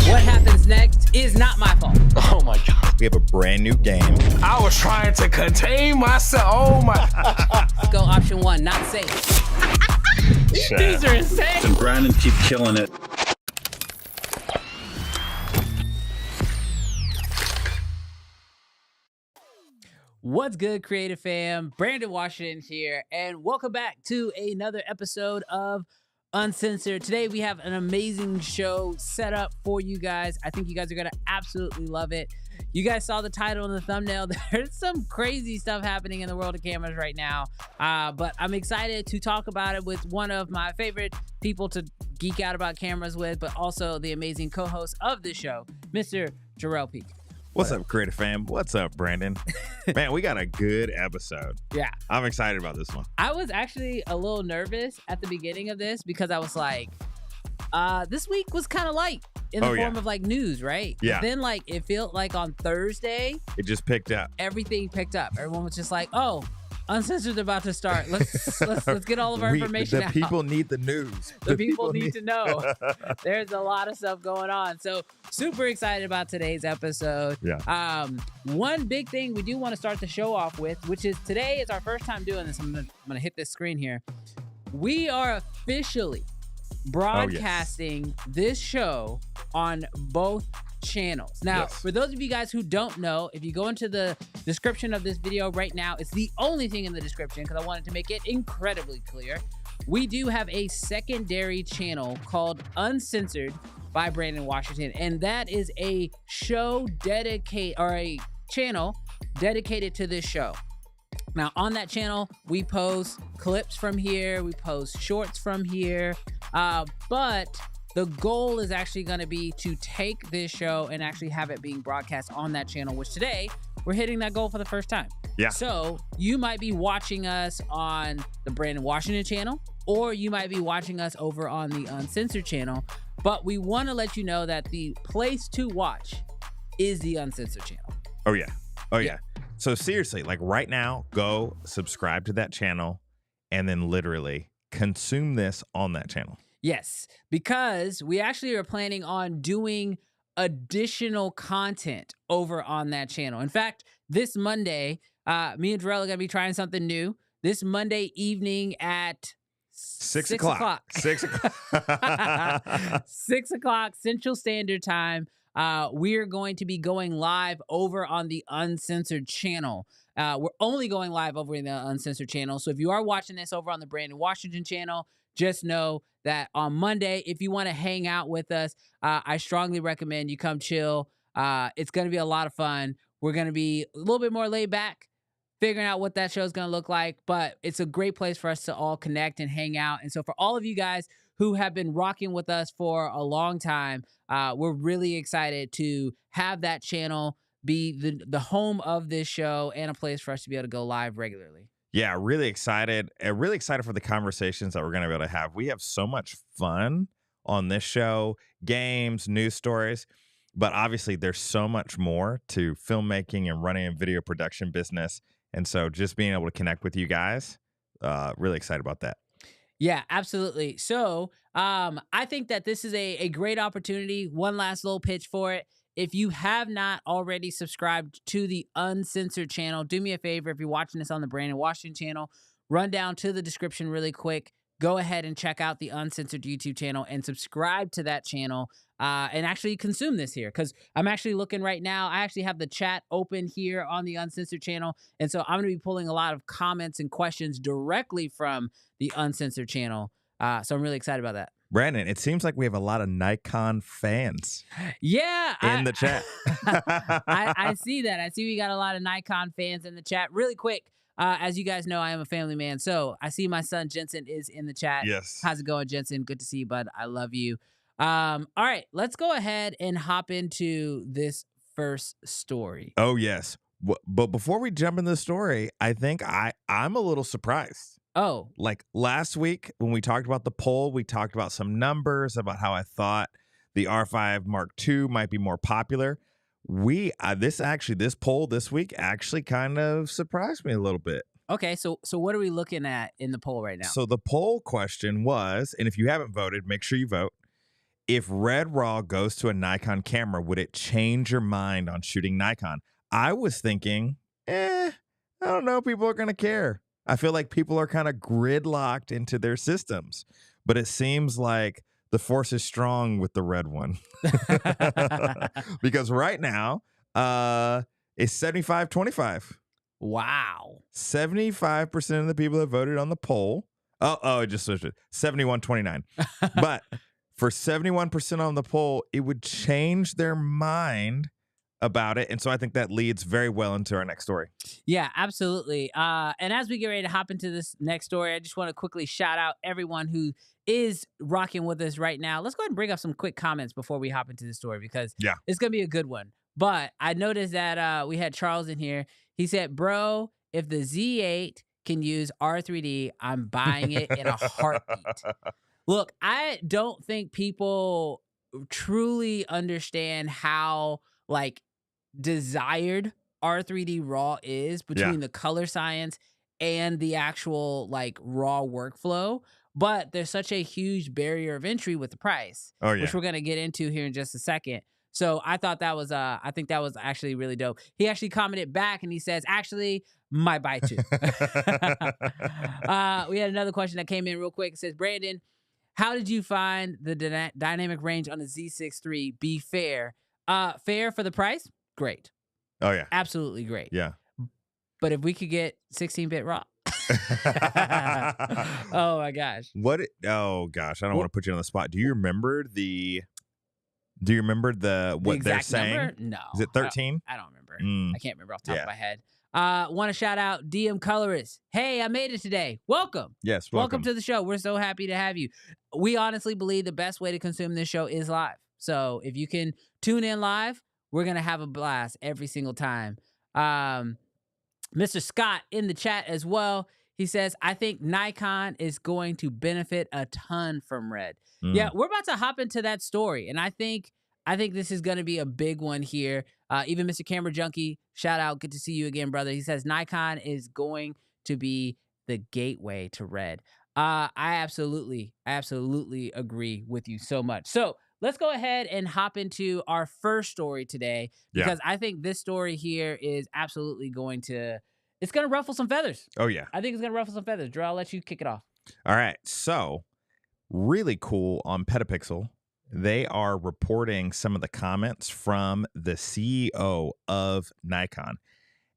What happens next is not my fault. Oh my God. We have a brand new game. I was trying to contain myself. Oh my. Let's go option one, not safe. These are insane. And Brandon keep killing it. What's good, Creative Fam? Brandon Washington here, and welcome back to another episode of Uncensored. Today we have an amazing show set up for you guys. I think you guys are gonna absolutely love it. You guys saw the title and the thumbnail. There's some crazy stuff happening in the world of cameras right now, but I'm excited to talk about it with one of my favorite people to geek out about cameras with, but also the amazing co-host of this show, Mr. Jarrell Peak. What's up, Creative Fam? What's up, Brandon? Man, we got a good episode. Yeah. I'm excited about this one. I was actually a little nervous at the beginning of this because I was like, this week was kind of light in the form of like news, right? Yeah. But then like it felt like on Thursday, It just picked up. everything picked up. Everyone was just like, oh, Uncensored's about to start. Let's get all of our information The out. people need the news. The people need to know. There's a lot of stuff going on. So super excited about today's episode. Yeah. One big thing we do want to start the show off with, which is today is our first time doing this. I'm gonna hit this screen here. We are officially broadcasting this show on both channels. Now, for those of you guys who don't know, if you go into the description of this video right now, it's the only thing in the description because I wanted to make it incredibly clear. We do have a secondary channel called Uncensored by Brandon Washington, and that is a show a channel dedicated to this show. Now, on that channel, we post clips from here, we post shorts from here, but the goal is actually going to be to take this show and actually have it being broadcast on that channel, which today we're hitting that goal for the first time. Yeah. So you might be watching us on the Brandon Washington channel, or you might be watching us over on the Uncensored channel, but we want to let you know that the place to watch is the Uncensored channel. Oh, yeah. Oh, yeah. So seriously, like right now, go subscribe to that channel and then literally consume this on that channel. Yes, because we actually are planning on doing additional content over on that channel. In fact, this Monday, me and Jarrell are going to be trying something new. This Monday evening at 6 o'clock. 6 o'clock. 6 o'clock Central Standard Time. We're going to be going live over on the Uncensored channel. We're only going live over in the Uncensored channel. So if you are watching this over on the Brandon Washington channel, just know that on Monday, if you want to hang out with us, I strongly recommend you come chill. It's going to be a lot of fun. We're going to be a little bit more laid back, figuring out what that show is going to look like, but it's a great place for us to all connect and hang out. And so for all of you guys who have been rocking with us for a long time, we're really excited to have that channel be the home of this show and a place for us to be able to go live regularly. Yeah, really excited. Really excited for the conversations that we're going to be able to have. We have so much fun on this show, games, news stories, but obviously there's so much more to filmmaking and running a video production business. And so just being able to connect with you guys, really excited about that. Yeah, absolutely. So I think that this is a great opportunity. One last little pitch for it. If you have not already subscribed to the Uncensored channel, do me a favor. If you're watching this on the Brandon Washington channel, run down to the description really quick. Go ahead and check out the Uncensored YouTube channel and subscribe to that channel and actually consume this here. Because I'm actually looking right now. I actually have the chat open here on the Uncensored channel. And so I'm going to be pulling a lot of comments and questions directly from the Uncensored channel. So I'm really excited about that. Brandon, it seems like we have a lot of Nikon fans. Yeah. In the chat. I see that. I see we got a lot of Nikon fans in the chat. Really quick, As you guys know, I am a family man. So I see my son Jensen is in the chat. Yes. How's it going, Jensen? Good to see you, bud. I love you. All right, let's go ahead and hop into this first story. Oh, yes. But before we jump into the story, I think I'm a little surprised. Oh, Like last week when we talked about the poll, we talked about some numbers about how I thought the R5 Mark II might be more popular. This poll this week actually kind of surprised me a little bit. okay. So what are we looking at in the poll right now? So the poll question was, and if you haven't voted, make sure you vote. If Red RAW goes to a Nikon camera, would it change your mind on shooting Nikon? I was thinking, I don't know. People are going to care. I feel like people are kind of gridlocked into their systems, but it seems like the force is strong with the red one. Because right now, it's 75-25. Wow. 75% of the people that voted on the poll. Oh, it just switched it. 71-29. But for 71% on the poll, it would change their mind about it. And so I think that leads very well into our next story. Yeah, absolutely. And as we get ready to hop into this next story, I just want to quickly shout out everyone who is rocking with us right now. Let's go ahead and bring up some quick comments before we hop into the story because it's going to be a good one. But I noticed that we had Charles in here. He said, bro, if the Z8 can use R3D, I'm buying it in a heartbeat. Look, I don't think people truly understand how desired R3D RAW is between the color science and the actual RAW workflow. But there's such a huge barrier of entry with the price, which we're going to get into here in just a second. So I thought that was, I think that was actually really dope. He actually commented back and he says, actually, my buy too. We had another question that came in real quick. It says, Brandon, how did you find the dynamic range on the Z6iii? Be fair. Fair for the price? Great. Oh, yeah. Absolutely great. Yeah. But if we could get 16-bit RAW. Oh, my gosh. Oh, gosh. I don't want to put you on the spot. Do you remember what they're saying? Number? No. Is it 13? I don't remember. I can't remember off the top of my head. Want to shout out DM Colorist. Hey, I made it today. Welcome. Yes, welcome to the show. We're so happy to have you. We honestly believe the best way to consume this show is live. So if you can tune in live, we're going to have a blast every single time. Mr. Scott in the chat as well. He says, I think Nikon is going to benefit a ton from Red. Yeah, we're about to hop into that story. And I think this is going to be a big one here. Even Mr. Camera Junkie, shout out. Good to see you again, brother. He says Nikon is going to be the gateway to Red. I absolutely agree with you so much. So let's go ahead and hop into our first story today because I think this story here is absolutely going to ruffle some feathers. Oh, yeah. I think it's going to ruffle some feathers. Drew, I'll let you kick it off. All right. So really cool on Petapixel. They are reporting some of the comments from the CEO of Nikon.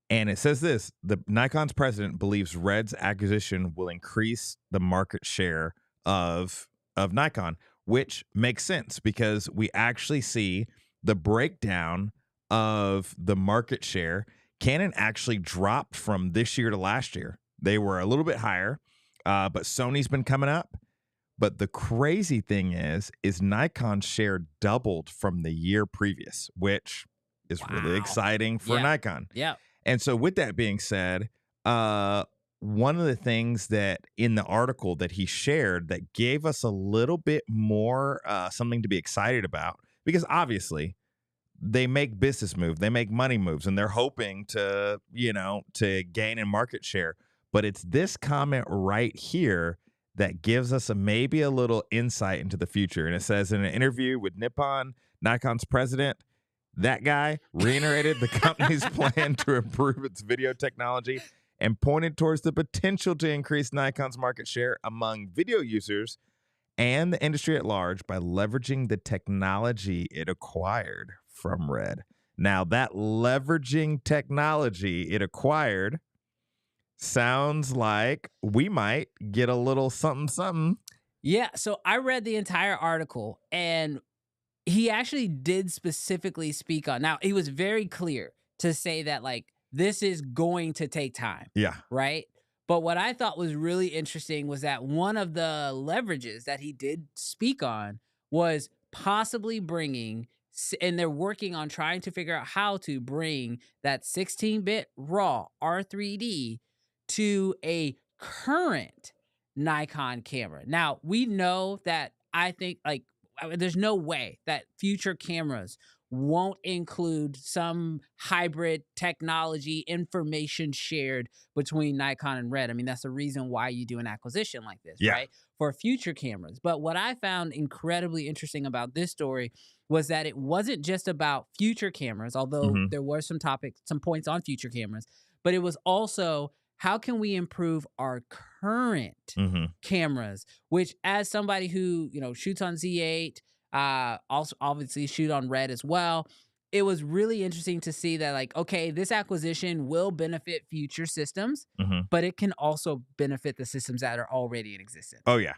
And it says this, the Nikon's president believes Red's acquisition will increase the market share of Nikon, which makes sense because we actually see the breakdown of the market share. Canon actually dropped from this year to last year. They were a little bit higher, but Sony's been coming up. But the crazy thing is Nikon's share doubled from the year previous, which is really exciting for Nikon. Yeah. And so with that being said, one of the things that in the article that he shared that gave us a little bit more something to be excited about, because obviously they make business moves, they make money moves, and they're hoping to gain in market share. But it's this comment right here that gives us maybe a little insight into the future. And it says, in an interview with Nippon, Nikon's president, that guy reiterated the company's plan to improve its video technology and pointed towards the potential to increase Nikon's market share among video users and the industry at large by leveraging the technology it acquired from Red. Now, that leveraging technology it acquired sounds like we might get a little something. Yeah, so I read the entire article, and he actually did specifically speak on. Now, he was very clear to say that this is going to take time. Yeah. Right. But what I thought was really interesting was that one of the leverages that he did speak on was possibly bringing, and they're working on trying to figure out how to bring that 16-bit RAW R3D to a current Nikon camera. Now, we know that I think there's no way that future cameras won't include some hybrid technology information shared between Nikon and Red. I mean, that's the reason why you do an acquisition like this, right? For future cameras. But what I found incredibly interesting about this story was that it wasn't just about future cameras, although there were some points on future cameras, but it was also how can we improve our current cameras, which as somebody who, shoots on Z8, also obviously shoot on Red as well, it was really interesting to see that, like, okay, this acquisition will benefit future systems, but it can also benefit the systems that are already in existence. Oh, yeah.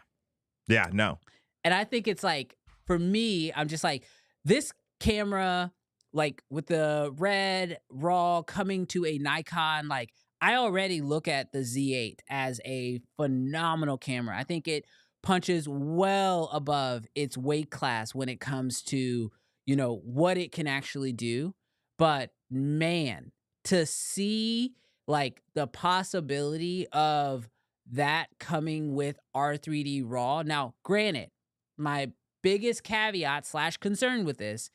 Yeah, no. And I think it's like, for me, I'm just like, this camera, like with the Red RAW coming to a Nikon, like, I already look at the Z8 as a phenomenal camera. I think it punches well above its weight class when it comes to, what it can actually do. But man, to see like the possibility of that coming with R3D RAW. Now, granted, my biggest caveat / concern with this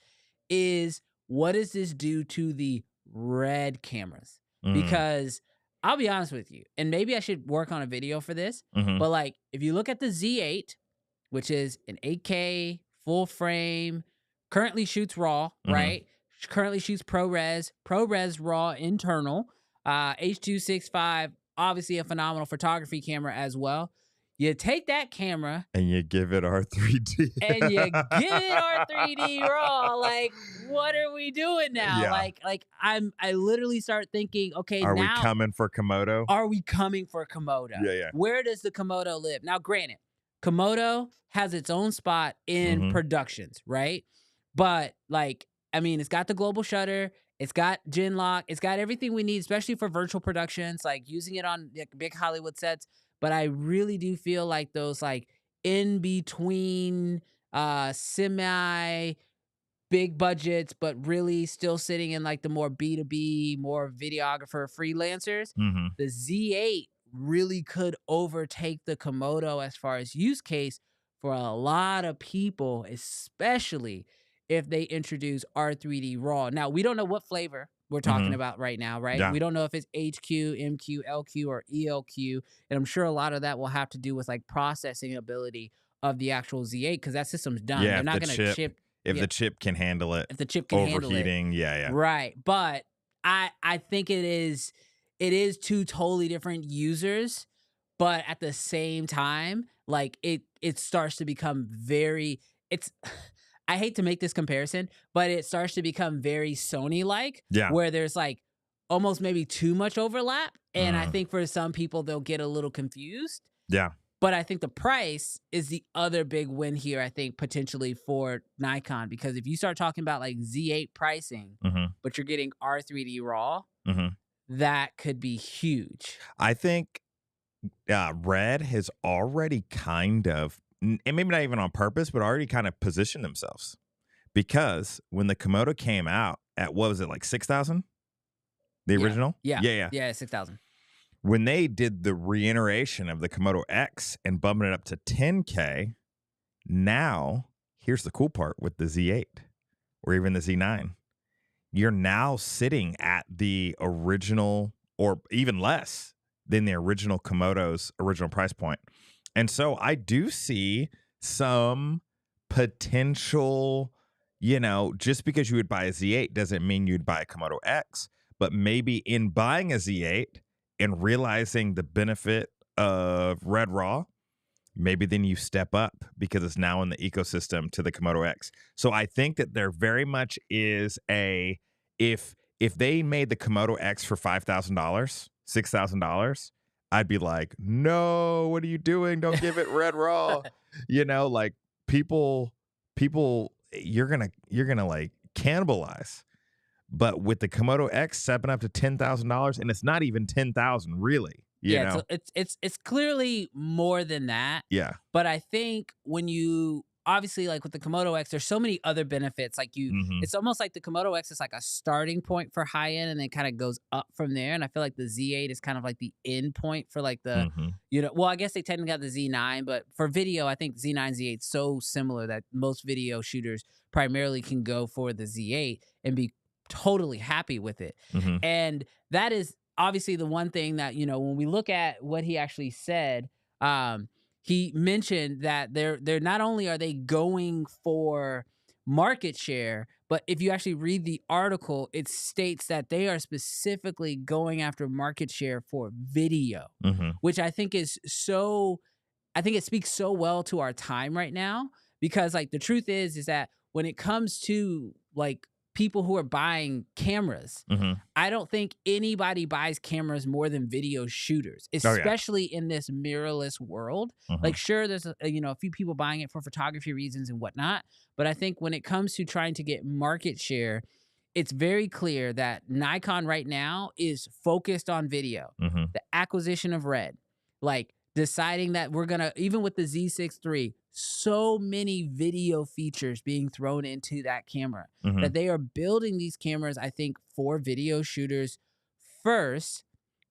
is, what does this do to the Red cameras? Because I'll be honest with you, and maybe I should work on a video for this, but like, if you look at the Z8, which is an 8K full frame, currently shoots RAW, right? Currently shoots ProRes RAW internal, H.265, obviously a phenomenal photography camera as well. You take that camera and you give it R3D. and you give it R3D RAW. Like, what are we doing now? Yeah. Like I literally start thinking, okay, are now we coming for Komodo? Are we coming for Komodo? Yeah. Where does the Komodo live? Now, granted, Komodo has its own spot in productions, right? But like, I mean, it's got the global shutter, it's got Genlock, it's got everything we need, especially for virtual productions, like using it on like big Hollywood sets. But I really do feel like those like in between semi big budgets, but really still sitting in like the more B2B, more videographer freelancers, the Z8 really could overtake the Komodo as far as use case for a lot of people, especially if they introduce R3D RAW. Now, we don't know what flavor we're talking about right now, right? Yeah. We don't know if it's HQ, MQ, LQ, or ELQ. And I'm sure a lot of that will have to do with like processing ability of the actual Z8, because that system's done. Yeah, they're not going to chip. If the chip can handle it. If the chip can handle it. Overheating, yeah. Right. But I think it is two totally different users, but at the same time, like it starts to become very, I hate to make this comparison, but it starts to become very Sony-like, where there's like almost maybe too much overlap. And I think for some people, they'll get a little confused. Yeah. But I think the price is the other big win here, I think, potentially for Nikon. Because if you start talking about like Z8 pricing, but you're getting R3D RAW, that could be huge. I think Red has already kind of, and maybe not even on purpose, but already kind of positioned themselves. Because when the Komodo came out at, what was it, like 6,000? The original? Yeah, 6,000. When they did the reiteration of the Komodo X and bumping it up to 10K, now, here's the cool part with the Z8 or even the Z9. You're now sitting at the original, or even less than the original Komodo's original price point. And so I do see some potential, just because you would buy a Z8 doesn't mean you'd buy a Komodo X, but maybe in buying a Z8 and realizing the benefit of Red RAW, maybe then you step up because it's now in the ecosystem to the Komodo X. So I think that there very much is if they made the Komodo X for $5,000, $6,000, I'd be like, no, what are you doing? Don't give it Red RAW. Like people, you're gonna like cannibalize. But with the Komodo X stepping up to $10,000, and it's not even 10,000 really. You know? So it's clearly more than that. Yeah. But I think when you obviously like with the Komodo X, there's so many other benefits. Like it's almost like the Komodo X is like a starting point for high end, and then kind of goes up from there. And I feel like the Z8 is kind of like the end point for like the well, I guess they technically got the Z9, but for video, I think Z9, Z8 so similar that most video shooters primarily can go for the Z8 and be totally happy with it. And that is obviously the one thing that, when we look at what he actually said, he mentioned that they're not only are they going for market share, but if you actually read the article, it states that they are specifically going after market share for video, which I think is I think it speaks so well to our time right now, because like the truth is that when it comes to like people who are buying cameras, I don't think anybody buys cameras more than video shooters, especially in this mirrorless world. Like, sure, there's a few people buying it for photography reasons and whatnot, but I think when it comes to trying to get market share, it's very clear that Nikon right now is focused on video, the acquisition of Red, like deciding that we're gonna, even with the Z6iii, so many video features being thrown into that camera, that they are building these cameras, I think, for video shooters first.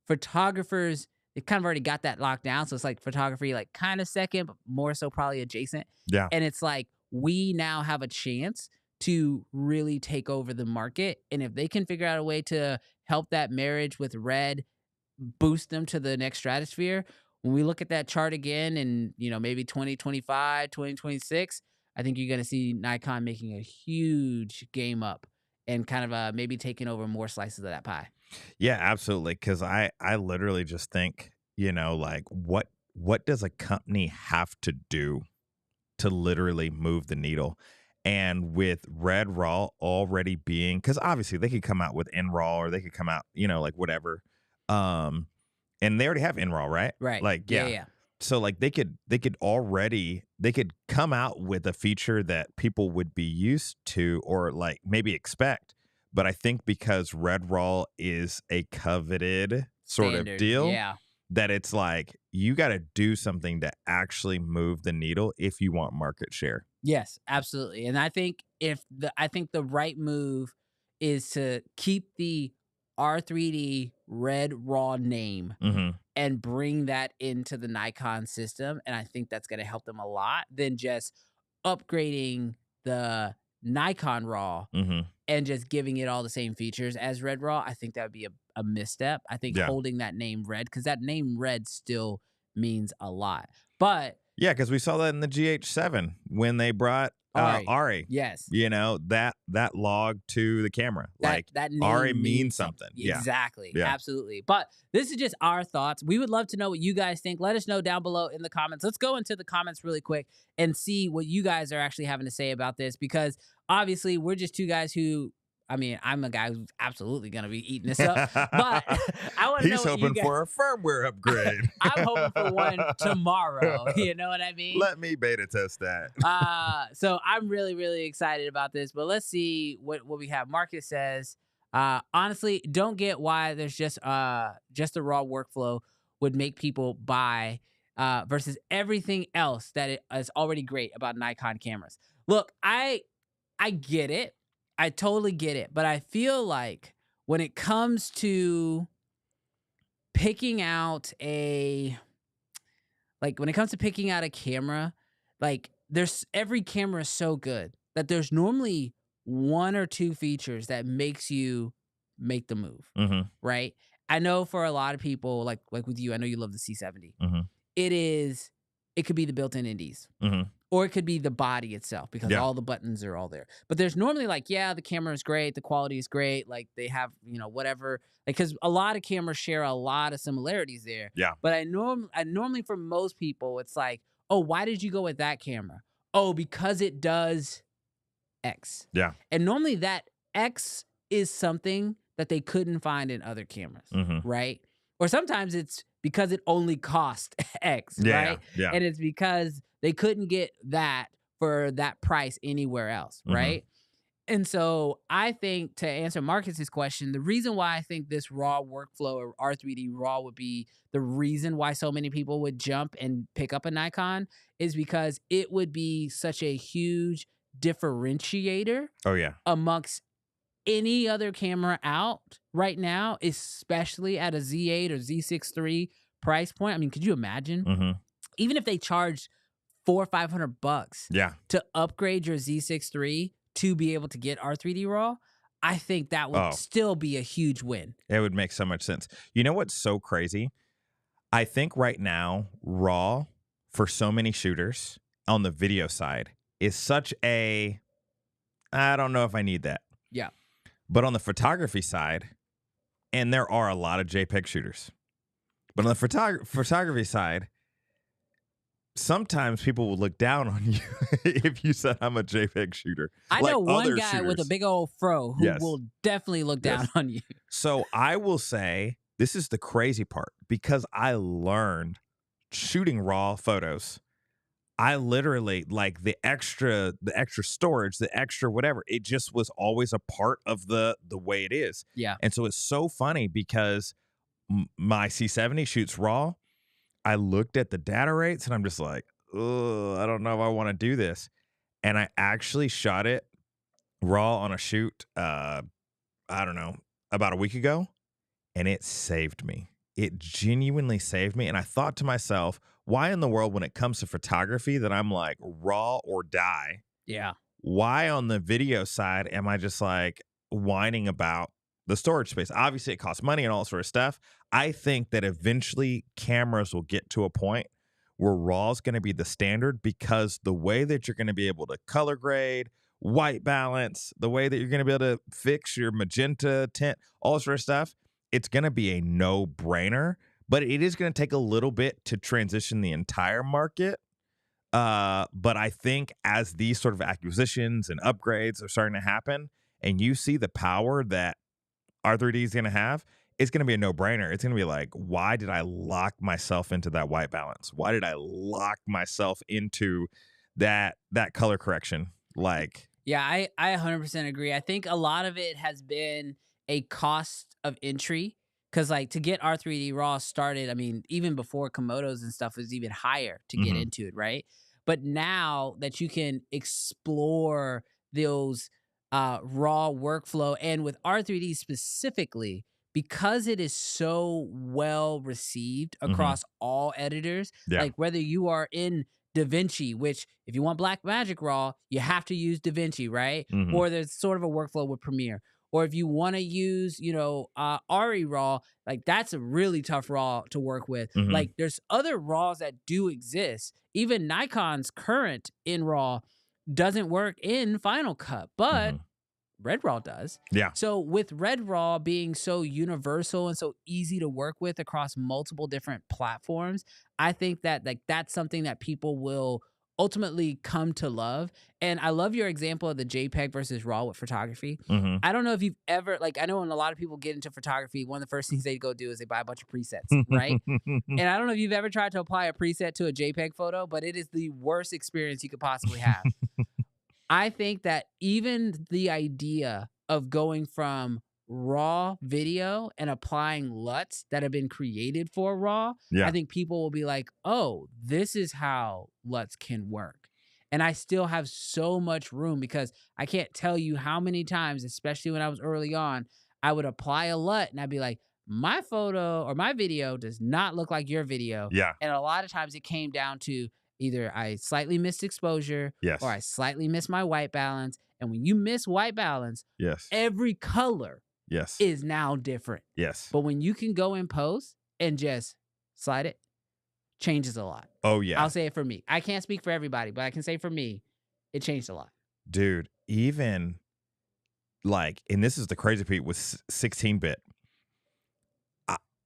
Photographers, they kind of already got that locked down, so it's like photography like kind of second, but more so probably adjacent. And it's like we now have a chance to really take over the market, and if they can figure out a way to help that marriage with Red boost them to the next stratosphere, when we look at that chart again in, maybe 2025, 2026, I think you're going to see Nikon making a huge game up and kind of maybe taking over more slices of that pie. Yeah, absolutely. Because I literally just think, like what does a company have to do to literally move the needle? And with Red Raw already being, because obviously they could come out with N Raw, or they could come out, like whatever. And they already have NRAW, right? Right. Like, yeah. So like they could come out with a feature that people would be used to or like maybe expect. But I think because Red Raw is a coveted sort of deal, that it's like you got to do something to actually move the needle if you want market share. Yes, absolutely. And I think the right move is to keep the R3D Red Raw name and bring that into the Nikon system. And I think that's going to help them a lot than just upgrading the Nikon Raw and just giving it all the same features as Red Raw. I think that would be a misstep. I think holding that name Red, because that name Red still means a lot. But yeah, because we saw that in the GH7 when they brought Ari. Yes. That log to the camera. That name Ari means something. Exactly. Yeah. Absolutely. But this is just our thoughts. We would love to know what you guys think. Let us know down below in the comments. Let's go into the comments really quick and see what you guys are actually having to say about this, because obviously we're just two guys who, I'm a guy who's absolutely going to be eating this up, but I want to know He's hoping for a firmware upgrade. I'm hoping for one tomorrow. You know what I mean? Let me beta test that. So I'm really, really excited about this, but let's see what we have. Marcus says, honestly, don't get why there's just the raw workflow would make people buy versus everything else that is already great about Nikon cameras. Look, I get it. I totally get it. But I feel like when it comes to picking out a camera, like every camera is so good that there's normally one or two features that makes you make the move, right? I know for a lot of people, like with you, I know you love the C70. It could be the built-in indies. Or it could be the body itself, because all the buttons are all there. But there's normally the camera is great, the quality is great, like they have, whatever. Because a lot of cameras share a lot of similarities there. Yeah. But I normally for most people, it's like, oh, why did you go with that camera? Oh, because it does X. Yeah. And normally that X is something that they couldn't find in other cameras, right? Or sometimes it's because it only cost X, right? Yeah. And it's because they couldn't get that for that price anywhere else, right? And so I think, to answer Marcus's question, the reason why I think this RAW workflow or R3D RAW would be the reason why so many people would jump and pick up a Nikon is because it would be such a huge differentiator Oh yeah. amongst any other camera out right now, especially at a Z8 or Z6 III price point. I mean, could you imagine? Mm-hmm. Even if they charged $400 or $500 Yeah. to upgrade your Z6 III to be able to get R3D RAW, I think that would still be a huge win. It would make so much sense. You know what's so crazy? I think right now, RAW, for so many shooters on the video side, is such a, I don't know if I need that. Yeah. But on the photography side, and there are a lot of JPEG shooters, but on the photography side, sometimes people will look down on you if you said I'm a JPEG shooter. I know one guy with a big old fro who will definitely look down on you. So I will say, this is the crazy part, because I learned shooting RAW photos. I literally, like, the extra storage, the extra whatever, it just was always a part of the way it is. Yeah. And so it's so funny because my C70 shoots RAW. I looked at the data rates and I'm just like, oh, I don't know if I want to do this. And I actually shot it RAW on a shoot, I don't know, about a week ago. And it saved me. It genuinely saved me. And I thought to myself, why in the world, when it comes to photography, that I'm like RAW or die? Yeah. Why on the video side am I just like whining about the storage space? Obviously, it costs money and all that sort of stuff. I think that eventually cameras will get to a point where RAW is going to be the standard, because the way that you're going to be able to color grade, white balance, the way that you're going to be able to fix your magenta tint, all that sort of stuff, it's going to be a no-brainer. But it is going to take a little bit to transition the entire market. But I think as these sort of acquisitions and upgrades are starting to happen, and you see the power that R3D is going to have, it's going to be a no-brainer. It's going to be like, why did I lock myself into that white balance? Why did I lock myself into that color correction? Like, yeah, I 100% agree. I think a lot of it has been a cost of entry, because like to get R3D RAW started, I mean, even before Komodos and stuff was even higher to get into it, right? But now that you can explore those RAW workflow, and with R3D specifically, because it is so well received across all editors, like whether you are in DaVinci, which if you want Blackmagic RAW, you have to use DaVinci, right? Or there's sort of a workflow with Premiere. Or if you want to use, ARRI RAW, like that's a really tough RAW to work with. Like there's other RAWs that do exist. Even Nikon's current in RAW doesn't work in Final Cut, but Red RAW does. Yeah. So with Red RAW being so universal and so easy to work with across multiple different platforms, I think that like that's something that people will ultimately come to love. And I love your example of the JPEG versus RAW with photography. I don't know if you've ever, like, I know when a lot of people get into photography, one of the first things they go do is they buy a bunch of presets, right? And I don't know if you've ever tried to apply a preset to a JPEG photo, but it is the worst experience you could possibly have. I think that even the idea of going from RAW video and applying LUTs that have been created for RAW, I think people will be like, oh, this is how LUTs can work. And I still have so much room, because I can't tell you how many times, especially when I was early on, I would apply a LUT and I'd be like, my photo or my video does not look like your video. Yeah. And a lot of times it came down to either I slightly missed exposure or I slightly missed my white balance. And when you miss white balance, every color is now different. But when you can go in post and just slide it, changes a lot. Oh, yeah. I'll say it for me. I can't speak for everybody, but I can say for me, it changed a lot. Dude, even like, and this is the crazy part with 16-bit,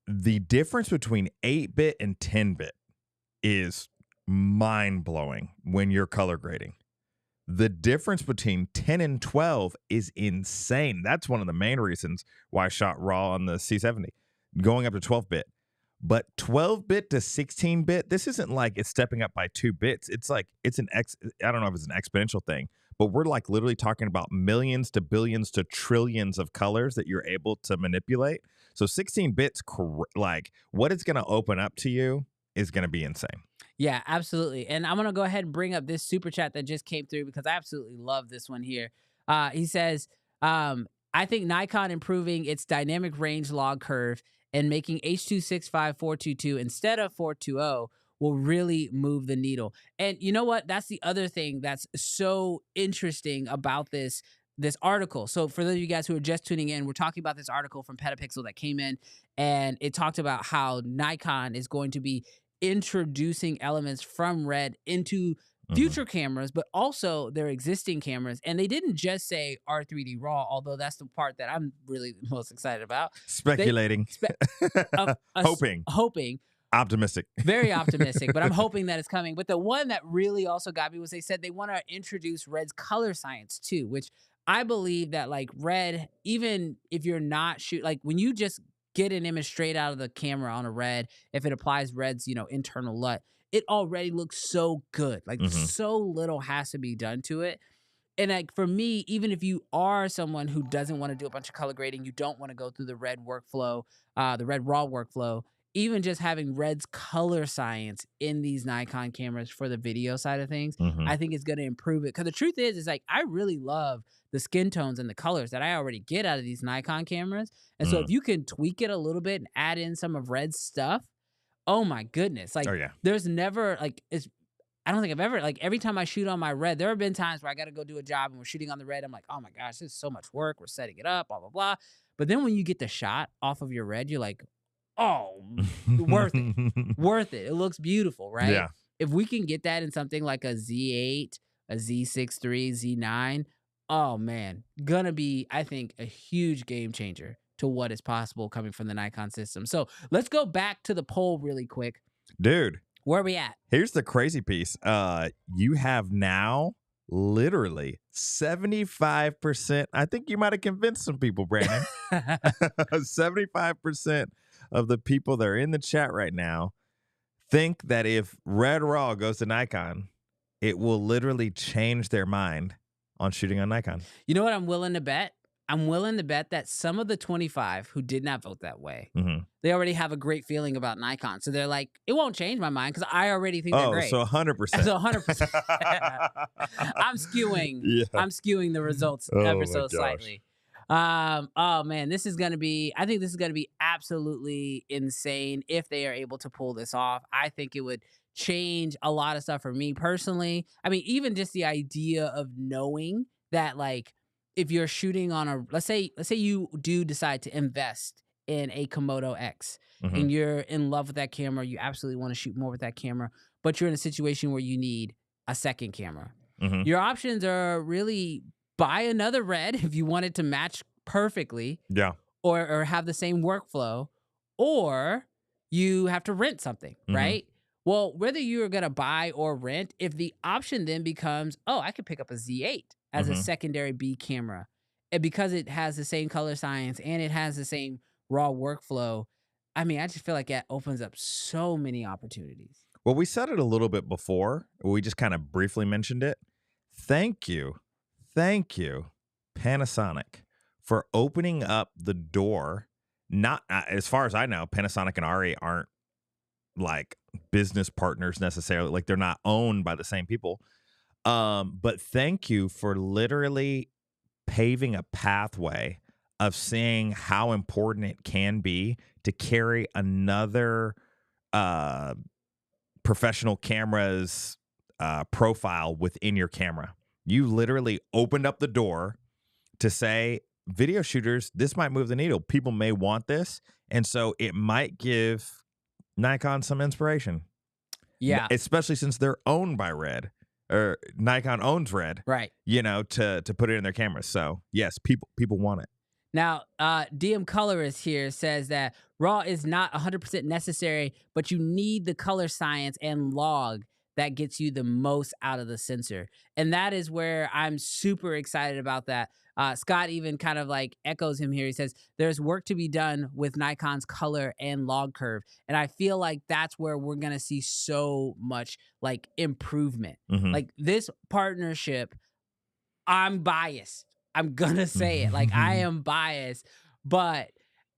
the difference between 8-bit and 10-bit is mind-blowing when you're color grading. The difference between 10 and 12 is insane. That's one of the main reasons why I shot RAW on the C70, going up to 12-bit. But 12-bit to 16-bit, this isn't like it's stepping up by 2 bits. It's like, I don't know if it's an exponential thing, but we're like literally talking about millions to billions to trillions of colors that you're able to manipulate. So 16 bits, like what it's going to open up to you is going to be insane. Yeah, absolutely. And I'm going to go ahead and bring up this super chat that just came through because I absolutely love this one here. He says, I think Nikon improving its dynamic range log curve and making H.265 422 instead of 420 will really move the needle. And you know what? That's the other thing that's so interesting about this article. So for those of you guys who are just tuning in, we're talking about this article from Petapixel that came in, and it talked about how Nikon is going to be introducing elements from Red into future cameras, but also their existing cameras. And they didn't just say R3D RAW, although that's the part that I'm really most excited about. Speculating. Hoping. Optimistic. Very optimistic, but I'm hoping that it's coming. But the one that really also got me was they said they want to introduce Red's color science too, which I believe that like Red, even if you're not like when you just get an image straight out of the camera on a Red, if it applies Red's, internal LUT, it already looks so good. Like so little has to be done to it. And like for me, even if you are someone who doesn't want to do a bunch of color grading, you don't want to go through the Red workflow, the Red RAW workflow, even just having Red's color science in these Nikon cameras for the video side of things, I think it's going to improve it. Because the truth is like, I really love the skin tones and the colors that I already get out of these Nikon cameras. And so if you can tweak it a little bit and add in some of Red's stuff, oh my goodness. Like there's never like, I don't think I've ever, like every time I shoot on my Red, there have been times where I got to go do a job and we're shooting on the Red. I'm like, oh my gosh, this is so much work. We're setting it up, blah, blah, blah. But then when you get the shot off of your Red, you're like, oh, worth it. Worth it. It looks beautiful, right? Yeah. If we can get that in something like a Z8, a Z6iii, Z9, oh man, gonna be, I think, a huge game changer to what is possible coming from the Nikon system. So let's go back to the poll really quick. Dude. Where are we at? Here's the crazy piece. You have now literally 75%. I think you might have convinced some people, Brandon. 75% of the people that are in the chat right now think that if Red RAW goes to Nikon, it will literally change their mind on shooting on Nikon. You know what I'm willing to bet? I'm willing to bet that some of the 25 who did not vote that way, they already have a great feeling about Nikon. So they're like, it won't change my mind because I already think they're great. So 100%. So 100%. I'm skewing the results ever so slightly. Oh man, this is going to be, I think this is going to be absolutely insane if they are able to pull this off. I think it would change a lot of stuff for me personally. I mean, even just the idea of knowing that like, if you're shooting on a, let's say you do decide to invest in a Komodo X and you're in love with that camera, you absolutely want to shoot more with that camera, but you're in a situation where you need a second camera. Your options are really buy another Red if you want it to match perfectly. Yeah. Or have the same workflow, or you have to rent something, right? Well, whether you're going to buy or rent, if the option then becomes, oh, I could pick up a Z8 as a secondary B camera. And because it has the same color science and it has the same raw workflow, I mean, I just feel like that opens up so many opportunities. Well, we said it a little bit before. We just kind of briefly mentioned it. Thank you, Panasonic, for opening up the door. Not, as far as I know, Panasonic and ARRI aren't like business partners necessarily. Like they're not owned by the same people. But thank you for literally paving a pathway of seeing how important it can be to carry another professional camera's profile within your camera. You literally opened up the door to say, video shooters, this might move the needle. People may want this. And so it might give Nikon some inspiration. Yeah. Especially since they're owned by Red. Or Nikon owns Red, right? To put it in their cameras. So yes, people want it. Now, DM Colorist here says that RAW is not 100% necessary, but you need the color science and log that gets you the most out of the sensor, and that is where I'm super excited about that. Scott even kind of like echoes him here. He says there's work to be done with Nikon's color and log curve. And I feel like that's where we're going to see so much like improvement. Like this partnership I'm biased. I'm gonna say it. Like, I am biased, but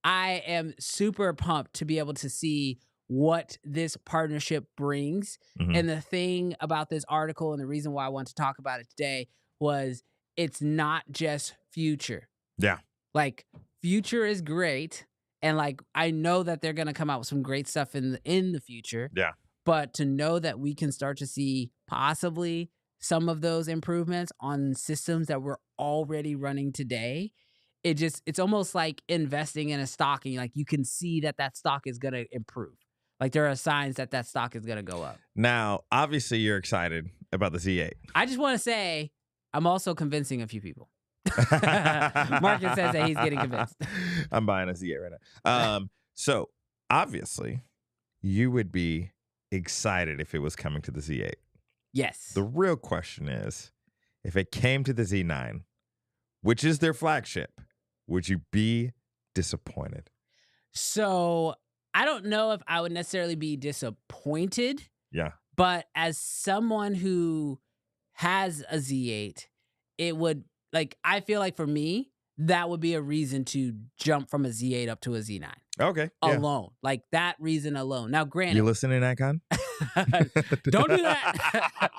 I am super pumped to be able to see what this partnership brings. And the thing about this article and the reason why I want to talk about it today was it's not just future. Yeah. Like, future is great. And like, I know that they're going to come out with some great stuff in the future. Yeah. But to know that we can start to see possibly some of those improvements on systems that we're already running today, it's almost like investing in a stock, and like you can see that stock is going to improve. Like, there are signs that stock is going to go up. Now, obviously, you're excited about the Z8. I just want to say I'm also convincing a few people. Marcus says that he's getting convinced. I'm buying a Z8 right now. So, obviously, you would be excited if it was coming to the Z8. Yes. The real question is, if it came to the Z9, which is their flagship, would you be disappointed? So, I don't know if I would necessarily be disappointed. Yeah. But as someone who has a Z8, it would, like, I feel like for me, that would be a reason to jump from a Z8 up to a Z9. Okay. Alone. Like, that reason alone. Now, granted. You listening, Nikon? Don't do that.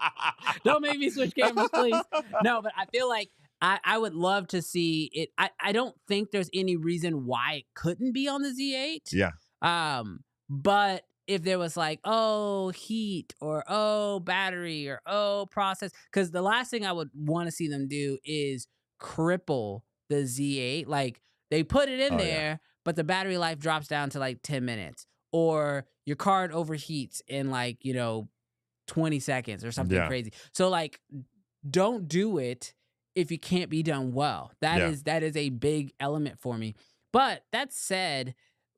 Don't make me switch cameras, please. No, but I feel like I would love to see it. I don't think there's any reason why it couldn't be on the Z8. Yeah. But if there was like, oh, heat or oh, battery or oh, process, because the last thing I would want to see them do is cripple the Z8. Like, they put it in there, but the battery life drops down to like 10 minutes, or your card overheats in like, 20 seconds or something crazy. So like, don't do it if it can't be done well. That is a big element for me. But that said,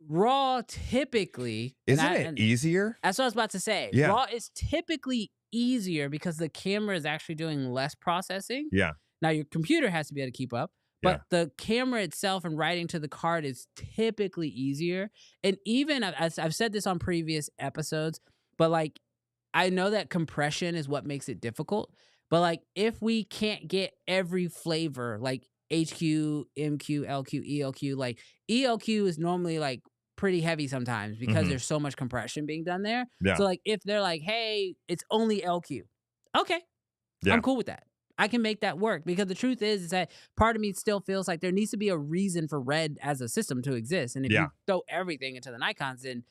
RAW typically isn't it easier? That's what I was about to say. Yeah. RAW is typically easier because the camera is actually doing less processing. Yeah. Now your computer has to be able to keep up, but the camera itself and writing to the card is typically easier. And even I've said this on previous episodes, but like, I know that compression is what makes it difficult. But like, if we can't get every flavor, like HQ, MQ, LQ, ELQ, like ELQ is normally like pretty heavy sometimes because there's so much compression being done there. Yeah. So like, if they're like, hey, it's only LQ, okay, I'm cool with that. I can make that work, because the truth is that part of me still feels like there needs to be a reason for Red as a system to exist. And if you throw everything into the Nikons, then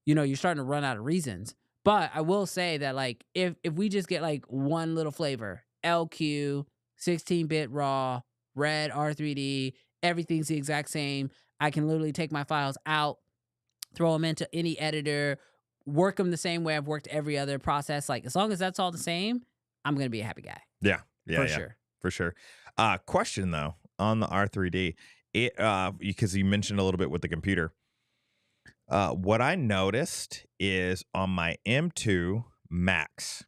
you're starting to run out of reasons. But I will say that like, if we just get like one little flavor, LQ, 16-bit RAW, Red, R3D, everything's the exact same. I can literally take my files out, throw them into any editor, work them the same way I've worked every other process. Like, as long as that's all the same, I'm going to be a happy guy. Yeah. For sure. Question though, on the R3D, because you mentioned a little bit with the computer. What I noticed is on my M2 Max,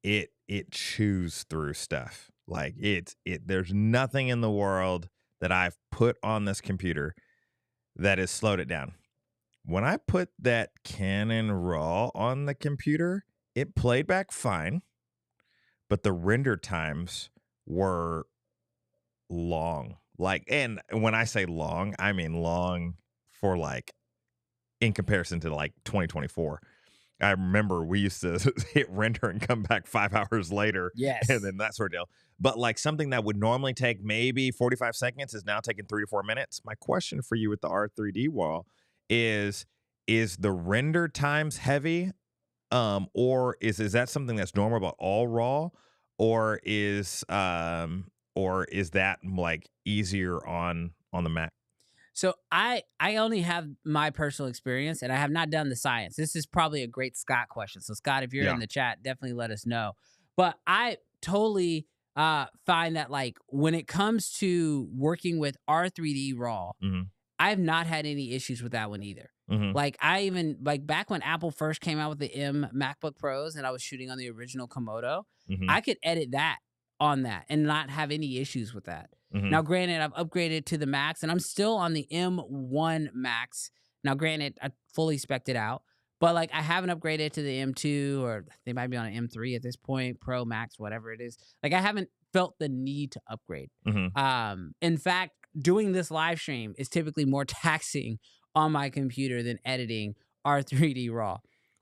it chews through stuff. Like, there's nothing in the world that I've put on this computer that has slowed it down. When I put that Canon RAW on the computer, it played back fine, but the render times were long. Like, and when I say long, I mean long for like, in comparison to like 2024. I remember we used to hit render and come back 5 hours later. Yes. And then that sort of deal. But like, something that would normally take maybe 45 seconds is now taking 3 to 4 minutes. My question for you with the R3D wall is the render times heavy? Or is that something that's normal about all RAW? Or is that like easier on the Mac? So I only have my personal experience, and I have not done the science. This is probably a great Scott question. So Scott, if you're in the chat, definitely let us know. But I totally find that like, when it comes to working with R3D RAW, I've not had any issues with that one either. Like, I even, like, back when Apple first came out with the M MacBook Pros and I was shooting on the original Komodo, I could edit that on that and not have any issues with that. Now, granted, I've upgraded to the Max and I'm still on the M1 Max. Now, granted, I fully spec'd it out, But like I haven't upgraded to the M2, or they might be on an M3 at this point, Pro, Max, whatever it is. Like I haven't felt the need to upgrade. In fact, doing this live stream is typically more taxing on my computer than editing R3D RAW,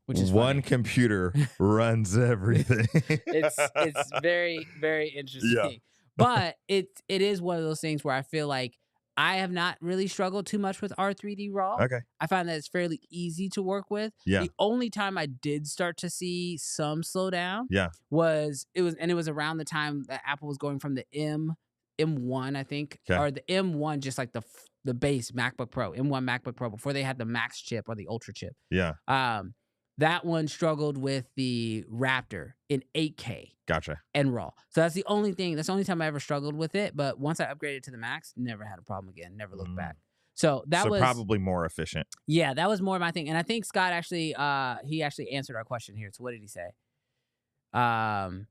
which is one funny. computer runs everything. It's very, very interesting. But it is one of those things where I feel like I have not really struggled too much with R3D RAW. Okay. I find that it's fairly easy to work with. Yeah. The only time I did start to see some slowdown was around the time that Apple was going from the M1, I think, or the M1, just like the base MacBook Pro, M1 MacBook Pro, before they had the Max chip or the Ultra chip. Yeah. That one struggled with the Raptor in 8K. Gotcha. And RAW. So that's the only thing. That's the only time I ever struggled with it. But once I upgraded to the Max, never had a problem again. Never looked back. So that was probably more efficient. Yeah, that was more my thing. And I think Scott actually he actually answered our question here. So what did he say? So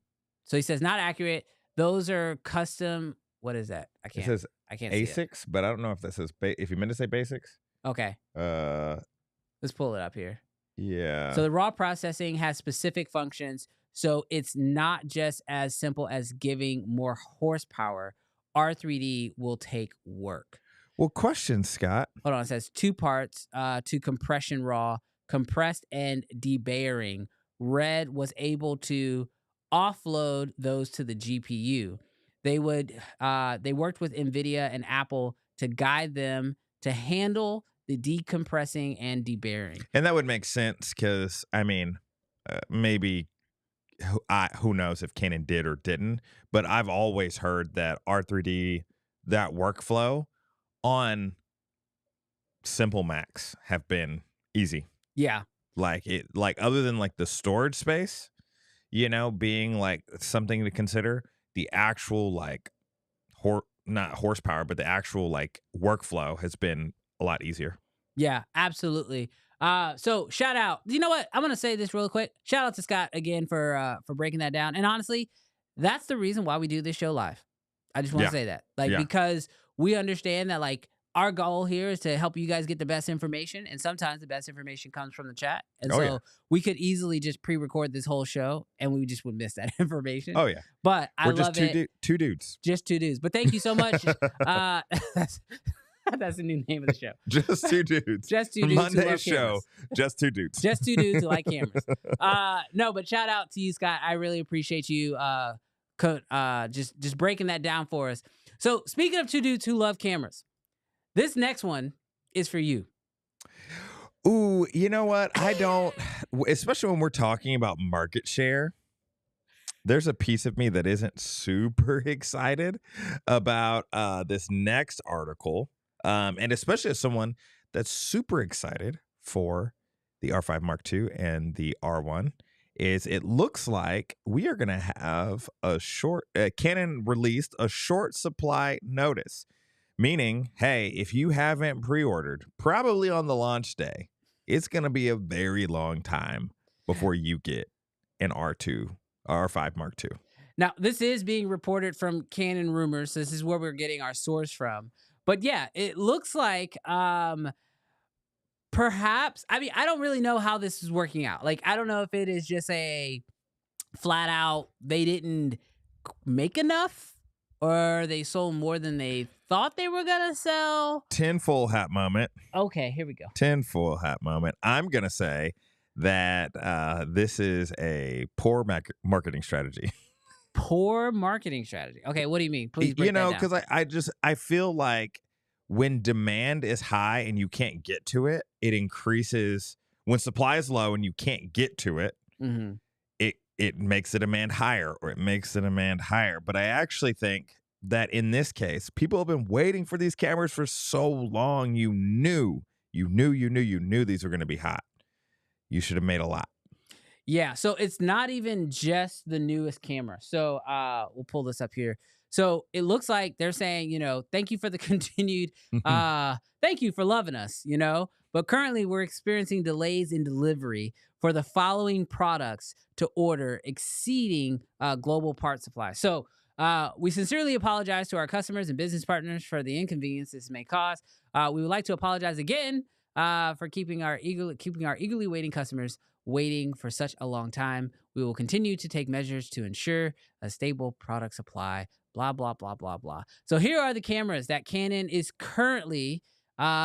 he says not accurate. Those are custom. What is that? I can't see ASICs, but I don't know if that says if you meant to say basics. Okay. Let's pull it up here. Yeah. So the raw processing has specific functions, so it's not just as simple as giving more horsepower. R3D will take work. Well, question, Scott. Hold on, it says 2 parts to compression raw, compressed and debayering. Red was able to offload those to the GPU. They worked with NVIDIA and Apple to guide them to handle the decompressing and debayering. And that would make sense because, I mean, maybe, who knows if Canon did or didn't, but I've always heard that R3D, that workflow on simple Macs have been easy. Yeah. Like other than like the storage space, being like something to consider, the actual like, not horsepower, but the actual like workflow has been a lot easier. Yeah, absolutely. So shout out. You know what? I'm gonna say this real quick. Shout out to Scott again for breaking that down. And honestly, that's the reason why we do this show live. I just want to say that, because we understand that like our goal here is to help you guys get the best information, and sometimes the best information comes from the chat. And we could easily just pre-record this whole show, and we just would miss that information. Oh yeah, but I love just two dudes, just two dudes. But thank you so much. That's the new name of the show. Just two dudes. Just two dudes. Monday's show. Just two dudes. Just two dudes who like cameras. No, but shout out to you, Scott. I really appreciate you just breaking that down for us. So speaking of two dudes who love cameras, this next one is for you. Ooh, you know what? I don't, especially when we're talking about market share. There's a piece of me that isn't super excited about this next article. And especially as someone that's super excited for the R5 Mark II and the R1, is it looks like we are going to have Canon released a short supply notice, meaning, hey, if you haven't pre-ordered, probably on the launch day, it's going to be a very long time before you get an R5 Mark II. Now, this is being reported from Canon Rumors. So this is where we're getting our source from. But yeah, it looks like perhaps, I mean, I don't really know how this is working out. Like, I don't know if it is just a flat out, they didn't make enough, or they sold more than they thought they were going to sell. Tinfoil hat moment. Okay, here we go. Tinfoil hat moment. I'm going to say that this is a poor marketing strategy. Poor marketing strategy. Okay, what do you mean? Please break that down. Because I feel like when demand is high and you can't get to it, it increases. When supply is low and you can't get to it, it makes the demand higher, or it makes the demand higher. But I actually think that in this case, people have been waiting for these cameras for so long. You knew these were going to be hot. You should have made a lot. Yeah, so it's not even just the newest camera. So we'll pull this up here. So it looks like they're saying, thank you for the continued, thank you for loving us, But currently we're experiencing delays in delivery for the following products to order, exceeding global part supply. So we sincerely apologize to our customers and business partners for the inconvenience this may cause. We would like to apologize again for keeping our eagerly waiting customers waiting for such a long time. We will continue to take measures to ensure a stable product supply. Blah, blah, blah, blah, blah. So here are the cameras that Canon is currently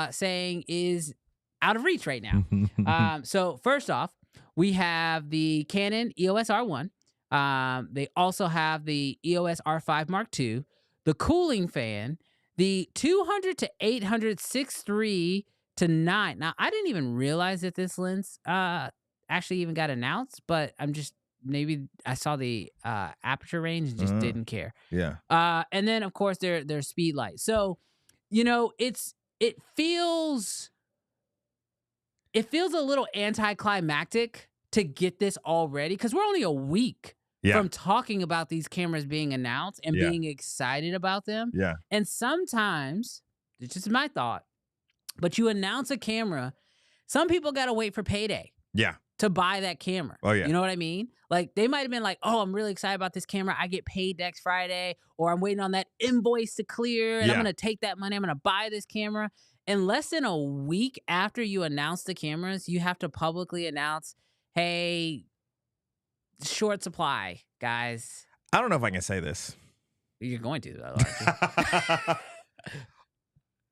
saying is out of reach right now. So first off, we have the Canon EOS R1. They also have the EOS R5 Mark II, the cooling fan, the 200 to 800 6.3 to 9. Now, I didn't even realize that this lens actually even got announced, but maybe I saw the aperture range and just didn't care. Yeah. And then of course their speed light. So, it feels a little anticlimactic to get this already, because we're only a week from talking about these cameras being announced and being excited about them. Yeah. And sometimes, it's just my thought, but you announce a camera, some people got to wait for payday. Yeah. To buy that camera. Oh, yeah. You know what I mean? Like, they might have been like, oh, I'm really excited about this camera. I get paid next Friday, or I'm waiting on that invoice to clear, and I'm going to take that money. I'm going to buy this camera. And less than a week after you announce the cameras, you have to publicly announce, hey, short supply, guys. I don't know if I can say this. You're going to, though, aren't you?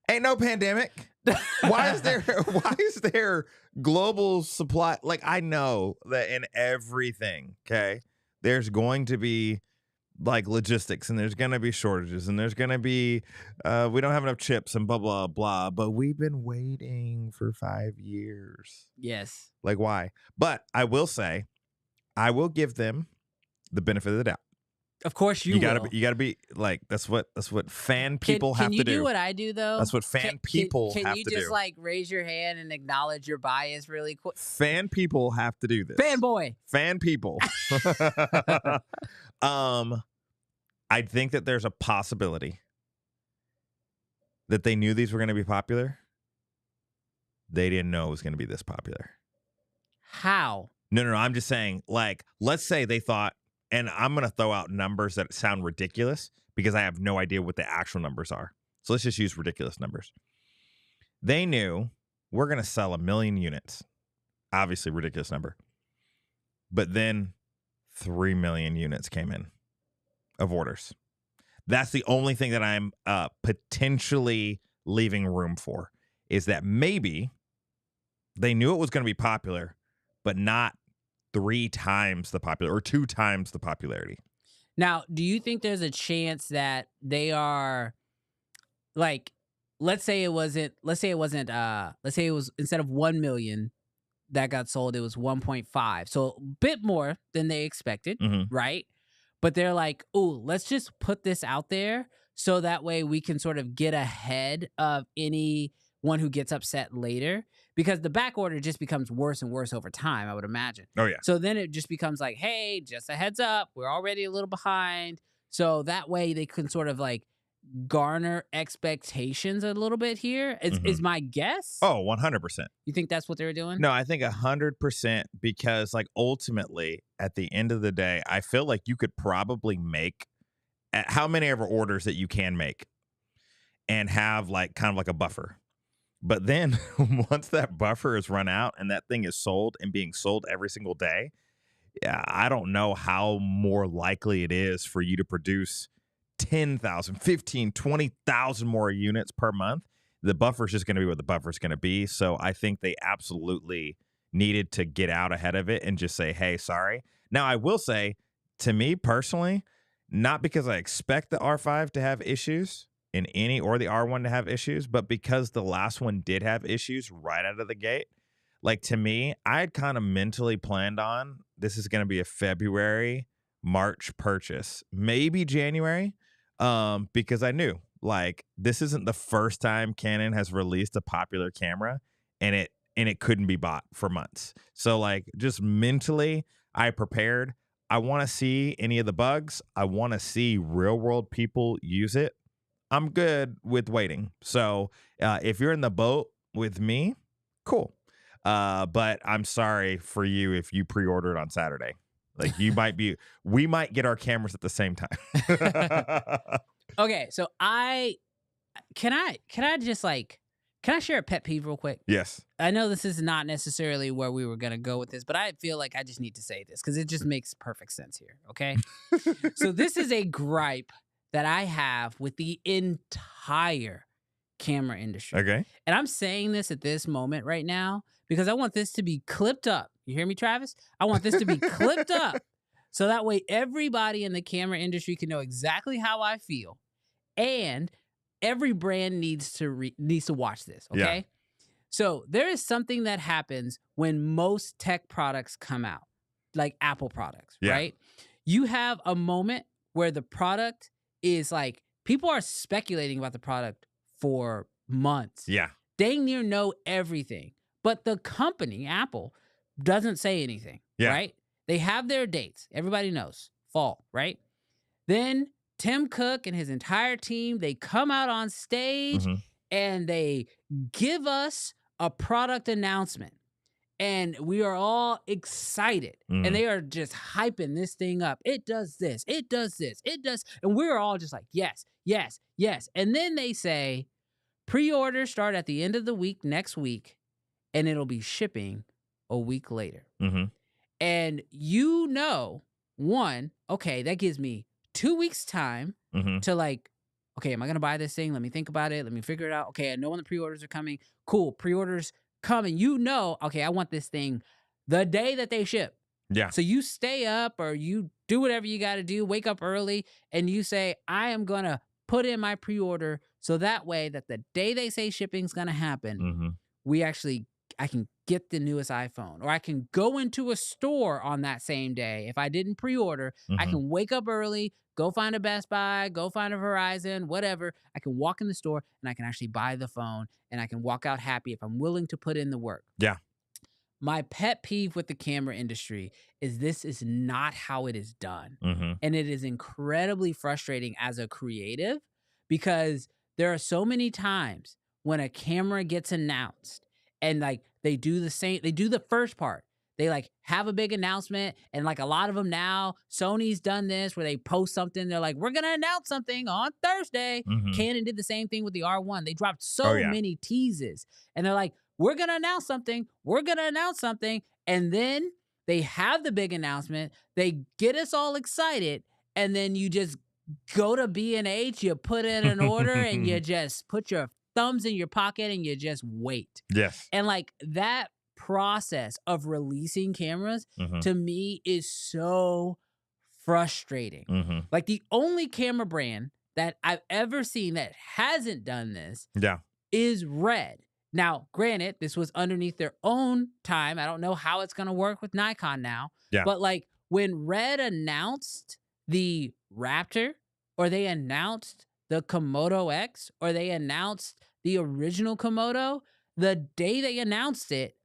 Ain't no pandemic. Why is there global supply? Like, I know that in everything, okay, there's going to be like logistics, and there's going to be shortages, and there's going to be we don't have enough chips and blah blah blah, but we've been waiting for 5 years. Yes. Like, why? But I will say, I will give them the benefit of the doubt. Of course you gotta will. You gotta be like, that's what fan people have to do. Can you do what I do, though? That's what people have to do. Can you just like raise your hand and acknowledge your bias really quick? Fan people have to do this. Fanboy. Fan people. I think that there's a possibility that they knew these were going to be popular. They didn't know it was going to be this popular. How? No. I'm just saying, like, let's say they thought, and I'm going to throw out numbers that sound ridiculous because I have no idea what the actual numbers are. So let's just use ridiculous numbers. They knew we're going to sell 1 million units. Obviously, ridiculous number. But then 3 million units came in of orders. That's the only thing that I'm potentially leaving room for, is that maybe they knew it was going to be popular, but not 3 times the popular or 2 times the popularity. Now, do you think there's a chance that they are like, let's say it was instead of 1 million that got sold, it was 1.5. So a bit more than they expected, right? But they're like, "Ooh, let's just put this out there so that way we can sort of get ahead of anyone who gets upset later." Because the back order just becomes worse and worse over time, I would imagine. Oh, yeah. So then it just becomes like, hey, just a heads up, we're already a little behind. So that way they can sort of like garner expectations a little bit here, is my guess. Oh, 100%. You think that's what they were doing? No, I think 100%, because like ultimately at the end of the day, I feel like you could probably make how many ever orders that you can make and have like kind of like a buffer. But then once that buffer is run out and that thing is sold and being sold every single day, I don't know how more likely it is for you to produce 10,000, 15, 20,000 more units per month. The buffer is just going to be what the buffer is going to be. So I think they absolutely needed to get out ahead of it and just say, hey, sorry. Now, I will say, to me personally, not because I expect the R5 to have issues or the R1 to have issues, but because the last one did have issues right out of the gate. Like, to me, I had kind of mentally planned on this is going to be a February, March purchase, maybe January, because I knew, like, this isn't the first time Canon has released a popular camera and it couldn't be bought for months. So, like, just mentally, I prepared. I want to see any of the bugs. I want to see real world people use it. I'm good with waiting. So if you're in the boat with me, cool. But I'm sorry for you if you pre-ordered on Saturday. Like, we might get our cameras at the same time. Okay, so can I Can I share a pet peeve real quick? Yes. I know this is not necessarily where we were going to go with this, but I feel like I just need to say this because it just makes perfect sense here. Okay. So this is a gripe that I have with the entire camera industry. Okay. And I'm saying this at this moment right now because I want this to be clipped up. You hear me, Travis? I want this to be clipped up so that way everybody in the camera industry can know exactly how I feel. And every brand needs to watch this, okay? Yeah. So there is something that happens when most tech products come out, like Apple products, Yeah. right? You have a moment where the product is like, people are speculating about the product for months. Yeah. Dang near know everything. But the company, Apple, doesn't say anything, Yeah. right? They have their dates. Everybody knows. Fall, right? Then Tim Cook and his entire team, they come out on stage Mhm. and they give us a product announcement. And we are all excited. Mm. And they are just hyping this thing up. It does this. It does this. It does. And we're all just like, yes, yes, yes. And then they say, pre-orders start at the end of the week next week, and it'll be shipping a week later. Mhm. And you know, one, okay, that gives me 2 weeks time Mhm. to like, okay, am I going to buy this thing? Let me think about it. Let me figure it out. Okay, I know when the pre-orders are coming. Cool, pre-orders come and you know, okay, I want this thing the day that they ship. Yeah. So you stay up or you do whatever you got to do, wake up early, and you say, I am going to put in my pre-order so that way that the day they say shipping's going to happen, Mhm. I can get the newest iPhone, or I can go into a store on that same day. If I didn't pre-order, I Mhm. can wake up early, go find a Best Buy, go find a Verizon, whatever. I can walk in the store and I can actually buy the phone and I can walk out happy if I'm willing to put in the work. Yeah. My pet peeve with the camera industry is this is not how it is done. Mhm. And it is incredibly frustrating as a creative because there are so many times when a camera gets announced and like they do the first part. They like have a big announcement and like a lot of them now, Sony's done this where they post something. They're like, we're going to announce something on Thursday. Mhm. Canon did the same thing with the R1. They dropped Oh, so yeah. many teases and they're like, we're going to announce something. We're going to announce something. And then they have the big announcement. They get us all excited. And then you just go to B&H, you put in an order and you just put your thumbs in your pocket and you just wait. Yes. And like that process of releasing cameras Mhm. to me is so frustrating. Mhm. Like the only camera brand that I've ever seen that hasn't done this Yeah. is Red. Now, granted, this was underneath their own time. I don't know how it's going to work with Nikon now. Yeah. But like when Red announced the Raptor, or they announced the Komodo X, or they announced the original Komodo, the day they announced it,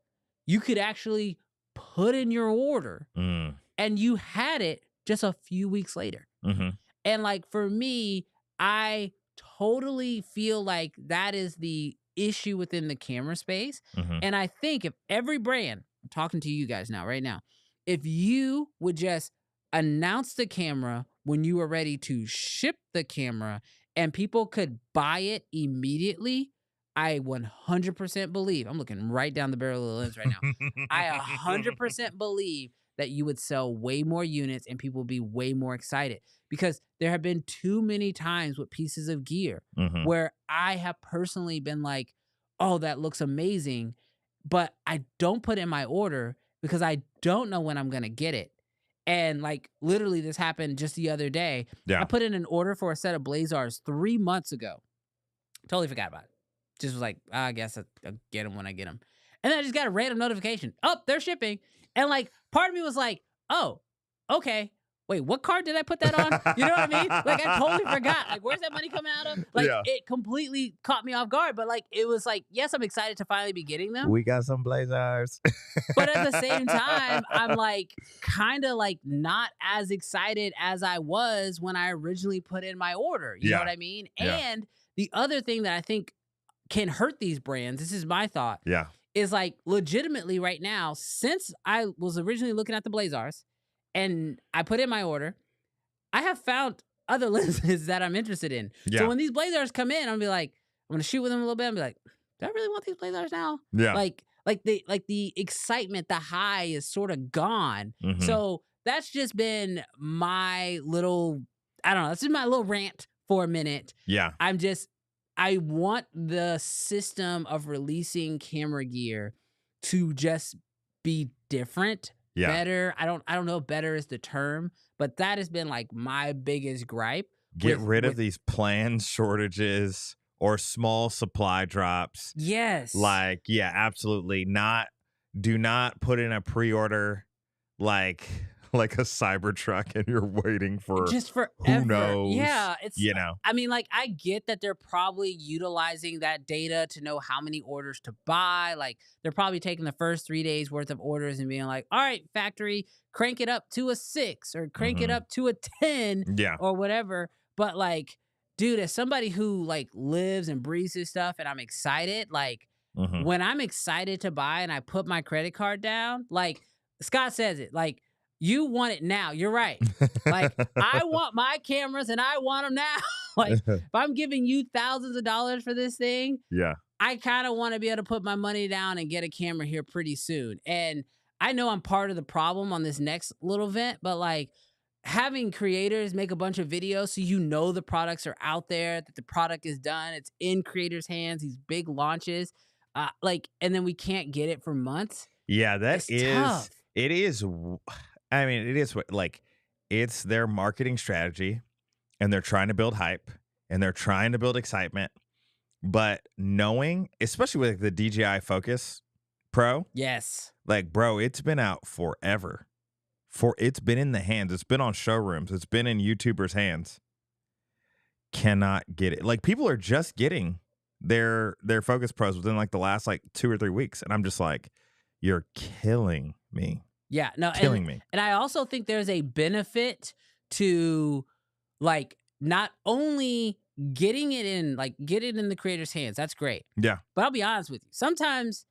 you could actually put in your order Mm. and you had it just a few weeks later. Mhm. And like for me, I totally feel like that is the issue within the camera space. Mhm. And I think if every brand, I'm talking to you guys now, right now, if you would just announce the camera when you were ready to ship the camera and people could buy it immediately, I 100% believe, I'm looking right down the barrel of the lens right now. I 100% believe that you would sell way more units and people would be way more excited because there have been too many times with pieces of gear Mhm. where I have personally been like, oh, that looks amazing, but I don't put in my order because I don't know when I'm going to get it. And like literally this happened just the other day. Yeah. I put in an order for a set of Blazars 3 months ago. Totally forgot about it. Just was like, I guess I'll get them when I get them. And then I just got a random notification. Oh, they're shipping. And like, part of me was like, oh, okay. Wait, what card did I put that on? You know what I mean? Like, I totally forgot. Like, where's that money coming out of? Like, Yeah. it completely caught me off guard. But like, it was like, yes, I'm excited to finally be getting them. We got some Blazers. But at the same time, I'm like, kind of like not as excited as I was when I originally put in my order. You know Yeah. what I mean? Yeah. And the other thing that I think can hurt these brands, this is my thought, Yeah. is like legitimately right now, since I was originally looking at the Blazars and I put in my order, I have found other lenses that I'm interested in. Yeah. So when these Blazars come in, I'm gonna be like, I'm gonna shoot with them a little bit and be like, do I really want these blazers now? Yeah. Like the excitement, the high is sort of gone. Mhm. So that's just been my little, I don't know, this is my little rant for a minute. Yeah. I want the system of releasing camera gear to just be different, Yeah. better. I don't know if better is the term, but that has been like my biggest gripe. Get rid of these planned shortages or small supply drops. Yes. Like, yeah, absolutely not. Do not put in a pre-order like a Cybertruck and you're waiting for just forever. who knows. Yeah, it's you know. I mean, like, I get that they're probably utilizing that data to know how many orders to buy. Like, they're probably taking the first 3 days worth of orders and being like, all right, factory, crank it up to a 6 or crank it up to a 10 Yeah. or whatever. But like, dude, as somebody who like lives and breathes this stuff and I'm excited, like when I'm excited to buy and I put my credit card down, like Scott says it, like, you want it now. You're right. Like, I want my cameras and I want them now. Like, if I'm giving you thousands of dollars for this thing, Yeah. I kind of want to be able to put my money down and get a camera here pretty soon. And I know I'm part of the problem on this next little vent, but like having creators make a bunch of videos so you know the products are out there, that the product is done, it's in creators' hands, these big launches, like, and then we can't get it for months. Yeah, It's tough. it is. I mean, it is like it's their marketing strategy and they're trying to build hype and they're trying to build excitement. But knowing, especially with the DJI Focus Pro, Yes. like, bro, it's been out forever. It's been in the hands. It's been on showrooms. It's been in YouTubers' hands. Cannot get it. Like, people are just getting their Focus Pros within like the last like 2 or 3 weeks. And I'm just like, you're killing me. Yeah, no, Killing me. And I also think there's a benefit to like not only getting it in, like get it in the creator's hands. That's great. Yeah. But I'll be honest with you. Sometimes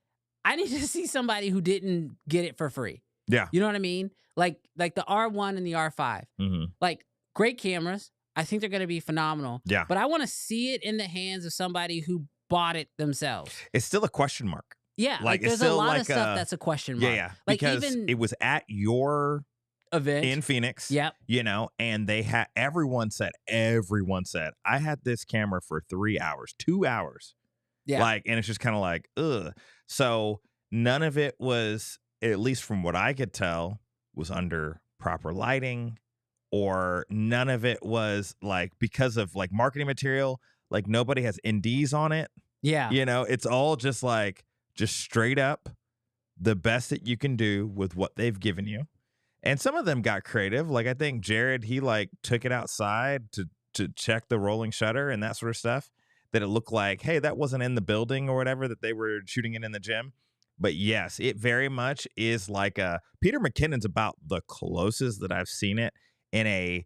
I need to see somebody who didn't get it for free. Yeah. You know what I mean? Like the R1 and the R5. Like, great cameras. I think they're going to be phenomenal. Yeah. But I want to see it in the hands of somebody who bought it themselves. It's still a question mark. Yeah, Like, it's there's a still lot like of stuff that's a question mark. Yeah. Like, Because even it was at your event in Phoenix. Yep. You know, and they had everyone said, I had this camera for 3 hours, 2 hours. Yeah. Like, and it's just kind of like, ugh. So none of it was, at least from what I could tell, was under proper lighting, or none of it was like because of like marketing material. Like, nobody has NDs on it. Yeah. You know, it's all just like, just straight up the best that you can do with what they've given you. And some of them got creative. Like, I think Jared, he like took it outside to check the rolling shutter and that sort of stuff, that it looked like, hey, that wasn't in the building or whatever, that they were shooting it in the gym. But yes, it very much is like Peter McKinnon's about the closest that I've seen it in a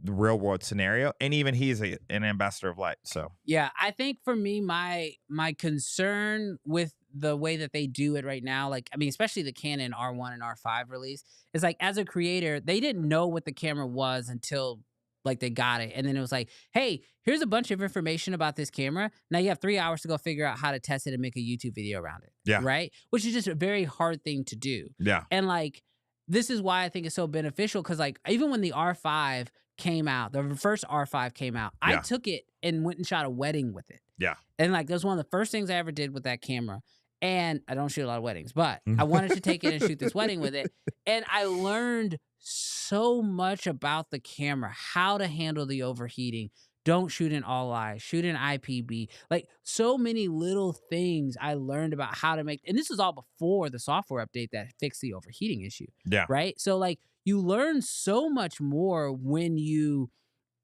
real world scenario. And even he's an ambassador of light. So yeah, I think for me, my concern with the way that they do it right now, like, I mean, especially the Canon R1 and R5 release, is like, as a creator, they didn't know what the camera was until like they got it. And then it was like, hey, here's a bunch of information about this camera. Now you have 3 hours to go figure out how to test it and make a YouTube video around it. Yeah. Right? Which is just a very hard thing to do. yeah. And like, this is why I think it's so beneficial, because like, even when the R5 came out, the first R5 came out, I took it and went and shot a wedding with it. Yeah. And like, that was one of the first things I ever did with that camera. And I don't shoot a lot of weddings, but I wanted to take it and shoot this wedding with it. And I learned so much about the camera, how to handle the overheating. Don't shoot in all eyes, shoot in IPB. Like, so many little things I learned about how to make, and this was all before the software update that fixed the overheating issue. Yeah. Right? So like, you learn so much more when you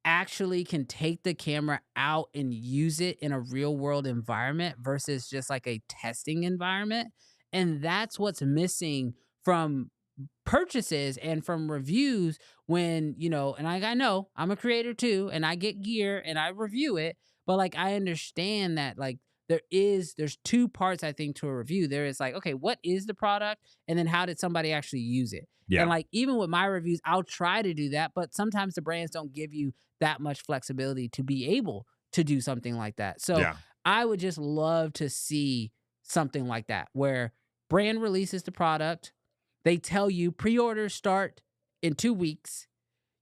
actually can take the camera out and use it in a real world environment versus just like a testing environment. And that's what's missing from purchases and from reviews when, you know, and I know I'm a creator too, and I get gear and I review it, but like, I understand that like there's two parts, I think, to a review. There is like, okay, what is the product? And then how did somebody actually use it? Yeah. And like, even with my reviews, I'll try to do that, but sometimes the brands don't give you that much flexibility to be able to do something like that. So I would just love to see something like that where brand releases the product. They tell you pre-orders start in 2 weeks.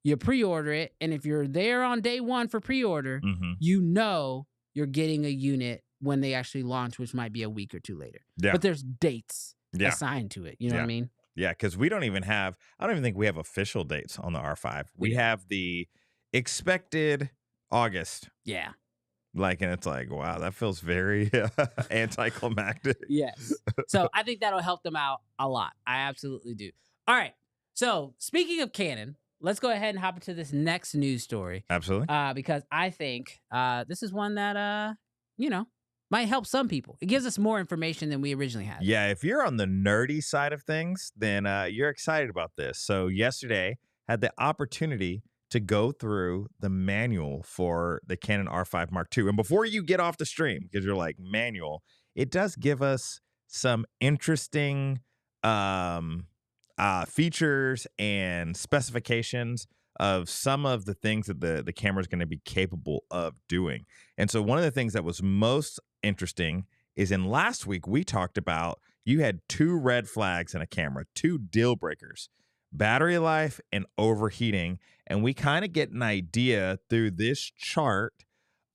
You pre-order it, and if you're there on day one for pre-order, you know you're getting a unit when they actually launch, which might be a week or two later. Yeah. But there's dates assigned to it. You know what I mean? Yeah, because I don't even think we have official dates on the R5. We have the expected August. Yeah. And it's like, wow, that feels very anticlimactic. Yes. So I think that'll help them out a lot. I absolutely do. All right. So speaking of Canon, let's go ahead and hop into this next news story. Absolutely. Because I think this is one that, might help some people. It gives us more information than we originally had. Yeah, if you're on the nerdy side of things, then you're excited about this. So yesterday, had the opportunity to go through the manual for the Canon R5 Mark II. And before you get off the stream, because you're like, manual, it does give us some interesting features and specifications of some of the things that the camera is going to be capable of doing. And so one of the things that was most interesting is in last week, we talked about you had 2 red flags in a camera, 2 deal breakers, battery life and overheating. And we kind of get an idea through this chart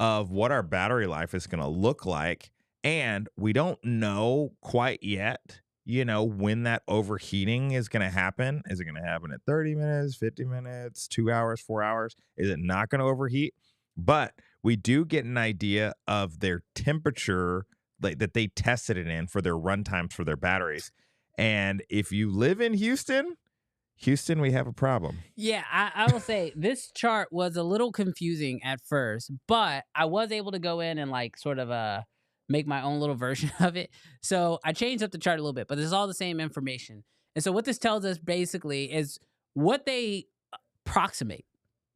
of what our battery life is going to look like. And we don't know quite yet, when that overheating is going to happen. Is it going to happen at 30 minutes, 50 minutes, 2 hours, 4 hours? Is it not going to overheat? But we do get an idea of their temperature that they tested it in for their run times for their batteries. And if you live in Houston, we have a problem. Yeah, I will say this chart was a little confusing at first, but I was able to go in and sort of make my own little version of it. So I changed up the chart a little bit, but this is all the same information. And so what this tells us basically is what they approximate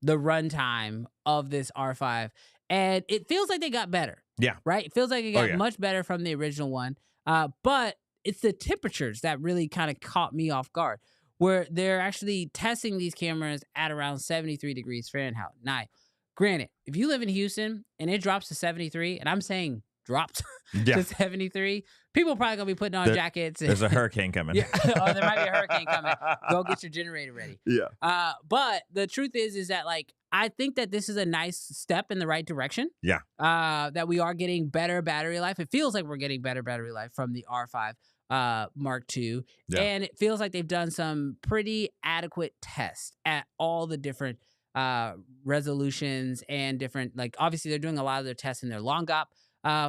the runtime of this R5. And it feels like they got better. Yeah. Right? It feels like it got much better from the original one. But it's the temperatures that really kind of caught me off guard, where they're actually testing these cameras at around 73 degrees Fahrenheit. Now, granted, if you live in Houston and it drops to 73, and I'm saying dropped to 73, people are probably going to be putting on jackets. There's a hurricane coming. Yeah. Oh, there might be a hurricane coming. Go get your generator ready. Yeah. But the truth is that I think that this is a nice step in the right direction. Yeah. That we are getting better battery life. It feels like we're getting better battery life from the R5 Mark II. Yeah. And it feels like they've done some pretty adequate tests at all the different resolutions and different, obviously they're doing a lot of their tests in their long op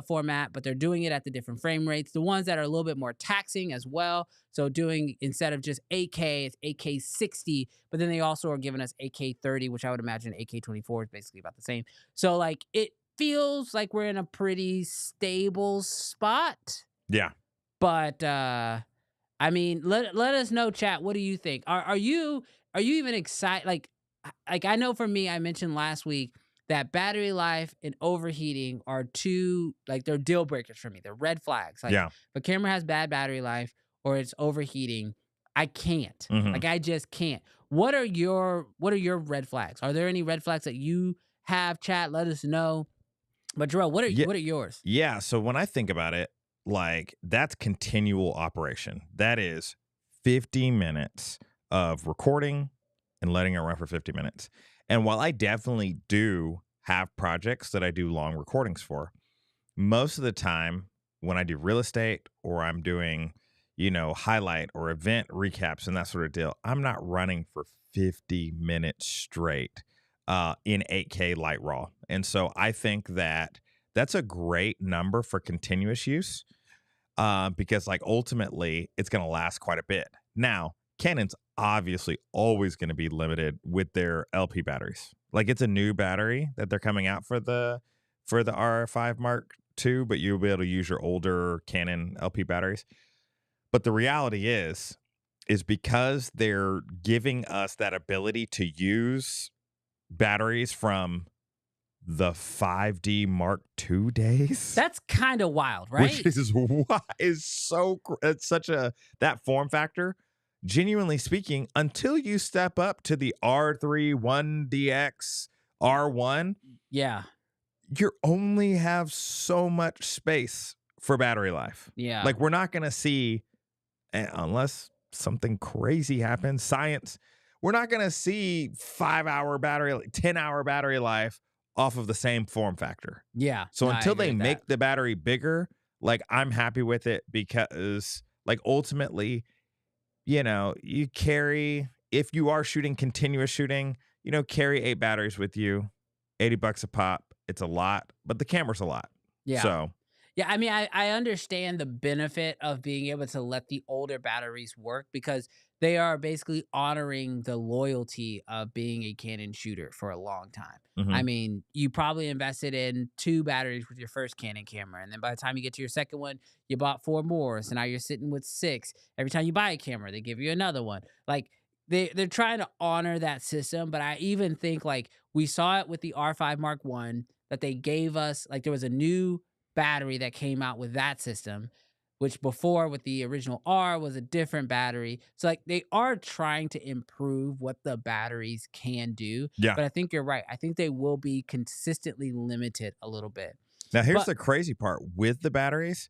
format, but they're doing it at the different frame rates. The ones that are a little bit more taxing as well. So doing, instead of just 8K, it's 8K 60, but then they also are giving us 8K 30, which I would imagine 8K 24 is basically about the same. So it feels like we're in a pretty stable spot. Yeah. But let us know, chat. What do you think? Are you even excited? Like I know for me, I mentioned last week that battery life and overheating are two, they're deal breakers for me. They're red flags. If a camera has bad battery life or it's overheating, I can't. I just can't. What are your red flags? Are there any red flags that you have, chat? Let us know. But Jarrell, what are yours? Yeah. So when I think about it, that's continual operation. That is 50 minutes of recording and letting it run for 50 minutes. And while I definitely do have projects that I do long recordings for, most of the time when I do real estate or I'm doing, highlight or event recaps and that sort of deal, I'm not running for 50 minutes straight in 8K light raw. And so I think that that's a great number for continuous use because ultimately it's going to last quite a bit. Now, Canon's obviously always going to be limited with their LP batteries. It's a new battery that they're coming out for the R5 Mark II, but you'll be able to use your older Canon LP batteries. But the reality is because they're giving us that ability to use batteries from the 5D Mark II days. That's kind of wild, right? Which it's such that form factor. Genuinely speaking, until you step up to the R3 1DX R1, you only have so much space for battery life. Yeah. Like, we're not going to see, unless something crazy happens, science, we're not going to see 5-hour battery, 10-hour battery life off of the same form factor. Yeah. So No, I until agree they with make that. the battery bigger, like, I'm happy with it because, like, ultimately, you know, you carry, if you are shooting continuous shooting, you know, carry 8 batteries with you, $80 a pop. It's a lot, but the camera's a lot. Yeah. So Yeah, I mean, I understand the benefit of being able to let the older batteries work because they are basically honoring the loyalty of being a Canon shooter for a long time. I mhm. mean, you probably invested in 2 batteries with your first Canon camera, and then by the time you get to your second one, you bought 4 more. So now you're sitting with 6. Every time you buy a camera, they give you another one. Like they're trying to honor that system, but I even think like we saw it with the R5 Mark 1 that they gave us like there was a new battery that came out with that system, which before with the original R was a different battery. So like they are trying to improve what the batteries can do. Yeah. But I think you're right. I think they will be consistently limited a little bit. Now, here's But the crazy part with the batteries.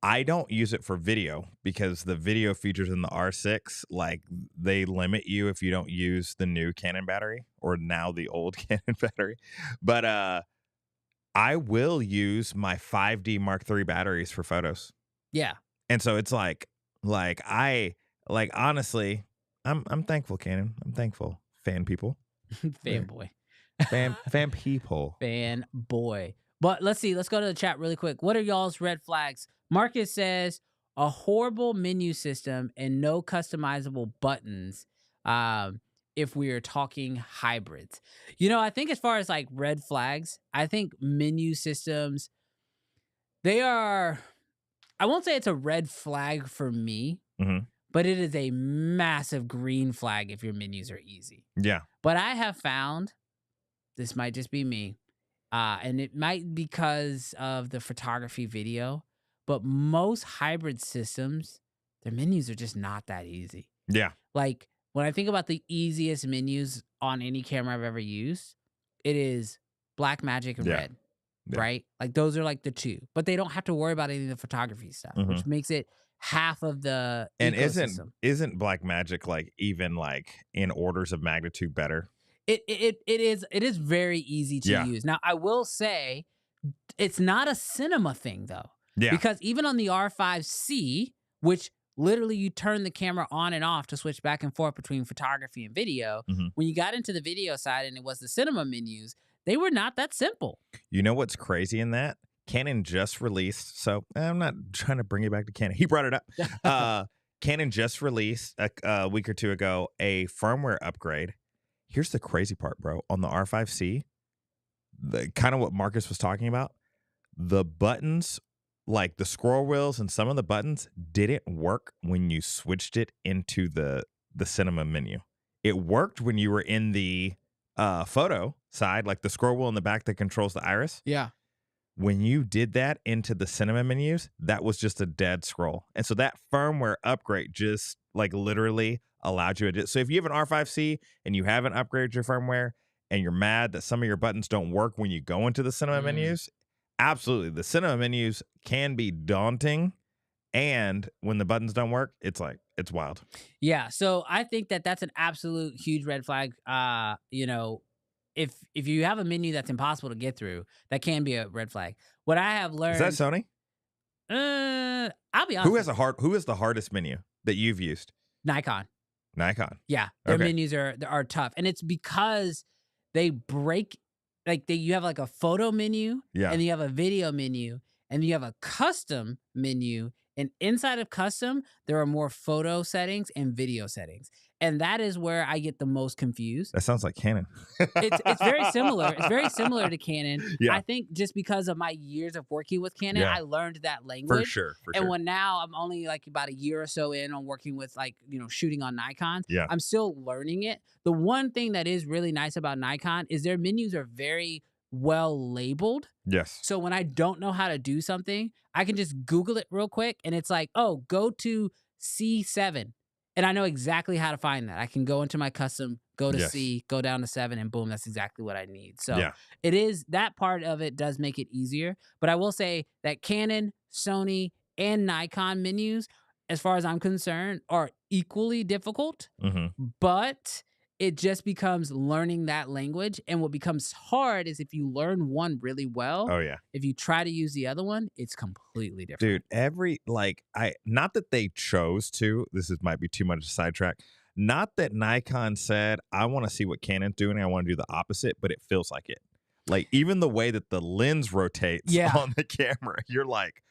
I don't use it for video because the video features in the R6, like, they limit you if you don't use the new Canon battery or now the old Canon battery. But I will use my 5D Mark III batteries for photos. yeah, And so it's like honestly, I'm thankful, Canon. I'm thankful. Fan people. fanboy. Fan people. Fanboy. But let's see. Let's go to the chat really quick. What are y'all's red flags? Marcus says a horrible menu system and no customizable buttons. If we are talking hybrids, you know, I think as far as like red flags, I think menu systems, they are, I won't say it's a red flag for me, Mhm. but it is a massive green flag if your menus are easy. Yeah. But I have found, this might just be me, and it might because of the photography video, but most hybrid systems, their menus are just not that easy. Yeah. Like when I think about the easiest menus on any camera I've ever used, it is Blackmagic and Yeah. Red, Yeah. right? Like those are like the 2, but they don't have to worry about any of the photography stuff, Mhm. which makes it half of the And ecosystem. isn't Blackmagic like even like in orders of magnitude better? It is very easy to Yeah. use. Now I will say it's not a cinema thing though. Yeah. Because even on the R5C, which literally you turn the camera on and off to switch back and forth between photography and video, Mhm. when you got into the video side and it was the cinema menus, they were not that simple. You know what's crazy in that? Canon just released, so I'm not trying to bring you back to Canon. He brought it up. Canon just released a week or 2 ago a firmware upgrade. Here's the crazy part, bro. On the R5C, the kind of what Marcus was talking about, the buttons, like the scroll wheels and some of the buttons didn't work when you switched it into the cinema menu. It worked when you were in the photo side, like the scroll wheel in the back that controls the iris. Yeah. When you did that into the cinema menus, that was just a dead scroll. And so that firmware upgrade just like literally allowed you to. So if you have an R5C and you haven't upgraded your firmware and you're mad that some of your buttons don't work when you go into the cinema menus, absolutely. The cinema menus can be daunting. And when the buttons don't work, it's like, it's wild. Yeah. So I think that that's an absolute huge red flag. You know, if you have a menu that's impossible to get through, that can be a red flag. What I have learned. Is that Sony? I'll be honest. Who has the hardest menu that you've used? Nikon. Yeah, their Okay. menus are tough, and it's because they break. Like you have like a photo menu, Yeah. and you have a video menu, and you have a custom menu. And inside of custom, there are more photo settings and video settings, and that is where I get the most confused. That sounds like Canon. It's very similar. It's very similar to Canon. Yeah. I think just because of my years of working with Canon, Yeah. I learned that language. For sure. And when now I'm only like about a year or so in on working with like, you know, shooting on Nikon, Yeah. I'm still learning it. The one thing that is really nice about Nikon is their menus are very well labeled. Yes. So when I don't know how to do something, I can just Google it real quick and it's like, oh, go to C7. And I know exactly how to find that. I can go into my custom go to Yes. C, go down to 7, and boom, that's exactly what I need. So Yeah. it is, that part of it does make it easier. But I will say that Canon, Sony, and Nikon menus, as far as I'm concerned, are equally difficult. But it just becomes learning that language. And what becomes hard is if you learn one really well, Oh yeah. if you try to use the other one, it's completely different. Dude, not that they chose to, might be too much a sidetrack. Not that Nikon said, I want to see what Canon's doing, I want to do the opposite, but it feels like it. Like even the way that the lens rotates on the camera, you're like,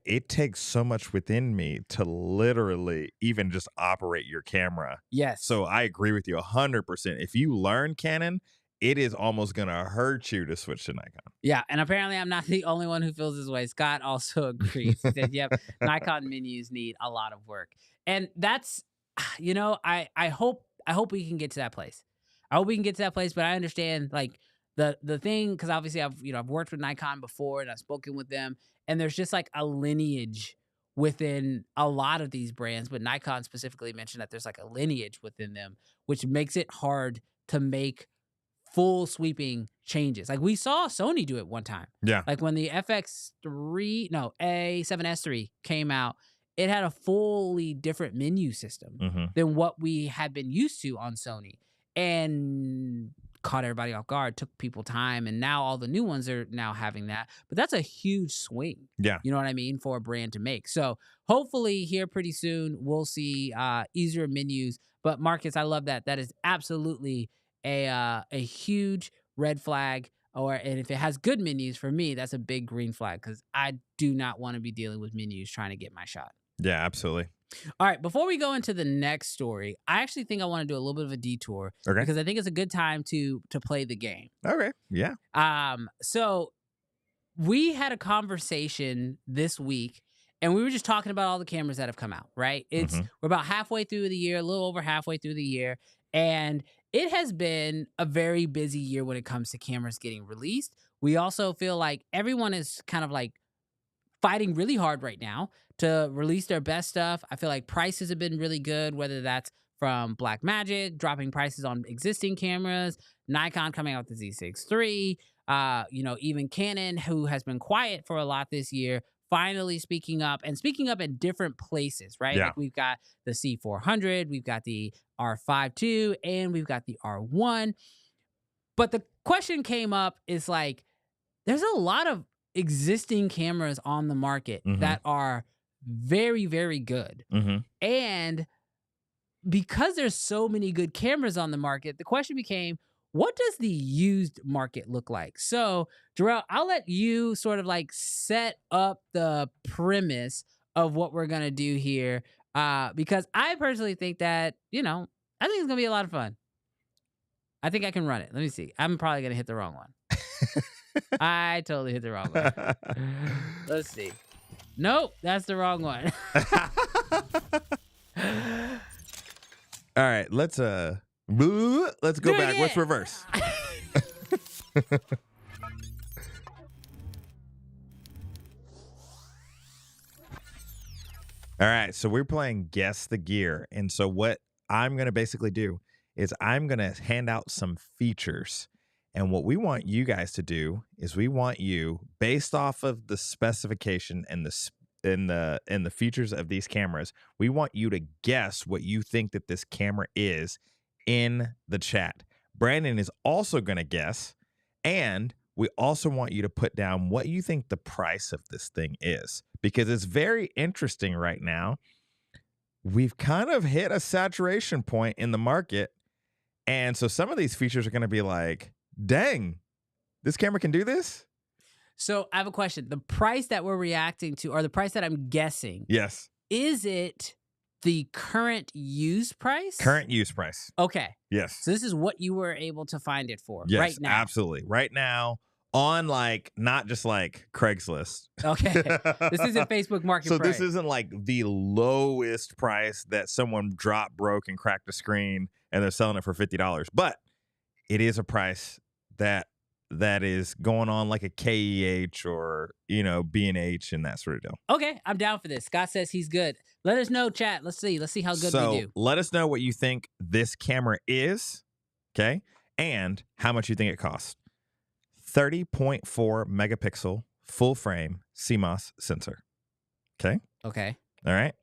it takes so much within me to literally even just operate your camera. Yes. So I agree with you 100%. If you learn Canon, it is almost going to hurt you to switch to Nikon. Yeah. And apparently I'm not the only one who feels this way. Scott also agrees. He said, yep, Nikon menus need a lot of work. And that's, I hope we can get to that place. I hope we can get to that place, but I understand like the thing, because obviously I've worked with Nikon before and I've spoken with them, and there's just like a lineage within a lot of these brands, but Nikon specifically mentioned that there's like a lineage within them, which makes it hard to make full sweeping changes. Like we saw Sony do it one time. Yeah. Like when the A7S III came out, it had a fully different menu system than what we had been used to on Sony, and caught everybody off guard, took people time, and now all the new ones are now having that. But that's a huge swing. Yeah. You know what I mean? For a brand to make. So hopefully here pretty soon we'll see easier menus. But Marcus, I love that. That is absolutely a huge red flag. And if it has good menus, for me, that's a big green flag, because I do not want to be dealing with menus trying to get my shot. Yeah, absolutely. All right, before we go into the next story, I actually think I want to do a little bit of a detour, because I think it's a good time to play the game. Okay. Yeah. So we had a conversation this week, and we were just talking about all the cameras that have come out, right? We're about halfway through the year, a little over halfway through the year, and it has been a very busy year when it comes to cameras getting released. We also feel like everyone is kind of like fighting really hard right now to release their best stuff. I feel like prices have been really good, whether that's from Blackmagic dropping prices on existing cameras, Nikon coming out with the Z6iii, even Canon, who has been quiet for a lot this year, finally speaking up in different places, right? Yeah. Like we've got the C400, we've got the R5 II, and we've got the R1. But the question came up is like, there's a lot of existing cameras on the market that are very, very good. And because there's so many good cameras on the market, the question became, what does the used market look like? So, Jarrell, I'll let you sort of like set up the premise of what we're going to do here, because I personally think that, I think it's going to be a lot of fun. I think I can run it. Let me see. I'm probably going to hit the wrong one. I totally hit the wrong one. Let's see. Nope, that's the wrong one. All right, let's go back. Let's reverse. All right, so we're playing Guess the Gear. And so what I'm going to basically do is I'm going to hand out some features. And what we want you guys to do is we want you, based off of the specification and the features of these cameras, we want you to guess what you think that this camera is in the chat. Brandon is also going to guess, and we also want you to put down what you think the price of this thing is, because it's very interesting right now. We've kind of hit a saturation point in the market, and so some of these features are going to be like, dang, this camera can do this? So I have a question. The price that we're reacting to, or the price that I'm guessing, yes, is it the current used price? Current use price. Okay. Yes. So this is what you were able to find it for yes, right now. Absolutely. Right now, on like, not just like Craigslist. Okay. This isn't Facebook Marketplace. So this isn't like the lowest price that someone dropped, broke, and cracked a screen and they're selling it for $50. But it is a price that that is going on like a KEH or, B&H and that sort of deal. Okay, I'm down for this. Scott says he's good. Let us know, chat. Let's see how good we do. Let us know what you think this camera is, okay, and how much you think it costs. 30.4 megapixel full frame CMOS sensor. Okay. Okay. All right.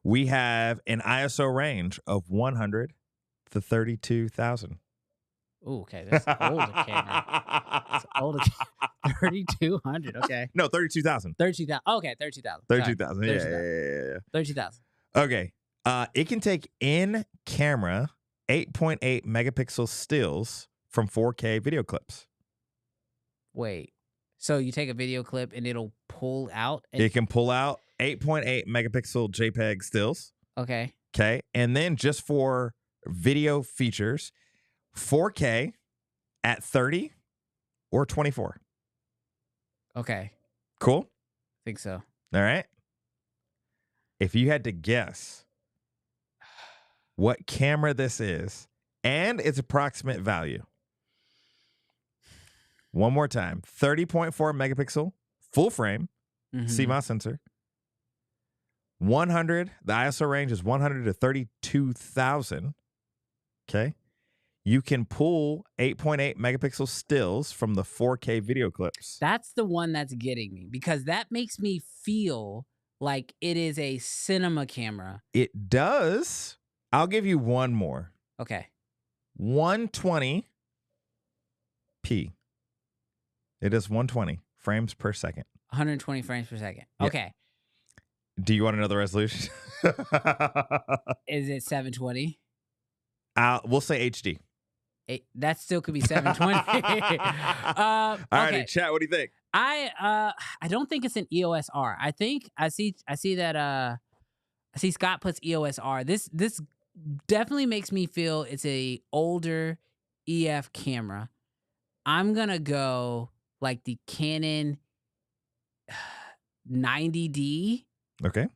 We have an ISO range of 100 to 32,000. Ooh, okay. That's an older camera. It's older. 3,200. Okay. No, 32,000. 32,000. Okay, 32,000. 32,000. Yeah. 32,000. Okay. It can take in camera 8.8 megapixel stills from 4K video clips. Wait. So you take a video clip and it'll pull out? It can pull out 8.8 megapixel JPEG stills. Okay. Okay. And then just for video features, 4K at 30 or 24. Okay. Cool? I think so. All right. If you had to guess what camera this is and its approximate value. One more time. 30.4 megapixel, full frame, CMOS sensor. 100, the ISO range is 100 to 32,000. Okay. You can pull 8.8 megapixel stills from the 4K video clips. That's the one that's getting me because that makes me feel like it is a cinema camera. It does. I'll give you one more. Okay. 120p. It is 120 frames per second. 120 frames per second. Yep. Okay. Do you want another resolution? Is it 720? We'll say HD. That still could be 720. All right, chat. What do you think? I don't think it's an EOS R. I think I see that I see Scott puts EOS R. This definitely makes me feel it's a older EF camera. I'm gonna go like the Canon 90D. Okay.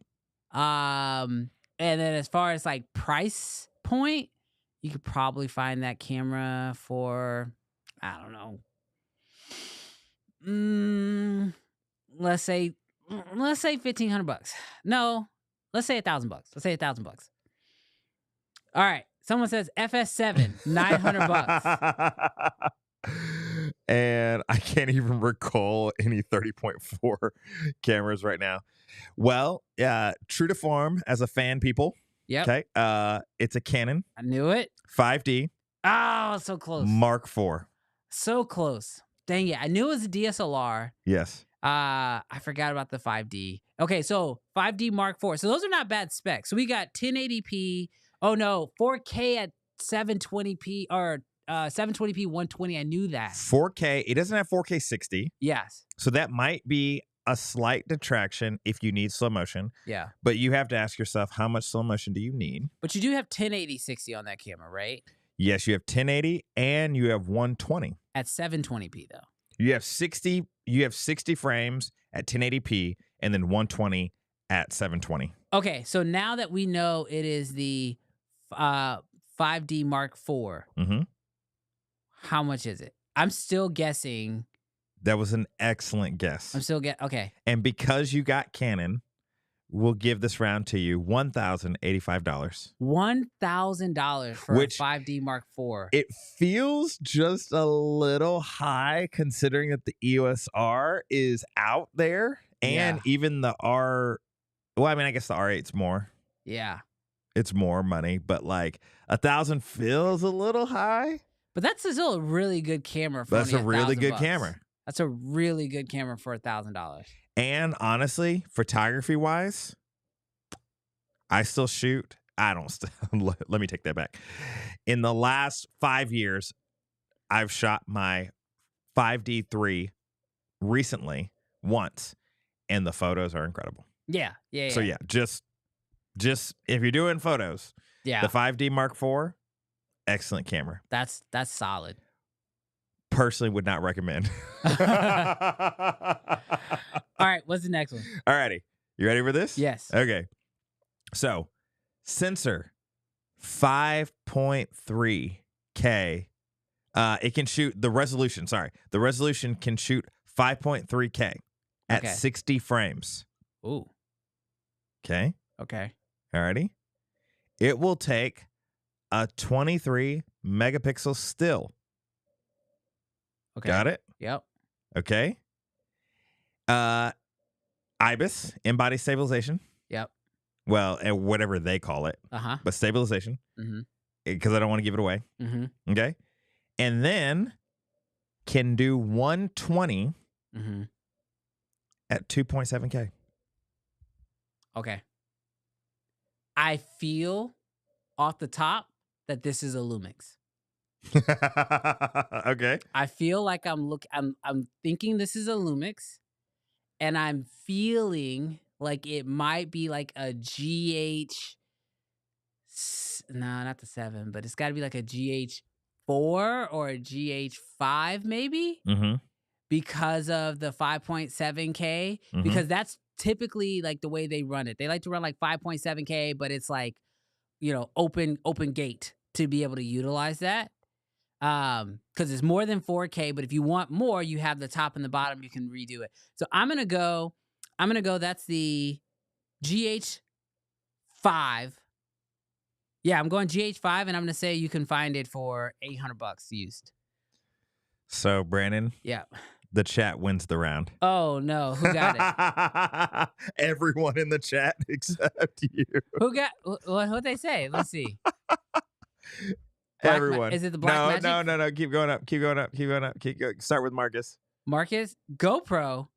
And then as far as like price point, you could probably find that camera for, I don't know. Let's say $1,500. No, let's say $1,000. Let's say $1,000. All right. Someone says FS7, $900. And I can't even recall any 30.4 cameras right now. Well, true to form as a fan, people. Yep. Okay. It's a Canon. I knew it. 5D. Oh, so close. Mark IV. So close. Dang it. I knew it was a DSLR. Yes. I forgot about the 5D. Okay, so 5D Mark IV. So those are not bad specs. So we got 1080p. Oh no, 4K at 720p or 720p 120. I knew that. 4K. It doesn't have 4K 60. Yes. So that might be a slight detraction if you need slow motion. Yeah. But you have to ask yourself, how much slow motion do you need? But you do have 1080 60 on that camera, right? Yes, you have 1080 and you have 120. At 720p though. You have 60 frames at 1080p and then 120 at 720. Okay, so now that we know it is the 5D Mark IV, how much is it? I'm still guessing. That was an excellent guess. I'm still okay. And because you got Canon, we'll give this round to you $1,085. $1,000 for a 5D Mark IV. It feels just a little high considering that the EOS R is out there and even the R. Well, I mean, I guess the R8's more. Yeah. It's more money, but like $1,000 feels a little high. But that's still a really good camera for That's a really good camera. That's a really good camera for $1,000. And honestly, photography wise, I still shoot. I don't. Let me take that back. In the last 5 years, I've shot my 5D3 recently once, and the photos are incredible. Yeah. So yeah, just if you're doing photos, the 5D Mark IV, excellent camera. That's solid. Personally would not recommend. All right, what's the next one? All righty. You ready for this? Yes. Okay. So, sensor 5.3K It can shoot the resolution. Sorry, the resolution can shoot 5.3K at 60 frames. Ooh. Okay. Okay. Alrighty. It will take a 23 megapixel still. Okay. Got it? Yep. Okay. IBIS, in-body stabilization. Yep. Well, and whatever they call it. Uh-huh. But stabilization. Mm-hmm. Because I don't want to give it away. Mm-hmm. Okay. And then can do 120 at 2.7K. Okay. I feel off the top that this is a Lumix. Okay. I feel like I'm thinking this is a Lumix, and I'm feeling like it might be like a no, not the 7, but it's got to be like a GH4 or a GH5 maybe, because of the 5.7K, because that's typically like the way they run it. They like to run like 5.7K, but it's like, open gate to be able to utilize that. Because it's more than 4K, but if you want more, you have the top and the bottom, you can redo it. So I'm gonna go, that's the GH5. Yeah, I'm going GH5, and I'm gonna say you can find it for $800 used. So Brandon, yeah, the chat wins the round. Oh no, who got it? Everyone in the chat except you. Who got what'd they say? Let's see. Everyone. Is it the Black Magic? No. Keep going up. Start with Marcus. Marcus? GoPro?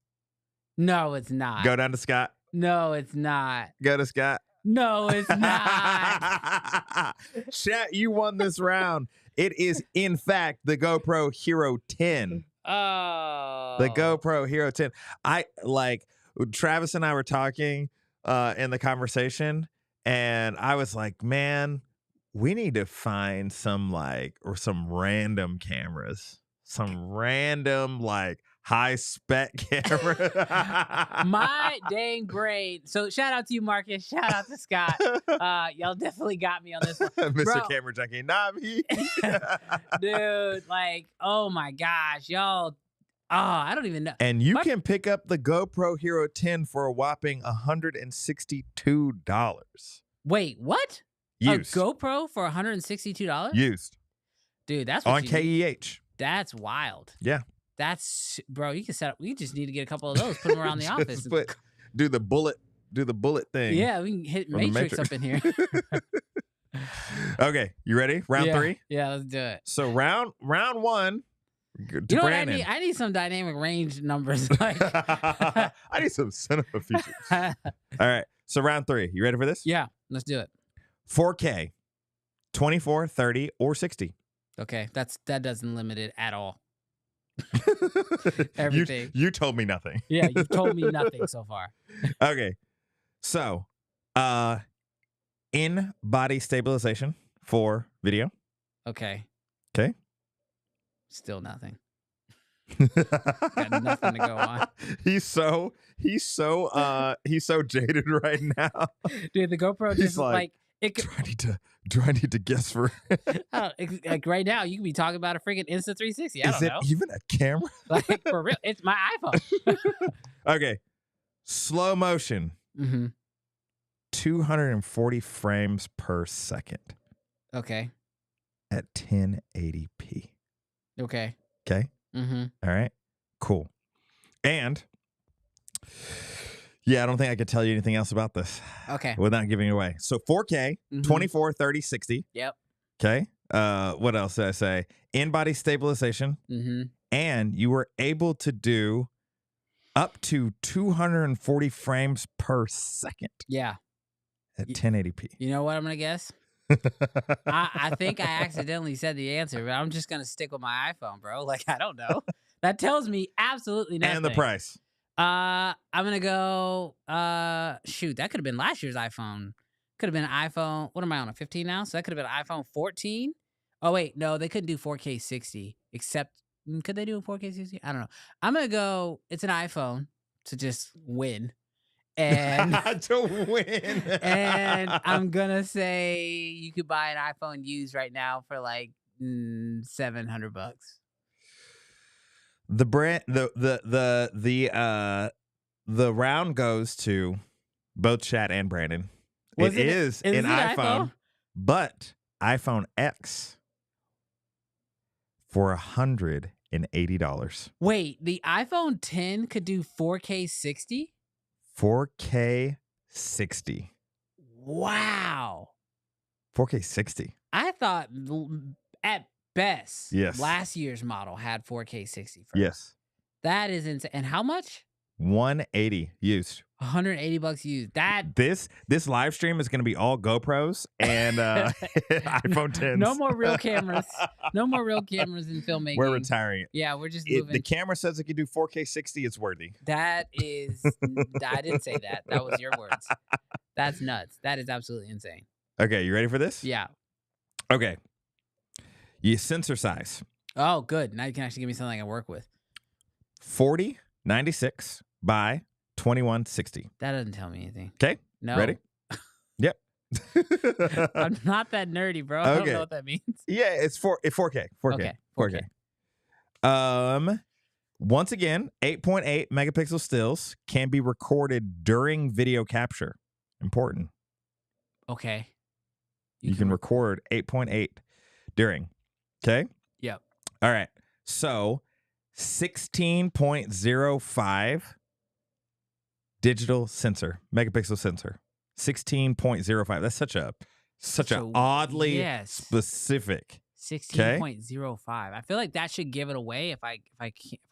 No, it's not. Go down to Scott. No, it's not. Go to Scott. No, it's not. Chat, you won this round. It is, in fact, the GoPro Hero 10. Oh. The GoPro Hero 10. Travis and I were talking in the conversation, and I was like, man, we need to find some random cameras, some random high spec camera. My dang brain. So shout out to you, Marcus. Shout out to Scott. Y'all definitely got me on this one. Mr. Bro. Camera Junkie. Not me. Dude, oh my gosh, y'all. Oh, I don't even know. And you can pick up the GoPro Hero 10 for a whopping $162. Wait, what? Used. A GoPro for $162? Used. Dude, that's what on KEH. That's wild. Yeah. That's, bro, you can set up, we just need to get a couple of those, put them around the office. Do the bullet thing. Yeah, we can hit Matrix up in here. Okay, you ready? Round 3? Yeah, let's do it. So round 1. You know what I need? I need some dynamic range numbers. I need some cinema features. All right, so round 3. You ready for this? Yeah, let's do it. 4K, 24, 30, or 60. Okay, that doesn't limit it at all. Everything. You told me nothing. Yeah, you've told me nothing so far. Okay, so in-body stabilization for video. Okay. Okay. Still nothing. Got nothing to go on. He's so jaded right now. Dude, the GoPro just do I need to guess for like right now you can be talking about a freaking Insta360. I don't know. Is it even a camera? For real, it's my iPhone. Okay. Slow motion. 240 frames per second. Okay. At 1080p. Okay. Okay. All right. Cool. And yeah, I don't think I could tell you anything else about this. Okay. Without giving it away. So 4K, 24, 30, 60. Yep. Okay. What else did I say? In-body stabilization. And you were able to do up to 240 frames per second. Yeah. At 1080p. You know what I'm going to guess? I think I accidentally said the answer, but I'm just going to stick with my iPhone, bro. I don't know. That tells me absolutely nothing. And the price. I'm going to go, shoot, that could have been last year's iPhone. Could have been an iPhone. What am I on, a 15 now? So that could have been an iPhone 14. Oh, wait, no, they couldn't do 4K 60, except, could they do a 4K 60? I don't know. I'm going to go, it's an iPhone to just win. And to win. And I'm gonna say you could buy an iPhone used right now for $700. The brand, the round goes to both Chat and Brandon. It is an iPhone, but iPhone X for $180. Wait, the iPhone 10 could do 4K 60? 4K 60. Wow. 4K 60. I thought at best, yes, last year's model had 4K 60 first. Yes. That is insane. And how much? 180 used. $180 used. This live stream is going to be all GoPros and iPhone 10s. No more real cameras. No more real cameras in filmmaking. We're retiring it. Yeah, we're just If moving. the camera says it can do 4K 60, it's worthy. That is, I didn't say that. That was your words. That's nuts. That is absolutely insane. Okay, you ready for this? Yeah. Okay. You sensor size. Oh, good. Now you can actually give me something I can work with. 4096 by 2160. That doesn't tell me anything. Okay. No. Ready? Yep. I'm not that nerdy, bro. I don't know what that means. Yeah, it's 4K. 4K. Okay. 4K. Once again, 8.8 megapixel stills can be recorded during video capture. Important. Okay. You can record 8.8 during. Okay? Yep. All right. So 16.05 digital sensor, megapixel sensor. 16.05. That's such a oddly specific. 16.05. I feel like that should give it away if I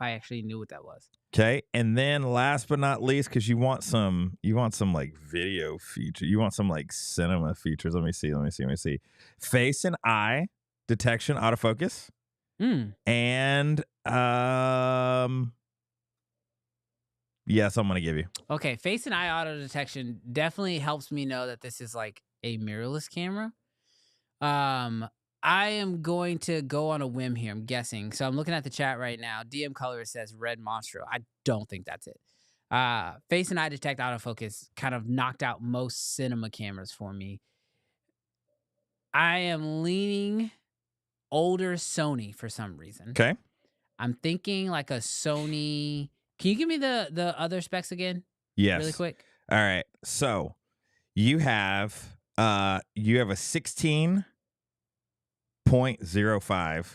actually knew what that was. Okay, and then last but not least, because you want some like video feature, you want some like cinema features. Let me see. Face and eye detection, autofocus, and yes, I'm gonna give you. Okay, face and eye auto detection definitely helps me know that this is like a mirrorless camera. I am going to go on a whim here. I'm guessing. So I'm looking at the chat right now. DM Color says Red Monstro. I don't think that's it. Face and eye detect autofocus kind of knocked out most cinema cameras for me. I am leaning older Sony for some reason. Okay. I'm thinking like a Sony. Can you give me the other specs again? Yes. Really quick. All right. So you have a 16.05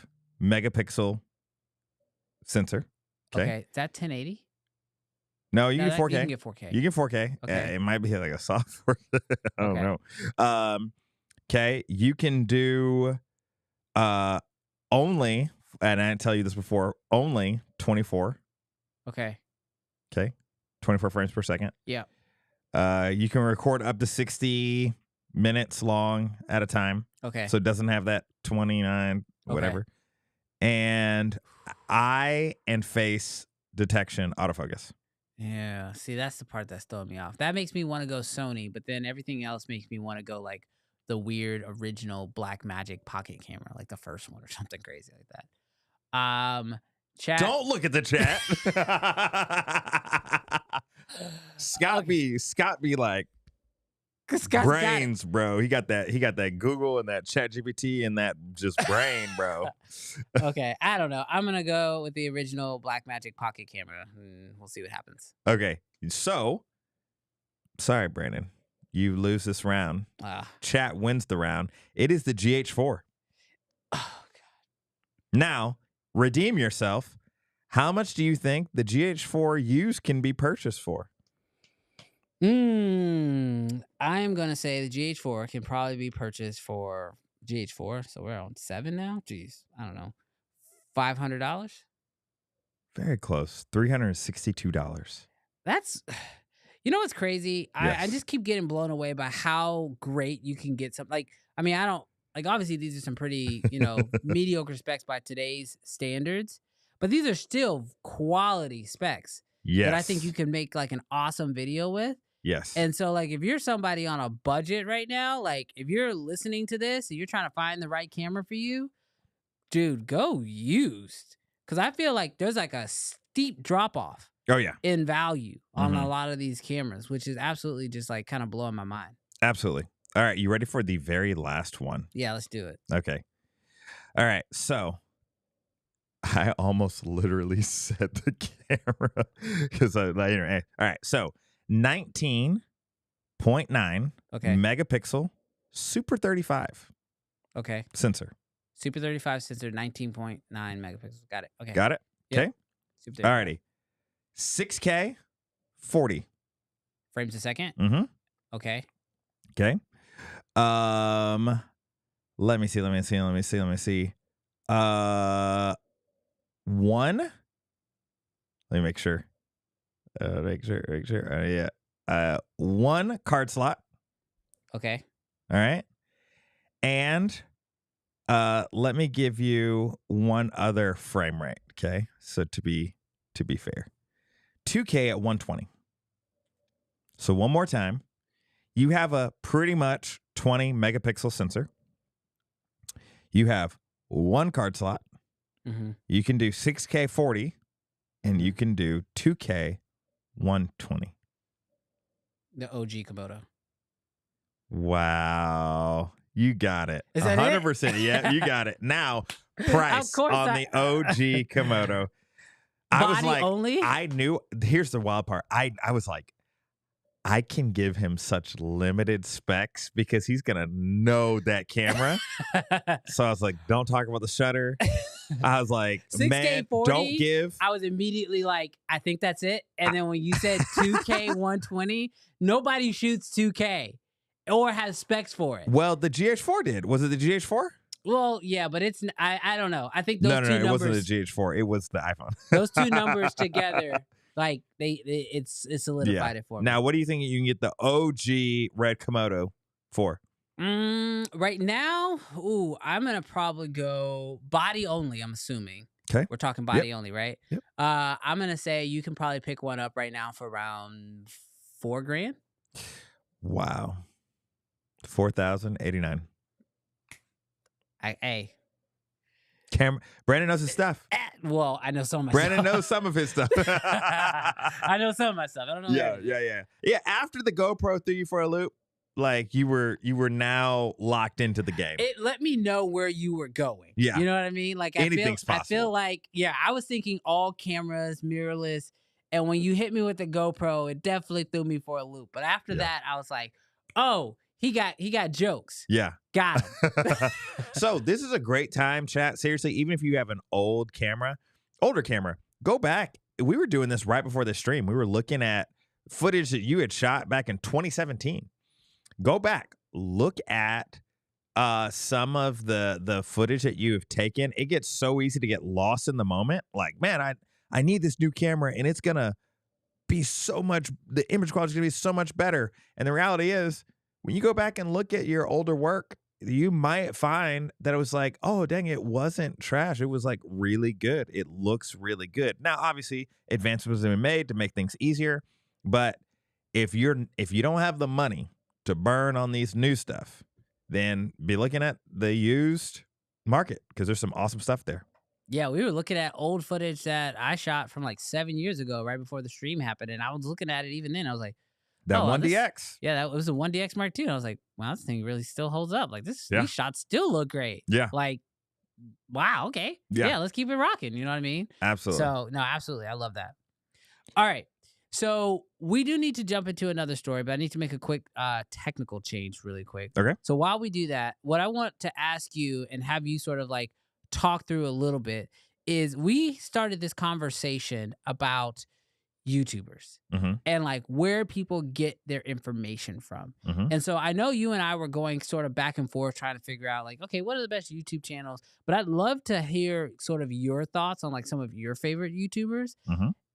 megapixel sensor. Okay. Is that 1080? No, you get 4K. You can get 4K. You get 4K. Okay. It might be like a software. I don't know. Okay. You can do only, and I didn't tell you this before, only 24. Okay. 24 frames per second. Yeah. You can record up to 60 minutes long at a time. Okay. So it doesn't have that 29 whatever. Okay. And eye and face detection autofocus. Yeah. See, that's the part that's throwing me off. That makes me want to go Sony, but then everything else makes me want to go like the weird original Blackmagic pocket camera, like the first one or something crazy like that. Chat. Don't look at the chat. Scott be like brains, bro. He got that Google and that Chat GPT and that just brain, bro. Okay, I don't know. I'm gonna go with the original Blackmagic pocket camera. We'll see what happens. Okay, so sorry, Brandon, you lose this round. Chat wins the round. It is the GH4. Oh God. Now redeem yourself. How much do you think the GH4 used can be purchased for? I am going to say the GH4 can probably be purchased for GH4. So we're on 7 now. Jeez, I don't know. $500? Very close. $362. That's, you know what's crazy? Yes. I just keep getting blown away by how great you can get something. Like, I mean, I don't, like, obviously these are some pretty, mediocre specs by today's standards, but these are still quality specs that I think you can make like an awesome video with. Yes. And so, like, if you're somebody on a budget right now, like, if you're listening to this and you're trying to find the right camera for you, dude, go used. Because I feel like there's like a steep drop off. Oh, yeah. In value on a lot of these cameras, which is absolutely just like kind of blowing my mind. Absolutely. All right. You ready for the very last one? Yeah, let's do it. Okay. All right, so I almost literally set the camera because all right, so 19.9 megapixel super 35 sensor. Super 35 sensor, 19.9 megapixels. Got it. Okay. Got it? Okay. Super All righty. 6K 40 frames a second. Mm-hmm. Okay. Okay. Let me see. One. Let me make sure. Yeah. One card slot. Okay. All right. And let me give you one other frame rate. Okay. So to be fair, 2K at 120. So one more time, you have a pretty much 20 megapixel sensor. You have one card slot. Mm-hmm. You can do 6K 40, and you can do 2K 120. The OG Komodo. Wow. You got it. Is that 100%. It? Yeah, you got it. Now, price on the OG Komodo. I was like, only? I knew. Here's the wild part. I was like, I can give him such limited specs because he's going to know that camera. So I was like, don't talk about the shutter. I was like, 6K man, 40, don't give. I was immediately like, I think that's it. And then when you said 2K 120, nobody shoots 2K or has specs for it. Well, the GH4 did. Was it the GH4? Well, yeah, but it's, I don't know. I think those two numbers. No, it wasn't the GH4. It was the iPhone. Those two numbers together, like it's solidified it for me. Now, what do you think you can get the OG Red Komodo for? Right now, I'm gonna probably go body only. I'm assuming. Okay, we're talking body only, right? Yep. I'm gonna say you can probably pick one up right now for around $4,000. Wow, 4,089. Hey. Brandon knows his stuff. Well, I know some of my Brandon stuff. knows some of his stuff. I know some of my stuff. I don't know. Yeah. After the GoPro threw you for a loop, like you were now locked into the game. It let me know where you were going. Yeah. You know what I mean? Like anything's possible. I feel like, I was thinking all cameras, mirrorless, and when you hit me with the GoPro, it definitely threw me for a loop. But after that, I was like, oh, he got jokes. Yeah. Got him. So this is a great time, chat. Seriously, even if you have an older camera, go back. We were doing this right before this stream. We were looking at footage that you had shot back in 2017. Go back, look at some of the footage that you have taken. It gets so easy to get lost in the moment. Like, man, I need this new camera, and it's gonna be so much. The image quality is gonna be so much better. And the reality is, when you go back and look at your older work, you might find that it was like, oh, dang, it wasn't trash. It was like really good. It looks really good. Now, obviously, advancements have been made to make things easier. But if you don't have the money to burn on these new stuff, then be looking at the used market because there's some awesome stuff there. Yeah, we were looking at old footage that I shot from like 7 years ago, right before the stream happened. And I was looking at it even then. I was like, that 1DX. Yeah, that was a 1DX Mark II. And I was like, wow, this thing really still holds up. Like these shots still look great. Yeah. Like, wow, okay. Yeah, let's keep it rocking. You know what I mean? Absolutely. So, no, absolutely. I love that. All right. So we do need to jump into another story, but I need to make a quick technical change really quick. Okay. So while we do that, what I want to ask you and have you sort of like talk through a little bit is we started this conversation about YouTubers and like where people get their information from. And so I know you and I were going sort of back and forth trying to figure out like, okay, what are the best YouTube channels? But I'd love to hear sort of your thoughts on like some of your favorite YouTubers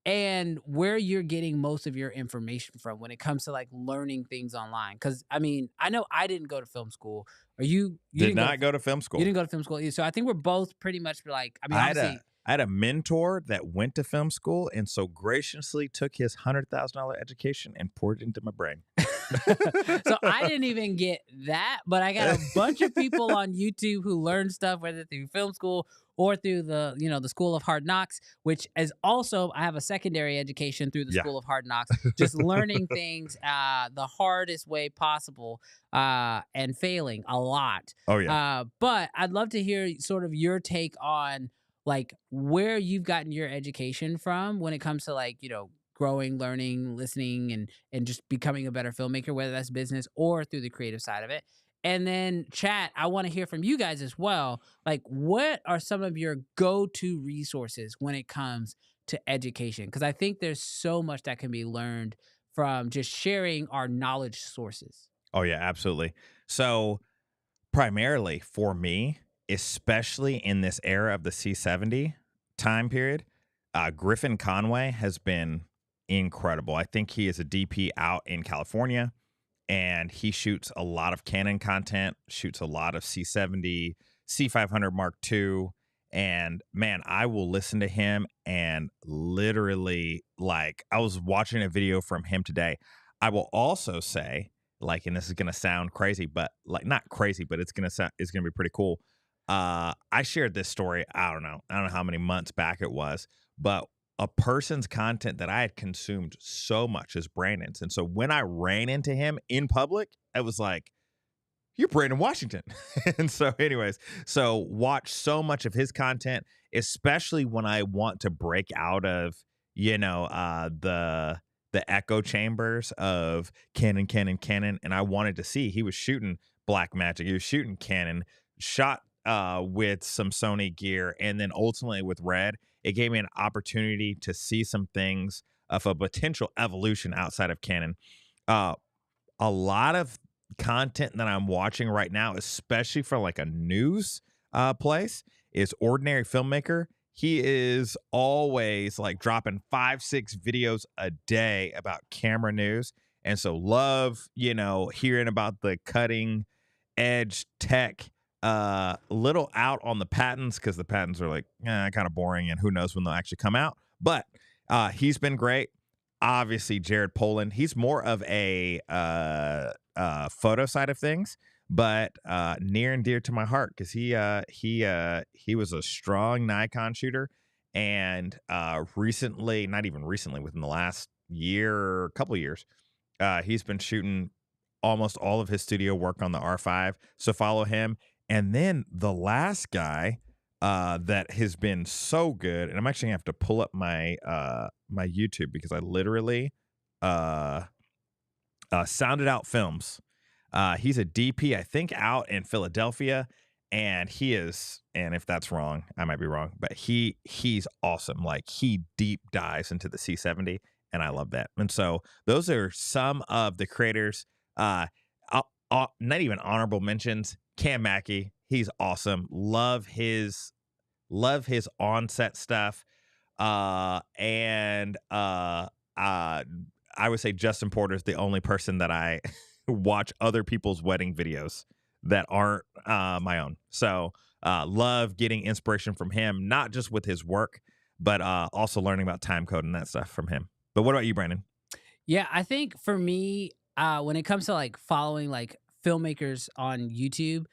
and where you're getting most of your information from when it comes to like learning things online. Because I mean, I know I didn't go to film school, or you did not go to film school. You didn't go to film school either. So I think we're both pretty much like, I mean, obviously. I had a mentor that went to film school and so graciously took his $100,000 education and poured it into my brain. So I didn't even get that, but I got a bunch of people on YouTube who learned stuff, whether through film school or through the, the School of Hard Knocks, which is also, I have a secondary education through the Yeah. School of Hard Knocks, just learning things the hardest way possible and failing a lot. Oh yeah. But I'd love to hear sort of your take on like where you've gotten your education from when it comes to like, growing, learning, listening, and just becoming a better filmmaker, whether that's business or through the creative side of it. And then chat, I want to hear from you guys as well. Like, what are some of your go-to resources when it comes to education? Because I think there's so much that can be learned from just sharing our knowledge sources. Oh yeah, absolutely. So primarily for me, especially in this era of the C70 time period, Griffin Conway has been incredible. I think he is a DP out in California, and he shoots a lot of Canon content, shoots a lot of C70, C500 Mark II, and man, I will listen to him and literally, like, I was watching a video from him today. I will also say, like, and this is gonna sound crazy, but like not crazy, but it's gonna be pretty cool. I shared this story. I don't know how many months back it was, but a person's content that I had consumed so much is Brandon's. And so when I ran into him in public, I was like, you're Brandon Washington. And so anyways, so watch so much of his content, especially when I want to break out of, the echo chambers of Canon. And I wanted to see, he was shooting Blackmagic, he was shooting Canon, shot with some Sony gear, and then ultimately with Red. It gave me an opportunity to see some things of a potential evolution outside of Canon. A lot of content that I'm watching right now, especially for like a news place, is Ordinary Filmmaker. He is always like dropping 5-6 videos a day about camera news. And so love, hearing about the cutting edge tech. Little out on the patents because the patents are like kind of boring and who knows when they'll actually come out. But he's been great. Obviously, Jared Poland, he's more of a photo side of things, but near and dear to my heart because he was a strong Nikon shooter, and recently, not even recently, within the last year, couple of years, he's been shooting almost all of his studio work on the R5. So follow him. And then the last guy that has been so good, and I'm actually gonna have to pull up my my YouTube because I literally Sounded Out Films. He's a DP, I think, out in Philadelphia, and he is, and if that's wrong, I might be wrong, but he's awesome. Like, he deep dives into the C70, and I love that. And so those are some of the creators. Not even honorable mentions. Cam Mackey, he's awesome. Love his on-set stuff. And I would say Justin Porter is the only person that I watch other people's wedding videos that aren't my own. So love getting inspiration from him, not just with his work, but also learning about time code and that stuff from him. But what about you, Brandon? Yeah, I think for me, when it comes to like following like filmmakers on YouTube,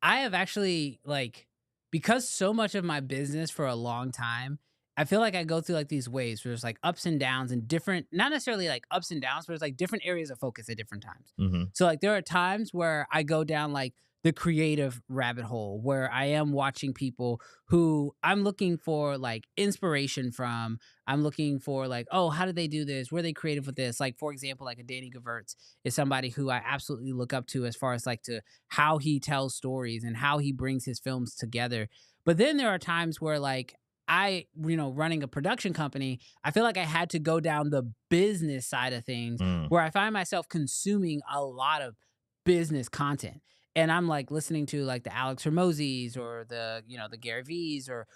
I have actually like, because so much of my business for a long time, I feel like I go through like these waves where there's like ups and downs and different, not necessarily like ups and downs, but it's like different areas of focus at different times. Mm-hmm. So like there are times where I go down like the creative rabbit hole where I am watching people who I'm looking for like inspiration from. I'm looking for like, oh, how did they do this? Were they creative with this? Like, for example, like a Danny Gewirtz is somebody who I absolutely look up to as far as like to how he tells stories and how he brings his films together. But then there are times where like running a production company, I feel like I had to go down the business side of things where I find myself consuming a lot of business content. And I'm like listening to like the Alex Hormozis or the Gary V's or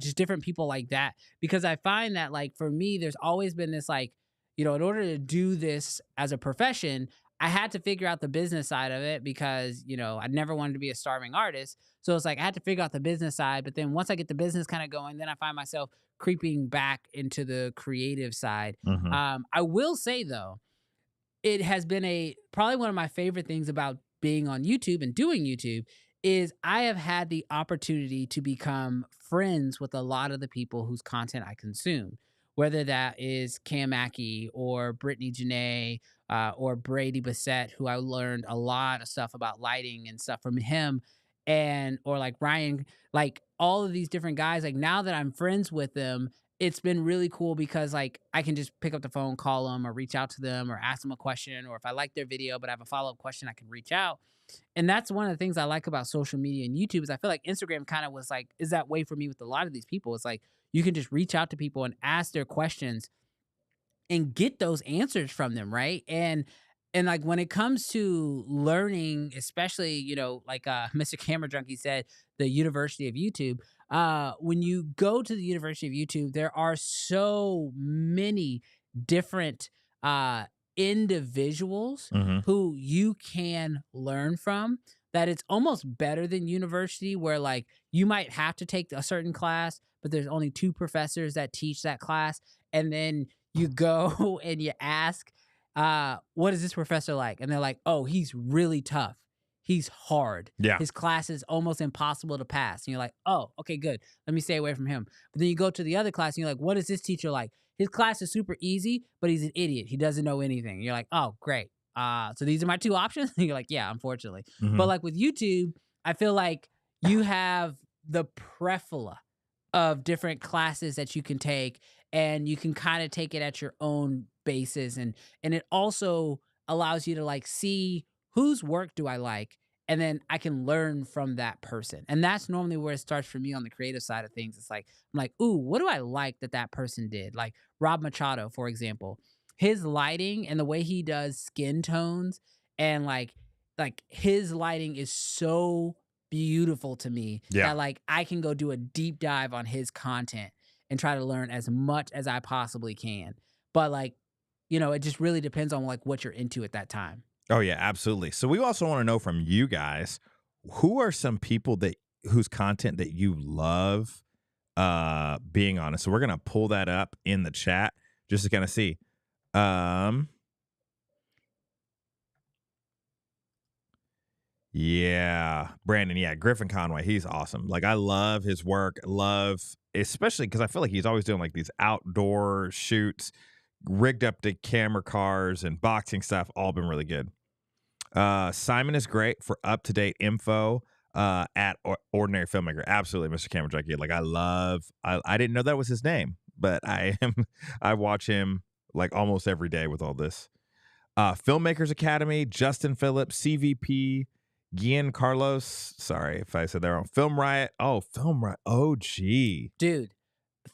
just different people like that, because I find that like for me, there's always been this like, in order to do this as a profession, I had to figure out the business side of it because, I never wanted to be a starving artist. So it's like I had to figure out the business side. But then once I get the business kind of going, then I find myself creeping back into the creative side. Mm-hmm. I will say, though, it has been probably one of my favorite things about being on YouTube and doing YouTube is I have had the opportunity to become friends with a lot of the people whose content I consume, whether that is Cam Mackey or Brittany Janae or Brady Bassett, who I learned a lot of stuff about lighting and stuff from him, and or like Ryan, like all of these different guys. Like now that I'm friends with them, it's been really cool because like I can just pick up the phone, call them, or reach out to them, or ask them a question, or if I like their video but I have a follow up question, I can reach out. And that's one of the things I like about social media and YouTube is I feel like Instagram kind of was like, is that way for me with a lot of these people. It's like you can just reach out to people and ask their questions and get those answers from them, right? And like when it comes to learning, especially, like Mr. Camera Junkie said, the University of YouTube, when you go to the University of YouTube, there are so many different individuals who you can learn from that it's almost better than university, where like you might have to take a certain class, but there's only 2 professors that teach that class. And then you go and you ask, what is this professor like? And they're like, oh, he's really tough. He's hard. Yeah. His class is almost impossible to pass. And you're like, oh, okay, good. Let me stay away from him. But then you go to the other class and you're like, what is this teacher like? His class is super easy, but he's an idiot. He doesn't know anything. And you're like, oh, great. So these are my 2 options? And you're like, yeah, unfortunately. But like with YouTube, I feel like you have the plethora of different classes that you can take, and you can kind of take it at your own basis. And it also allows you to like see whose work do I like, and then I can learn from that person. And that's normally where it starts for me on the creative side of things. It's like, I'm like, ooh, what do I like that person did? Like Rob Machado, for example, his lighting and the way he does skin tones and like his lighting is so beautiful to me that like I can go do a deep dive on his content and try to learn as much as I possibly can. But like, it just really depends on like what you're into at that time. Oh yeah, absolutely. So we also want to know from you guys, who are some people whose content that you love being on? So we're gonna pull that up in the chat just to kind of see. Yeah, Brandon. Yeah, Griffin Conway. He's awesome. Like I love his work. Especially because I feel like he's always doing like these outdoor shoots, rigged up to camera cars and boxing stuff. All been really good. Simon is great for up-to-date info at Ordinary Filmmaker. Absolutely, Mr. Camera Junkie. Like I didn't know that was his name, but I watch him like almost every day with all this. Filmmakers Academy, Justin Phillips, CVP, Gian Carlos. Sorry if I said that wrong. Film Riot. Oh, Film Riot. OG. Dude.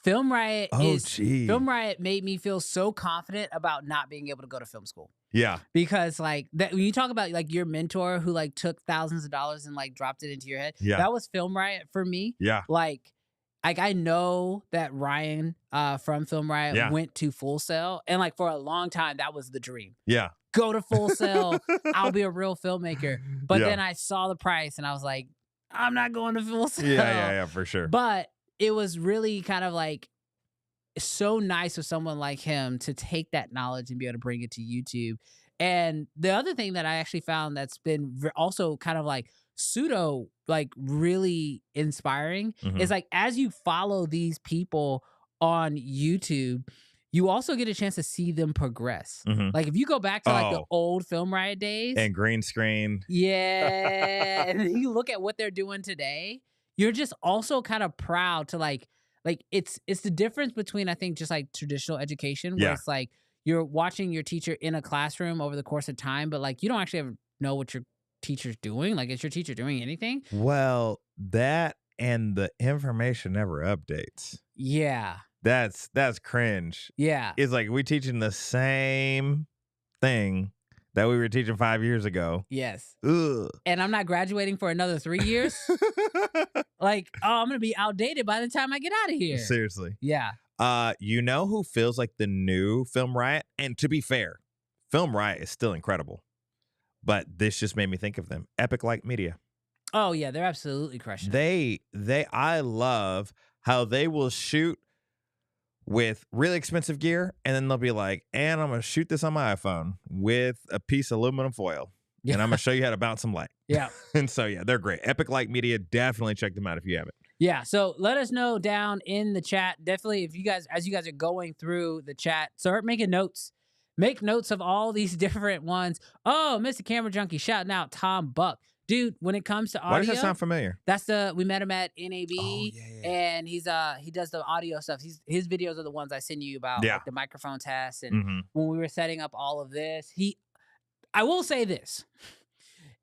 Film Riot made me feel so confident about not being able to go to film school. Yeah. Because like that, when you talk about like your mentor who like took thousands of dollars and like dropped it into your head, that was Film Riot for me. Yeah. Like I know that Ryan from Film Riot went to Full Sail, and like for a long time that was the dream. Yeah. Go to Full Sail, I'll be a real filmmaker. But then I saw the price and I was like, I'm not going to Full Sail. Yeah, for sure. But it was really kind of like so nice of someone like him to take that knowledge and be able to bring it to YouTube. And the other thing that I actually found that's been also kind of like pseudo, like really inspiring is like, as you follow these people on YouTube, you also get a chance to see them progress. Like if you go back to like the old Film Riot days and green screen. Yeah. And then you look at what they're doing today, you're just also kind of proud to like it's the difference between, I think, just like traditional education where it's like you're watching your teacher in a classroom over the course of time, but like you don't actually ever know what your teacher's doing. Like, is your teacher doing anything? Well, that and the information never updates. Yeah. That's cringe. Yeah. It's like we teaching the same thing that we were teaching 5 years ago. Yes. Ugh. And I'm not graduating for another 3 years. Like, I'm going to be outdated by the time I get out of here. Seriously. Yeah. You know who feels like the new Film Riot? And to be fair, Film Riot is still incredible. But this just made me think of them. Epic Light Media. Oh, yeah. They're absolutely crushing it. I love how they will shoot with really expensive gear, and then they'll be like, and I'm going to shoot this on my iPhone with a piece of aluminum foil, and I'm going to show you how to bounce some light. Yeah. And so, yeah, they're great. Epic Light Media, definitely check them out if you haven't. Yeah, so let us know down in the chat. Definitely, if you guys, as you guys are going through the chat, start making notes. Make notes of all these different ones. Oh, Mr. Camera Junkie shouting out Tom Buck. Dude, when it comes to audio, Why does that sound familiar? That's we met him at NAB, and he does the audio stuff. His videos are the ones I send you about, like the microphone tests, and when we were setting up all of this. I will say this: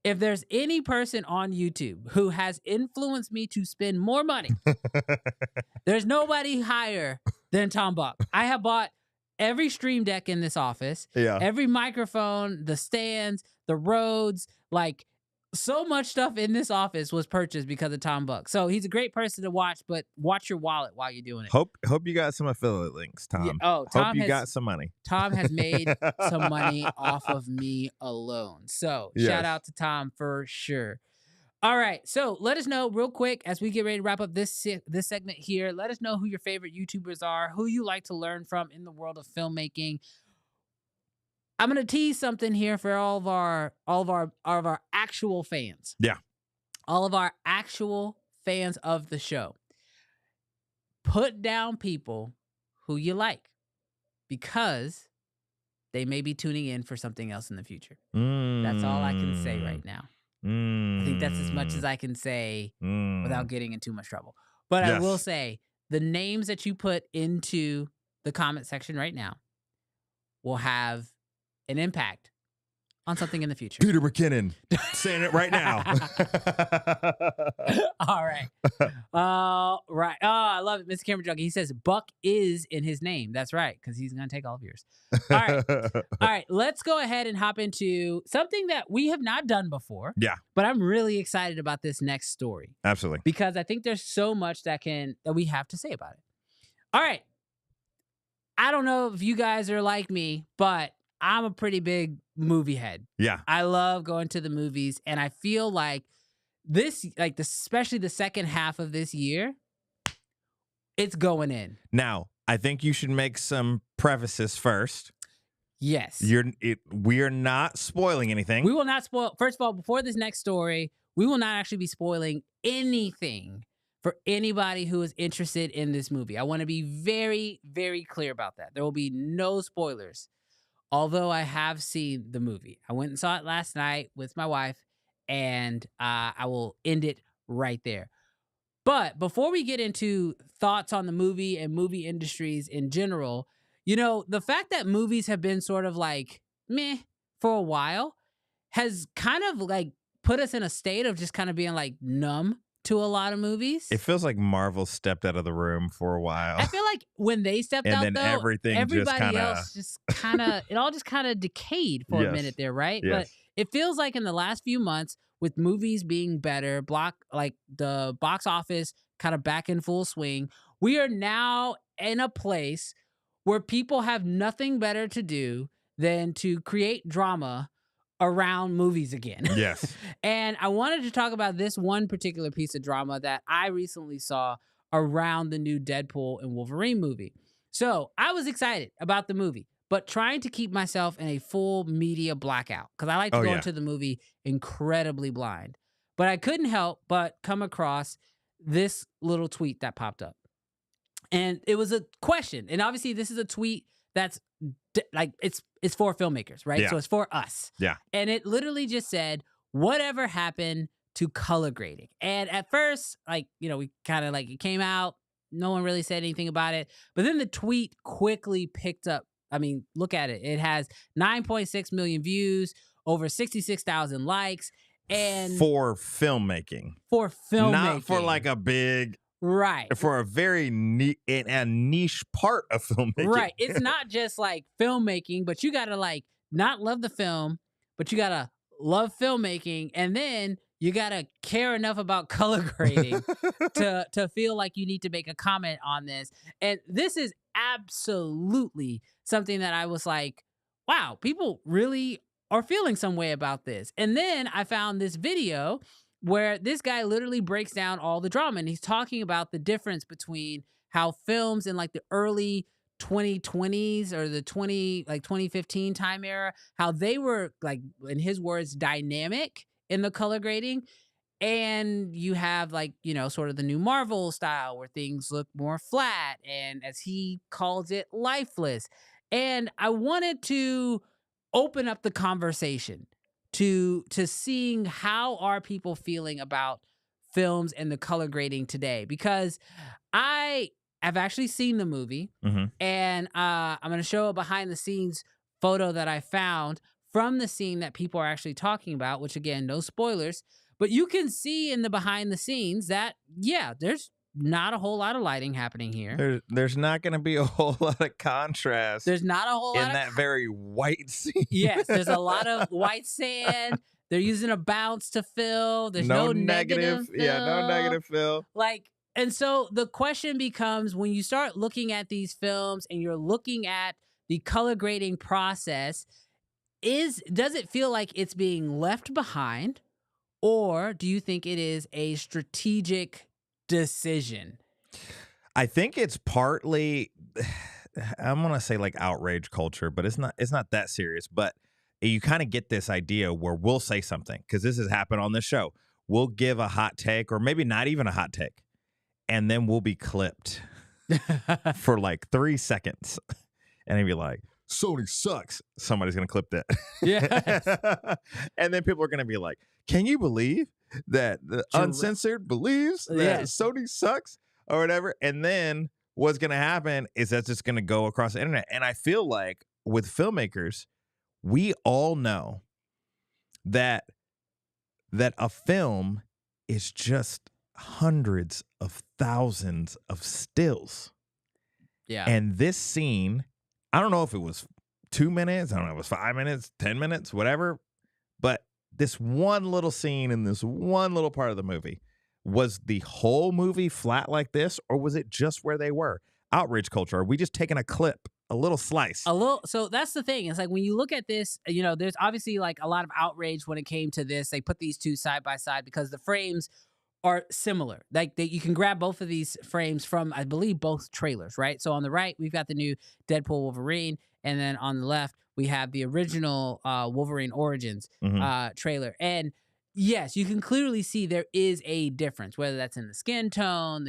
if there's any person on YouTube who has influenced me to spend more money, there's nobody higher than Tom Buck. I have bought every stream deck in this office, every microphone, the stands, the Rhodes, like so much stuff in this office was purchased because of Tom Buck. So he's a great person to watch, but watch your wallet while you're doing it. Hope you got some affiliate links, Tom. Yeah. Oh, Tom hope you got some money. Tom has made some money off of me alone. So shout out to Tom for sure. All right, so let us know real quick as we get ready to wrap up this segment here. Let us know who your favorite YouTubers are, who you like to learn from in the world of filmmaking. I'm gonna tease something here for all of our actual fans. Yeah, all of our actual fans of the show. Put down people who you like because they may be tuning in for something else in the future. That's all I can say right now. I think that's as much as I can say without getting in too much trouble. But I will say the names that you put into the comment section right now will have an impact on something in the future. Peter McKinnon, saying it right now. All right. Right. Oh, I love it. Mr. Camera Junkie. He says Buck is in his name. That's right, because he's going to take all of yours. All right. All right. Let's go ahead and hop into something that we have not done before. Yeah. But I'm really excited about this next story. Absolutely. Because I think there's so much that we have to say about it. All right. I don't know if you guys are like me, but I'm a pretty big movie head. Yeah. I love going to the movies, and I feel like especially the second half of this year, it's going in. Now, I think you should make some prefaces first. Yes. We are not spoiling anything. We will not spoil. First of all, before this next story, we will not actually be spoiling anything for anybody who is interested in this movie. I want to be very, very clear about that. There will be no spoilers. Although I have seen the movie. I went and saw it last night with my wife, and I will end it right there. But before we get into thoughts on the movie and movie industries in general, the fact that movies have been sort of like meh for a while has kind of like put us in a state of just kind of being like numb to a lot of movies. It feels like Marvel stepped out of the room for a while. I feel like when they stepped out, then though, everybody else just kind of, it all just kind of decayed for a minute there, right? Yes. But it feels like in the last few months, with movies being better, the box office kind of back in full swing, we are now in a place where people have nothing better to do than to create drama around movies again. Yes. And I wanted to talk about this one particular piece of drama that I recently saw around the new Deadpool and Wolverine movie. So I was excited about the movie, but trying to keep myself in a full media blackout because I like to go into the movie incredibly blind. But I couldn't help but come across this little tweet that popped up. And it was a question. And obviously this is a tweet that's like it's for filmmakers, right? Yeah. So it's for us. Yeah. And it literally just said, whatever happened to color grading? And at first, we kind of it came out, no one really said anything about it. But then the tweet quickly picked up. I mean, look at it. It has 9.6 million views, over 66,000 likes. And for filmmaking. Not for like a big... Right. For a very niche part of filmmaking. Right. It's not just like filmmaking, but you got to not love the film, but you got to love filmmaking. And then you got to care enough about color grading to feel like you need to make a comment on this. And this is absolutely something that I was like, wow, people really are feeling some way about this. And then I found this video where this guy literally breaks down all the drama, and he's talking about the difference between how films in like the early 2020s or the 2015 time era, how they were like, in his words, dynamic in the color grading. And you have like, sort of the new Marvel style where things look more flat and, as he calls it, lifeless. And I wanted to open up the conversation to seeing how are people feeling about films and the color grading today, because I have actually seen the movie, and I'm going to show a behind the scenes photo that I found from the scene that people are actually talking about, which, again, no spoilers, but you can see in the behind the scenes that, yeah, there's not a whole lot of lighting happening here. There's not going to be a whole lot of contrast. There's not a whole lot in that very white scene. Yes, there's a lot of white sand. They're using a bounce to fill. There's no negative fill. Yeah, no negative fill. And so the question becomes, when you start looking at these films and you're looking at the color grading process, does it feel like it's being left behind, or do you think it is a strategic decision? I think it's partly, I'm going to say like outrage culture, but it's not that serious. But you kind of get this idea where we'll say something, because this has happened on this show. We'll give a hot take, or maybe not even a hot take, and then we'll be clipped for like 3 seconds. And he'd be like, Sony sucks. Somebody's going to clip that. Yeah. And then people are going to be like, can you believe that the Uncensored believes that Sony sucks or whatever? And then what's going to happen is that's just going to go across the internet. And I feel like with filmmakers, we all know that a film is just hundreds of thousands of stills. Yeah. And this scene, I don't know if it was 2 minutes, I don't know if it was 5 minutes, 10 minutes, whatever, but this one little scene in this one little part of the movie, was the whole movie flat like this, or was it just where they were? Outrage culture. Are we just taking a clip, a little slice? So that's the thing. It's like, when you look at this, there's obviously like a lot of outrage when it came to this. They put these two side by side because the frames are similar. Like, you can grab both of these frames from, I believe, both trailers, right? So on the right, we've got the new Deadpool Wolverine, and then on the left, we have the original Wolverine Origins trailer. And yes, you can clearly see there is a difference, whether that's in the skin tone.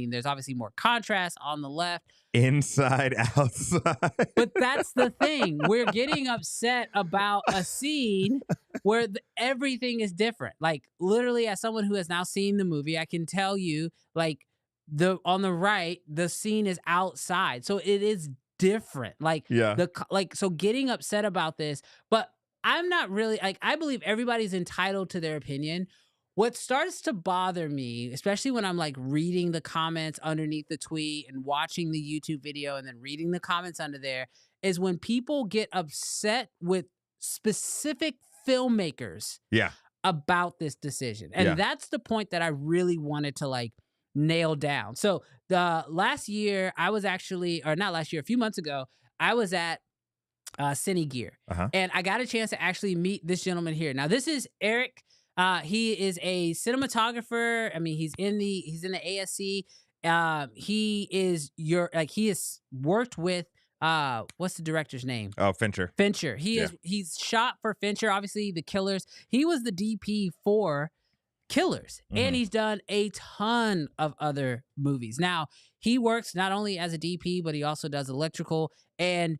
There's obviously more contrast on the left. Inside, outside. But that's the thing. We're getting upset about a scene where everything is different. Like, literally, as someone who has now seen the movie, I can tell you, like, on the right, the scene is outside. So it is different. Like, so getting upset about this, but I'm not really, like, I believe everybody's entitled to their opinion. What starts to bother me, especially when I'm like reading the comments underneath the tweet and watching the YouTube video and then reading the comments under there, is when people get upset with specific filmmakers about this decision. And that's the point that I really wanted to like nail down. So the last year, I was actually, or not last year, a few months ago, I was at Cine Gear, and I got a chance to actually meet this gentleman here. Now, this is Eric. He is a cinematographer. I mean, he's in the ASC. He has worked with what's the director's name? Oh, Fincher. Fincher. He's shot for Fincher, obviously The Killers. He was the DP for Killers, and he's done a ton of other movies. Now, he works not only as a DP, but he also does electrical. And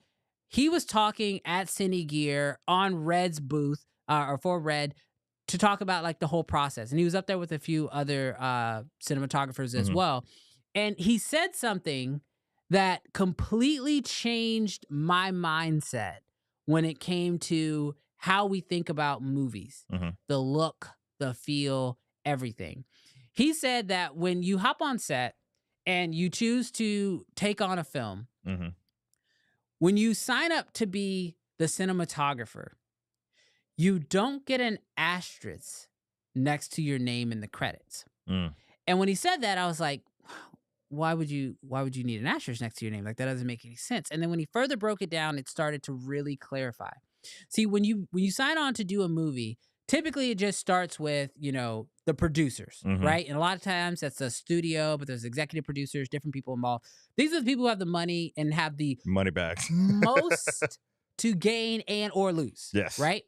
he was talking at Cine Gear on Red's booth, or for Red, to talk about like the whole process. And he was up there with a few other cinematographers as well. And he said something that completely changed my mindset when it came to how we think about movies, the look, the feel, everything. He said that when you hop on set and you choose to take on a film, when you sign up to be the cinematographer, you don't get an asterisk next to your name in the credits. And when he said that, I was like, why would you need an asterisk next to your name? Like, that doesn't make any sense. And then when he further broke it down, it started to really clarify. See, when you sign on to do a movie, typically it just starts with, the producers, right? And a lot of times that's a studio, but there's executive producers, different people involved. These are the people who have the money and have the money bags most to gain and or lose. Yes. Right?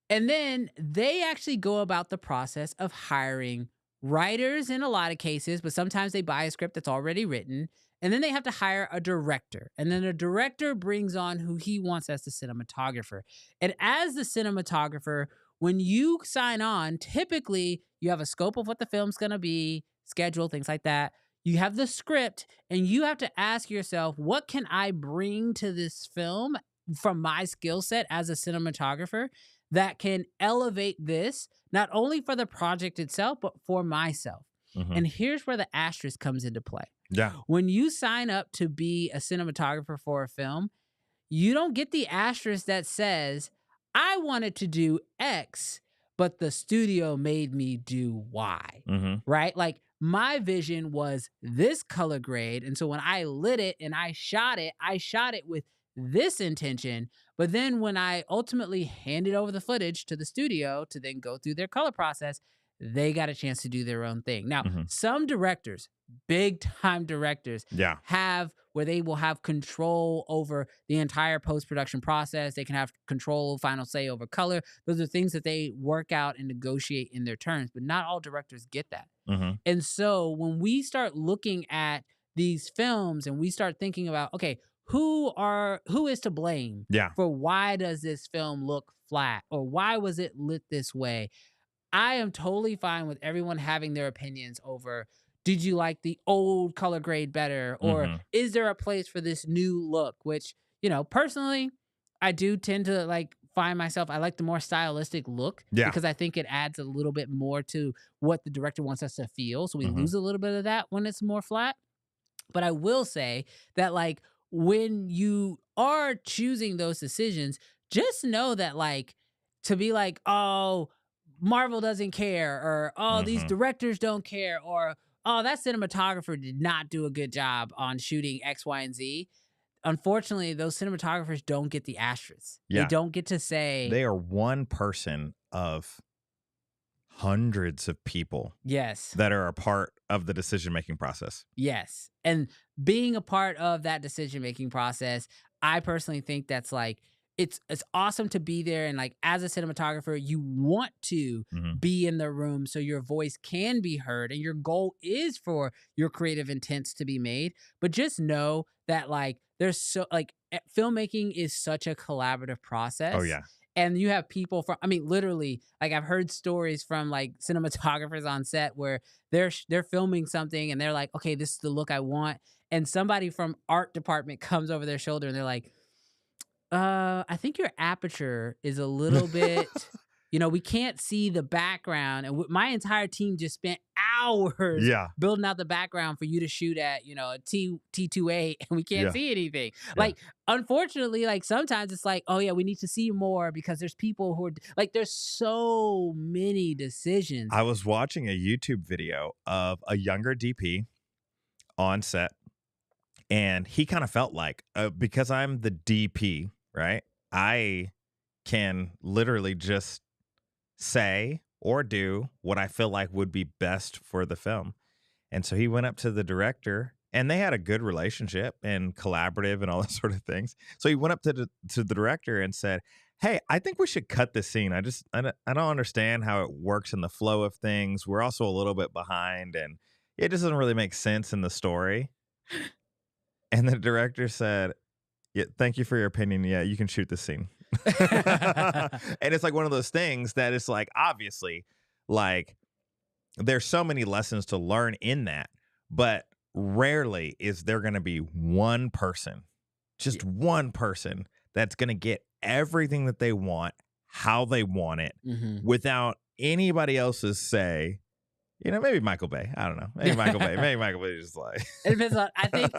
And then they actually go about the process of hiring writers in a lot of cases, but sometimes they buy a script that's already written. And then they have to hire a director. And then a director brings on who he wants as the cinematographer. And as the cinematographer, when you sign on, typically you have a scope of what the film's going to be, schedule, things like that. You have the script, and you have to ask yourself, what can I bring to this film from my skill set as a cinematographer that can elevate this, not only for the project itself, but for myself? And here's where the asterisk comes into play. Yeah. When you sign up to be a cinematographer for a film, you don't get the asterisk that says, I wanted to do X, but the studio made me do Y, right? Like, my vision was this color grade. And so when I lit it and I shot it with this intention. But then when I ultimately handed over the footage to the studio to then go through their color process, they got a chance to do their own thing. Now, some directors, big time directors, have where they will have control over the entire post-production process. They can have control, final say over color. Those are things that they work out and negotiate in their terms, but not all directors get that. And so when we start looking at these films and we start thinking about, okay, who is to blame for why does this film look flat, or why was it lit this way? I am totally fine with everyone having their opinions over, did you like the old color grade better? Or is there a place for this new look? Which, personally, I do tend to find myself, I like the more stylistic look because I think it adds a little bit more to what the director wants us to feel. So we lose a little bit of that when it's more flat. But I will say that when you are choosing those decisions, just know that to be oh, Marvel doesn't care, or oh, these directors don't care, or oh, that cinematographer did not do a good job on shooting X, Y, and Z. Unfortunately, those cinematographers don't get the asterisks. They don't get to say. They are one person of hundreds of people. Yes. That are a part of the decision-making process. Yes. And being a part of that decision-making process, I personally think that's it's awesome to be there. And as a cinematographer, you want to be in the room so your voice can be heard. And your goal is for your creative intents to be made. But just know that there's filmmaking is such a collaborative process. Oh, yeah. And you have people from, literally, I've heard stories from cinematographers on set where they're filming something and they're like, okay, this is the look I want. And somebody from art department comes over their shoulder and they're like, I think your aperture is a little bit, we can't see the background. And my entire team just spent hours building out the background for you to shoot at, a T2A, and we can't see anything. Unfortunately, sometimes it's oh yeah, we need to see more because there's people who are there's so many decisions. I was watching a YouTube video of a younger DP on set, and he kind of felt because I'm the DP, right? I can literally just say or do what I feel like would be best for the film. And so he went up to the director, and they had a good relationship and collaborative and all that sort of things. So he went up to the director and said, hey, I think we should cut this scene. I don't understand how it works in the flow of things. We're also a little bit behind, and it doesn't really make sense in the story. And the director said, yeah, thank you for your opinion. Yeah, you can shoot this scene. And it's one of those things that it's obviously there's so many lessons to learn in that, but rarely is there going to be one person, just one person that's going to get everything that they want, how they want it, without anybody else's say. Maybe Michael Bay. I don't know. Maybe Michael Bay. Maybe Michael Bay is It depends on. I think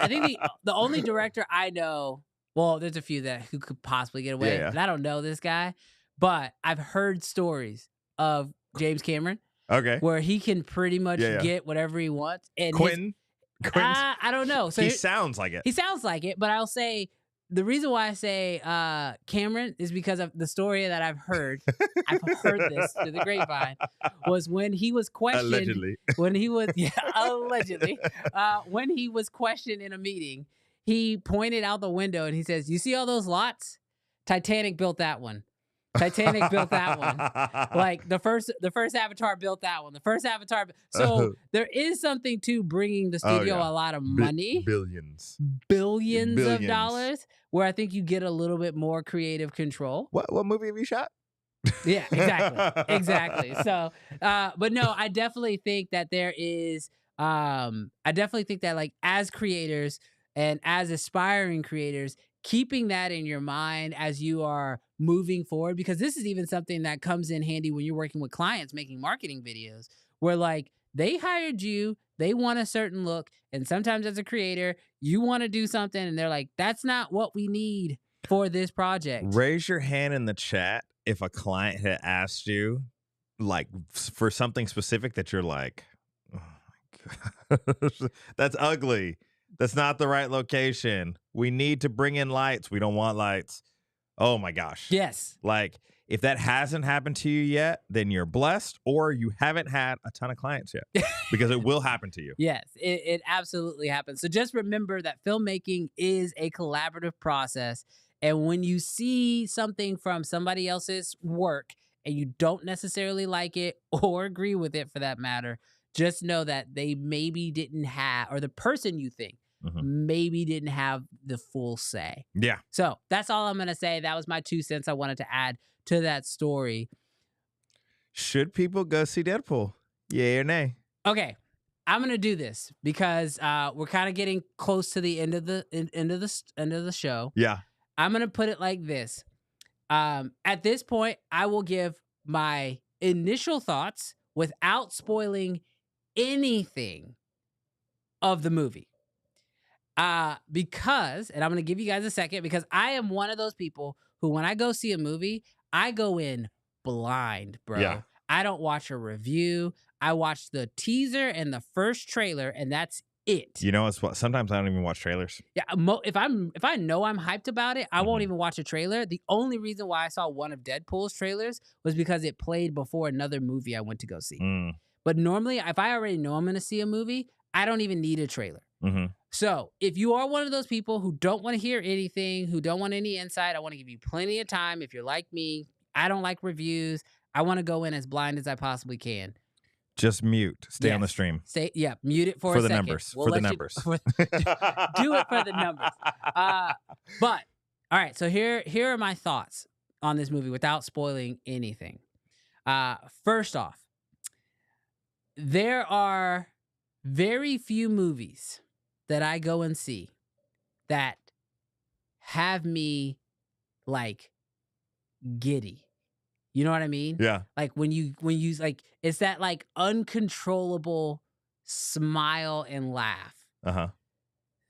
the only director I know. Well, there's a few who could possibly get away, and I don't know this guy, but I've heard stories of James Cameron, where he can pretty much get whatever he wants. And Quentin, I don't know. So he sounds like it. He sounds like it, but I'll say the reason why I say Cameron is because of the story that I've heard. I've heard this through the grapevine. Was when he was questioned. Allegedly. When he was allegedly when he was questioned in a meeting, he pointed out the window and he says, "You see all those lots? Titanic built that one. Titanic built that one. Like the first Avatar built that one. The first Avatar. So there is something to bringing the studio a lot of money, billions of dollars, where I think you get a little bit more creative control. What movie have you shot? Yeah, exactly. So, but no, I definitely think that there is. I definitely think that like as creators and as aspiring creators, keeping that in your mind as you are moving forward, because this is even something that comes in handy when you're working with clients making marketing videos, where like they hired you, they want a certain look, and sometimes as a creator, you want to do something and they're like, that's not what we need for this project. Raise your hand in the chat if a client had asked you like for something specific that you're like, oh my gosh, that's ugly. That's not the right location. We need to bring in lights. We don't want lights. Oh my gosh. Yes. Like if that hasn't happened to you yet, then you're blessed, or you haven't had a ton of clients yet, because it will happen to you. Yes, it absolutely happens. So just remember that filmmaking is a collaborative process. And when you see something from somebody else's work and you don't necessarily like it or agree with it for that matter, just know that they maybe didn't have, or the person you think maybe didn't have the full say. Yeah. So that's all I'm going to say. That was my 2 cents I wanted to add to that story. Should people go see Deadpool? Yay or nay? Okay. I'm going to do this because we're kind of getting close to the end of the show. Yeah. I'm going to put it like this. At this point, I will give my initial thoughts without spoiling anything of the movie. Because, and I'm going to give you guys a second, because I am one of those people who, when I go see a movie, I go in blind, bro. Yeah. I don't watch a review. I watch the teaser and the first trailer, and that's it. You know, sometimes I don't even watch trailers. Yeah, if I know I'm hyped about it, I won't even watch a trailer. The only reason why I saw one of Deadpool's trailers was because it played before another movie I went to go see. But normally, if I already know I'm going to see a movie, I don't even need a trailer. So if you are one of those people who don't want to hear anything, who don't want any insight, I want to give you plenty of time. If you're like me, I don't like reviews. I want to go in as blind as I possibly can. Just mute. Stay on the stream. Mute it for a the second. numbers. For the numbers. Do it for the numbers. But all right, so here are my thoughts on this movie without spoiling anything. First off, there are very few movies that I go and see that have me like giddy. You know what I mean? Yeah. Like when you like, it's that like uncontrollable smile and laugh.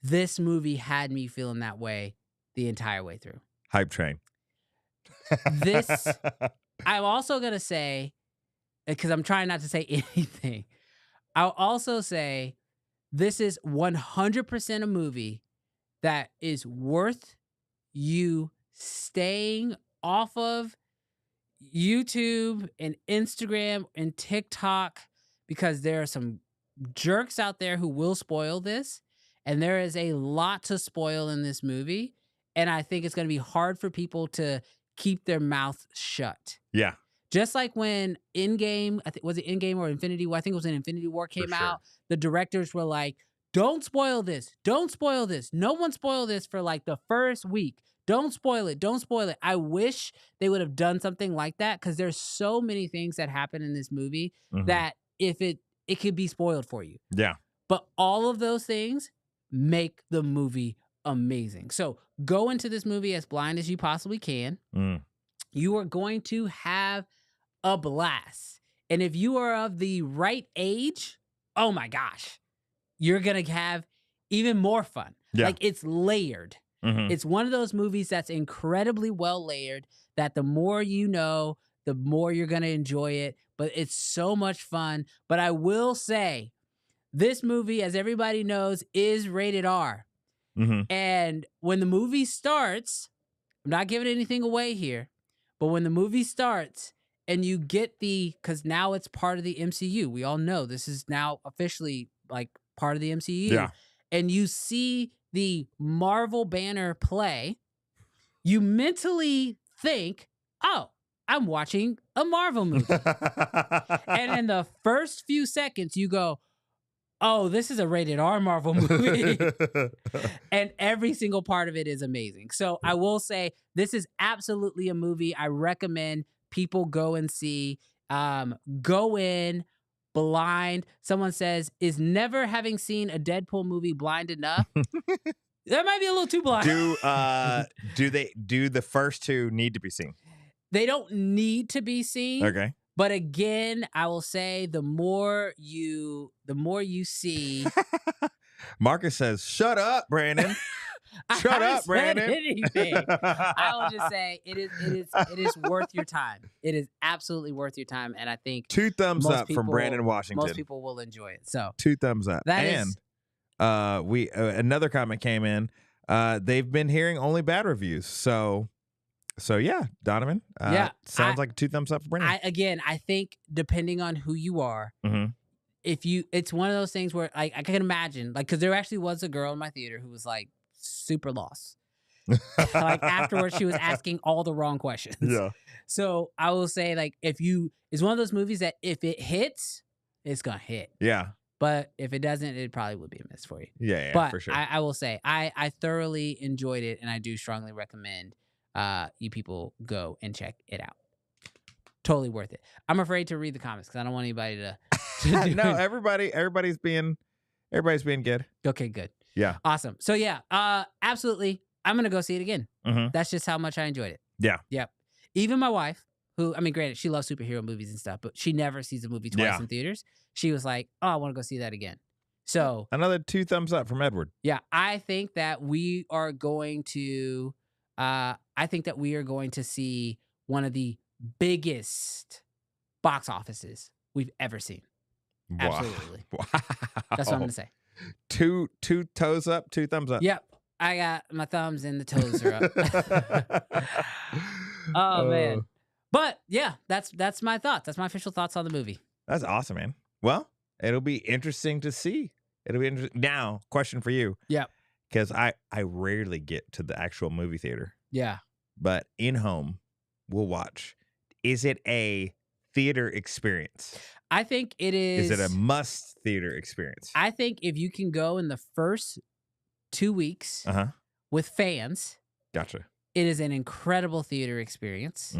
This movie had me feeling that way the entire way through. Hype train. This, I'm also going to say, because I'm trying not to say anything, I'll also say this is 100% a movie that is worth you staying off of YouTube and Instagram and TikTok, because there are some jerks out there who will spoil this, and there is a lot to spoil in this movie, and I think it's going to be hard for people to keep their mouth shut. Yeah. Just like when Endgame, was it Endgame or Infinity War? I think it was when Infinity War came out. The directors were like, don't spoil this. Don't spoil this. No one spoil this for like the first week. Don't spoil it. Don't spoil it. I wish they would have done something like that, because there's so many things that happen in this movie that if it could be spoiled for you. Yeah. But all of those things make the movie amazing. So go into this movie as blind as you possibly can. You are going to have a blast. And if you are of the right age, oh my gosh, you're going to have even more fun. Yeah. Like, it's layered. It's one of those movies that's incredibly well layered, that the more you know, the more you're going to enjoy it. But it's so much fun. But I will say, this movie, as everybody knows, is rated R. And when the movie starts, I'm not giving anything away here, but when the movie starts and you get because now it's part of the MCU, we all know this is now officially like part of the MCU. Yeah. And you see the Marvel banner play, you mentally think, oh, I'm watching a Marvel movie. And in the first few seconds, you go, oh, this is a rated R Marvel movie. And every single part of it is amazing. So I will say this is absolutely a movie I recommend people go and see. Go in blind. Someone says, is never having seen a Deadpool movie blind enough? That might be a little too blind. Do the first two need to be seen? They don't need to be seen. Okay. But again, I will say the more you see. Marcus says, "Shut up, Brandon. Shut up, Brandon." Anything. I will just say it is worth your time. It is absolutely worth your time, and I think 2 thumbs up from Brandon Washington. Most people will enjoy it. So 2 thumbs up. We another comment came in. They've been hearing only bad reviews. So yeah, Donovan. Sounds like 2 thumbs up for Brandon. I think depending on who you are, it's one of those things where I can imagine, like, because there actually was a girl in my theater who was like super lost. Like afterwards, she was asking all the wrong questions. Yeah. So I will say, like, it's one of those movies that if it hits, it's gonna hit. Yeah. But if it doesn't, it probably would be a miss for you. Yeah, but for sure. I will say I thoroughly enjoyed it, and I do strongly recommend you people go and check it out. Totally worth it. I'm afraid to read the comments because I don't want anybody to do No, it. everybody's being good. Okay, good. Yeah. Awesome. So yeah, absolutely. I'm gonna go see it again. That's just how much I enjoyed it. Yeah. Yep. Even my wife, who, I mean, granted, she loves superhero movies and stuff, but she never sees a movie twice in theaters. She was like, oh, I want to go see that again. So another 2 thumbs up from Edward. Yeah, I think that we are going to see one of the biggest box offices we've ever seen. Absolutely. Wow. That's what I'm gonna say. 2 toes up, 2 thumbs up. Yep. I got my thumbs and the toes are up. Oh man. But yeah, that's my thoughts. That's my official thoughts on the movie. That's awesome, man. Well, it'll be interesting to see. It'll be interesting. Now, question for you. Yep. Because I rarely get to the actual movie theater. Yeah. But in home, we'll watch. Is it a theater experience? I think it is. Is it a must theater experience? I think if you can go in the first 2 weeks with fans, gotcha. It is an incredible theater experience.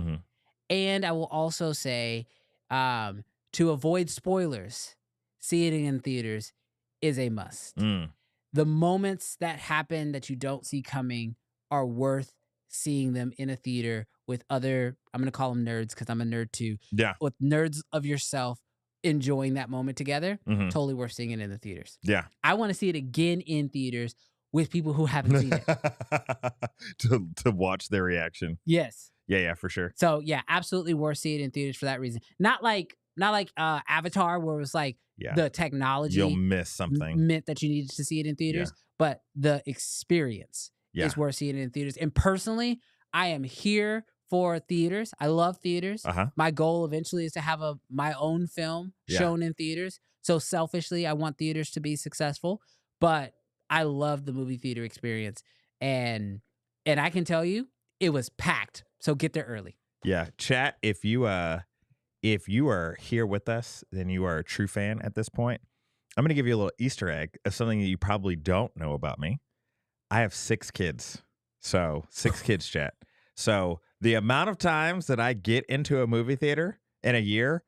And I will also say, to avoid spoilers, seeing it in theaters is a must. The moments that happen that you don't see coming are worth seeing them in a theater with other, I'm going to call them nerds because I'm a nerd too. Yeah. With nerds of yourself enjoying that moment together. Totally worth seeing it in the theaters. Yeah. I want to see it again in theaters with people who haven't seen it. to watch their reaction. Yes. Yeah, for sure. So yeah, absolutely worth seeing it in theaters for that reason. Not like Avatar, where it was like the technology you'll miss something meant that you needed to see it in theaters, but the experience is worth seeing it in theaters. And personally, I am here for theaters. I love theaters. My goal eventually is to have my own film shown in theaters. So selfishly, I want theaters to be successful, but I love the movie theater experience, and I can tell you it was packed. So get there early. Yeah, chat. If you are here with us, then you are a true fan at this point. I'm going to give you a little Easter egg of something that you probably don't know about me. I have 6 kids. So 6 kids, chat. So the amount of times that I get into a movie theater in a year,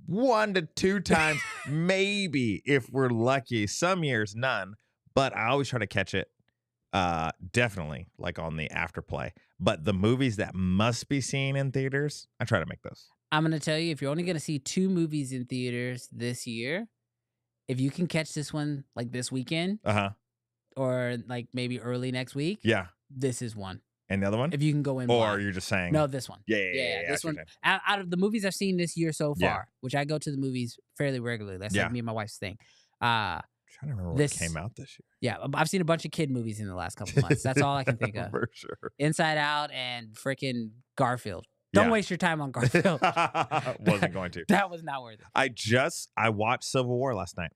1 to 2 times, maybe if we're lucky. Some years, none. But I always try to catch it. Definitely like on the afterplay. But the movies that must be seen in theaters, I try to make those. I'm going to tell you, if you're only going to see 2 movies in theaters this year, if you can catch this one like this weekend, or like maybe early next week, this is one. And the other one? If you can go in blind. Or you're just saying... No, this one. Yeah. This one. Out of the movies I've seen this year so far, which I go to the movies fairly regularly. That's like me and my wife's thing. trying to remember what came out this year. Yeah, I've seen a bunch of kid movies in the last couple of months. That's all I can think of. For sure. Inside Out and freaking Garfield. Don't waste your time on Garfield. Wasn't going to. That was not worth it. I watched Civil War last night.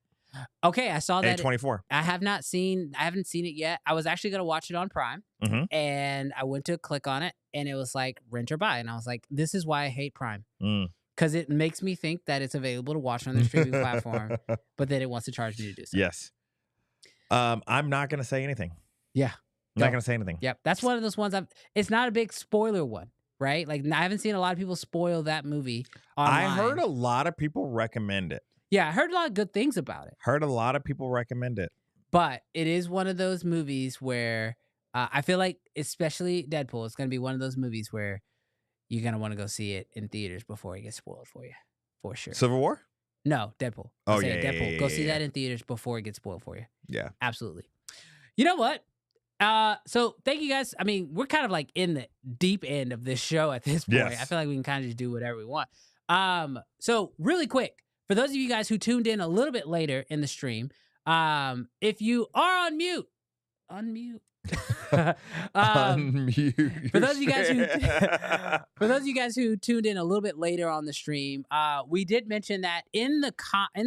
Okay, I saw that. A24. I haven't seen it yet. I was actually going to watch it on Prime, and I went to click on it, and it was like rent or buy, and I was like, this is why I hate Prime. Because it makes me think that it's available to watch on the streaming platform, but then it wants to charge me to do so. Yes. I'm not going to say anything. Yeah. I'm not going to say anything. Yep. That's one of those ones it's not a big spoiler one, right? Like, I haven't seen a lot of people spoil that movie online. I heard a lot of people recommend it. Yeah, I heard a lot of good things about it. Heard a lot of people recommend it. But it is one of those movies where I feel like, especially Deadpool, it's going to be one of those movies where you're going to want to go see it in theaters before it gets spoiled for you, for sure. Civil War? No, Deadpool. Oh, yeah, Deadpool. Yeah, go see that in theaters before it gets spoiled for you. Yeah. Absolutely. You know what? So thank you guys. I mean, we're kind of like in the deep end of this show at this point. Yes. I feel like we can kind of just do whatever we want. So really quick, for those of you guys who tuned in a little bit later in the stream, if you are on mute, unmute. Unmute. For those of you guys who tuned in a little bit later on the stream, we did mention that in the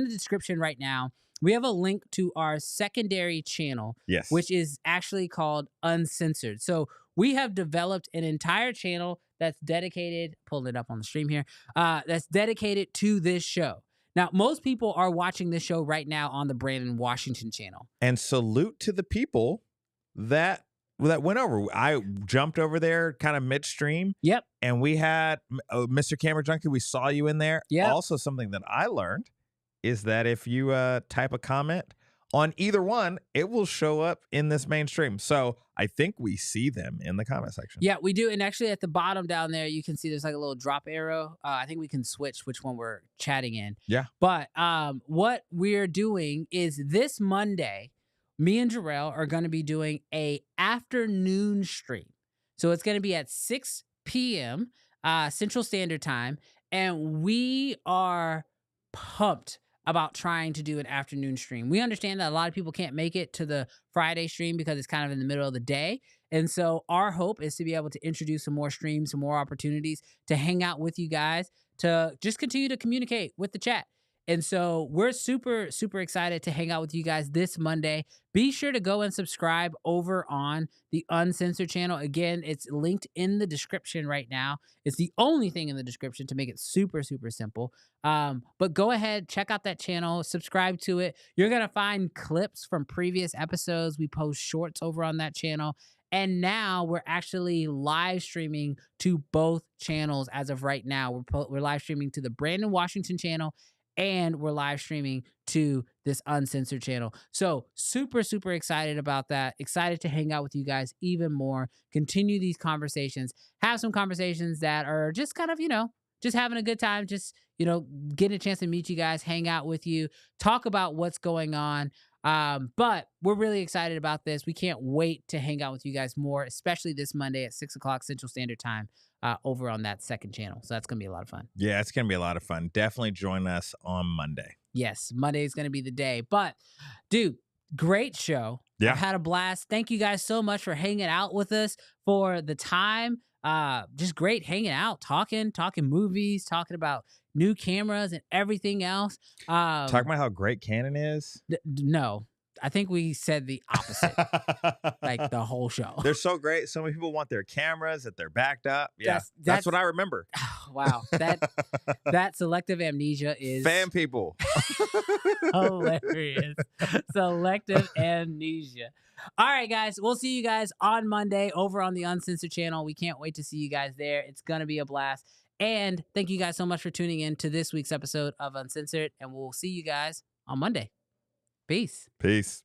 description right now, we have a link to our secondary channel, yes, which is actually called Uncensored. So we have developed an entire channel that's dedicated, pulling it up on the stream here, that's dedicated to this show. Now, most people are watching this show right now on the Brandon Washington channel. And salute to the people that went over. I jumped over there kind of midstream. Yep. And we had Mr. Camera Junkie. We saw you in there. Yeah. Also, something that I learned is that if you type a comment on either one, it will show up in this mainstream. So I think we see them in the comment section. Yeah, we do. And actually at the bottom down there, you can see there's like a little drop arrow. I think we can switch which one we're chatting in. Yeah. But what we're doing is this Monday, me and Jarrell are going to be doing a afternoon stream. So it's going to be at 6 p.m. Central Standard Time. And we are pumped about trying to do an afternoon stream. We understand that a lot of people can't make it to the Friday stream because it's kind of in the middle of the day. And so our hope is to be able to introduce some more streams, some more opportunities to hang out with you guys, to just continue to communicate with the chat. And so we're super, super excited to hang out with you guys this Monday. Be sure to go and subscribe over on the Uncensored channel. Again, it's linked in the description right now. It's the only thing in the description to make it super, super simple. But go ahead, check out that channel, subscribe to it. You're going to find clips from previous episodes. We post shorts over on that channel. And now we're actually live streaming to both channels as of right now. We're live streaming to the Brandon Washington channel, and we're live streaming to this Uncensored channel. So super, super excited about that. Excited to hang out with you guys even more. Continue these conversations. Have some conversations that are just kind of, just having a good time. Just, getting a chance to meet you guys, hang out with you, talk about what's going on. But we're really excited about this. We can't wait to hang out with you guys more, especially this Monday at 6 o'clock Central Standard Time. Over on that second channel. So that's going to be a lot of fun. Yeah, it's going to be a lot of fun. Definitely join us on Monday. Yes, Monday is going to be the day. But, dude, great show. Yeah. I had a blast. Thank you guys so much for hanging out with us for the time. Just great hanging out, talking movies, talking about new cameras and everything else. Talking about how great Canon is? No. I think we said the opposite, like the whole show. They're so great. So many people want their cameras that they're backed up. Yeah, that's what I remember. Wow, that selective amnesia is fan people. Hilarious. Selective amnesia. All right, guys, we'll see you guys on Monday over on the Uncensored channel. We can't wait to see you guys there. It's gonna be a blast. And thank you guys so much for tuning in to this week's episode of Uncensored, and we'll see you guys on Monday. Peace. Peace.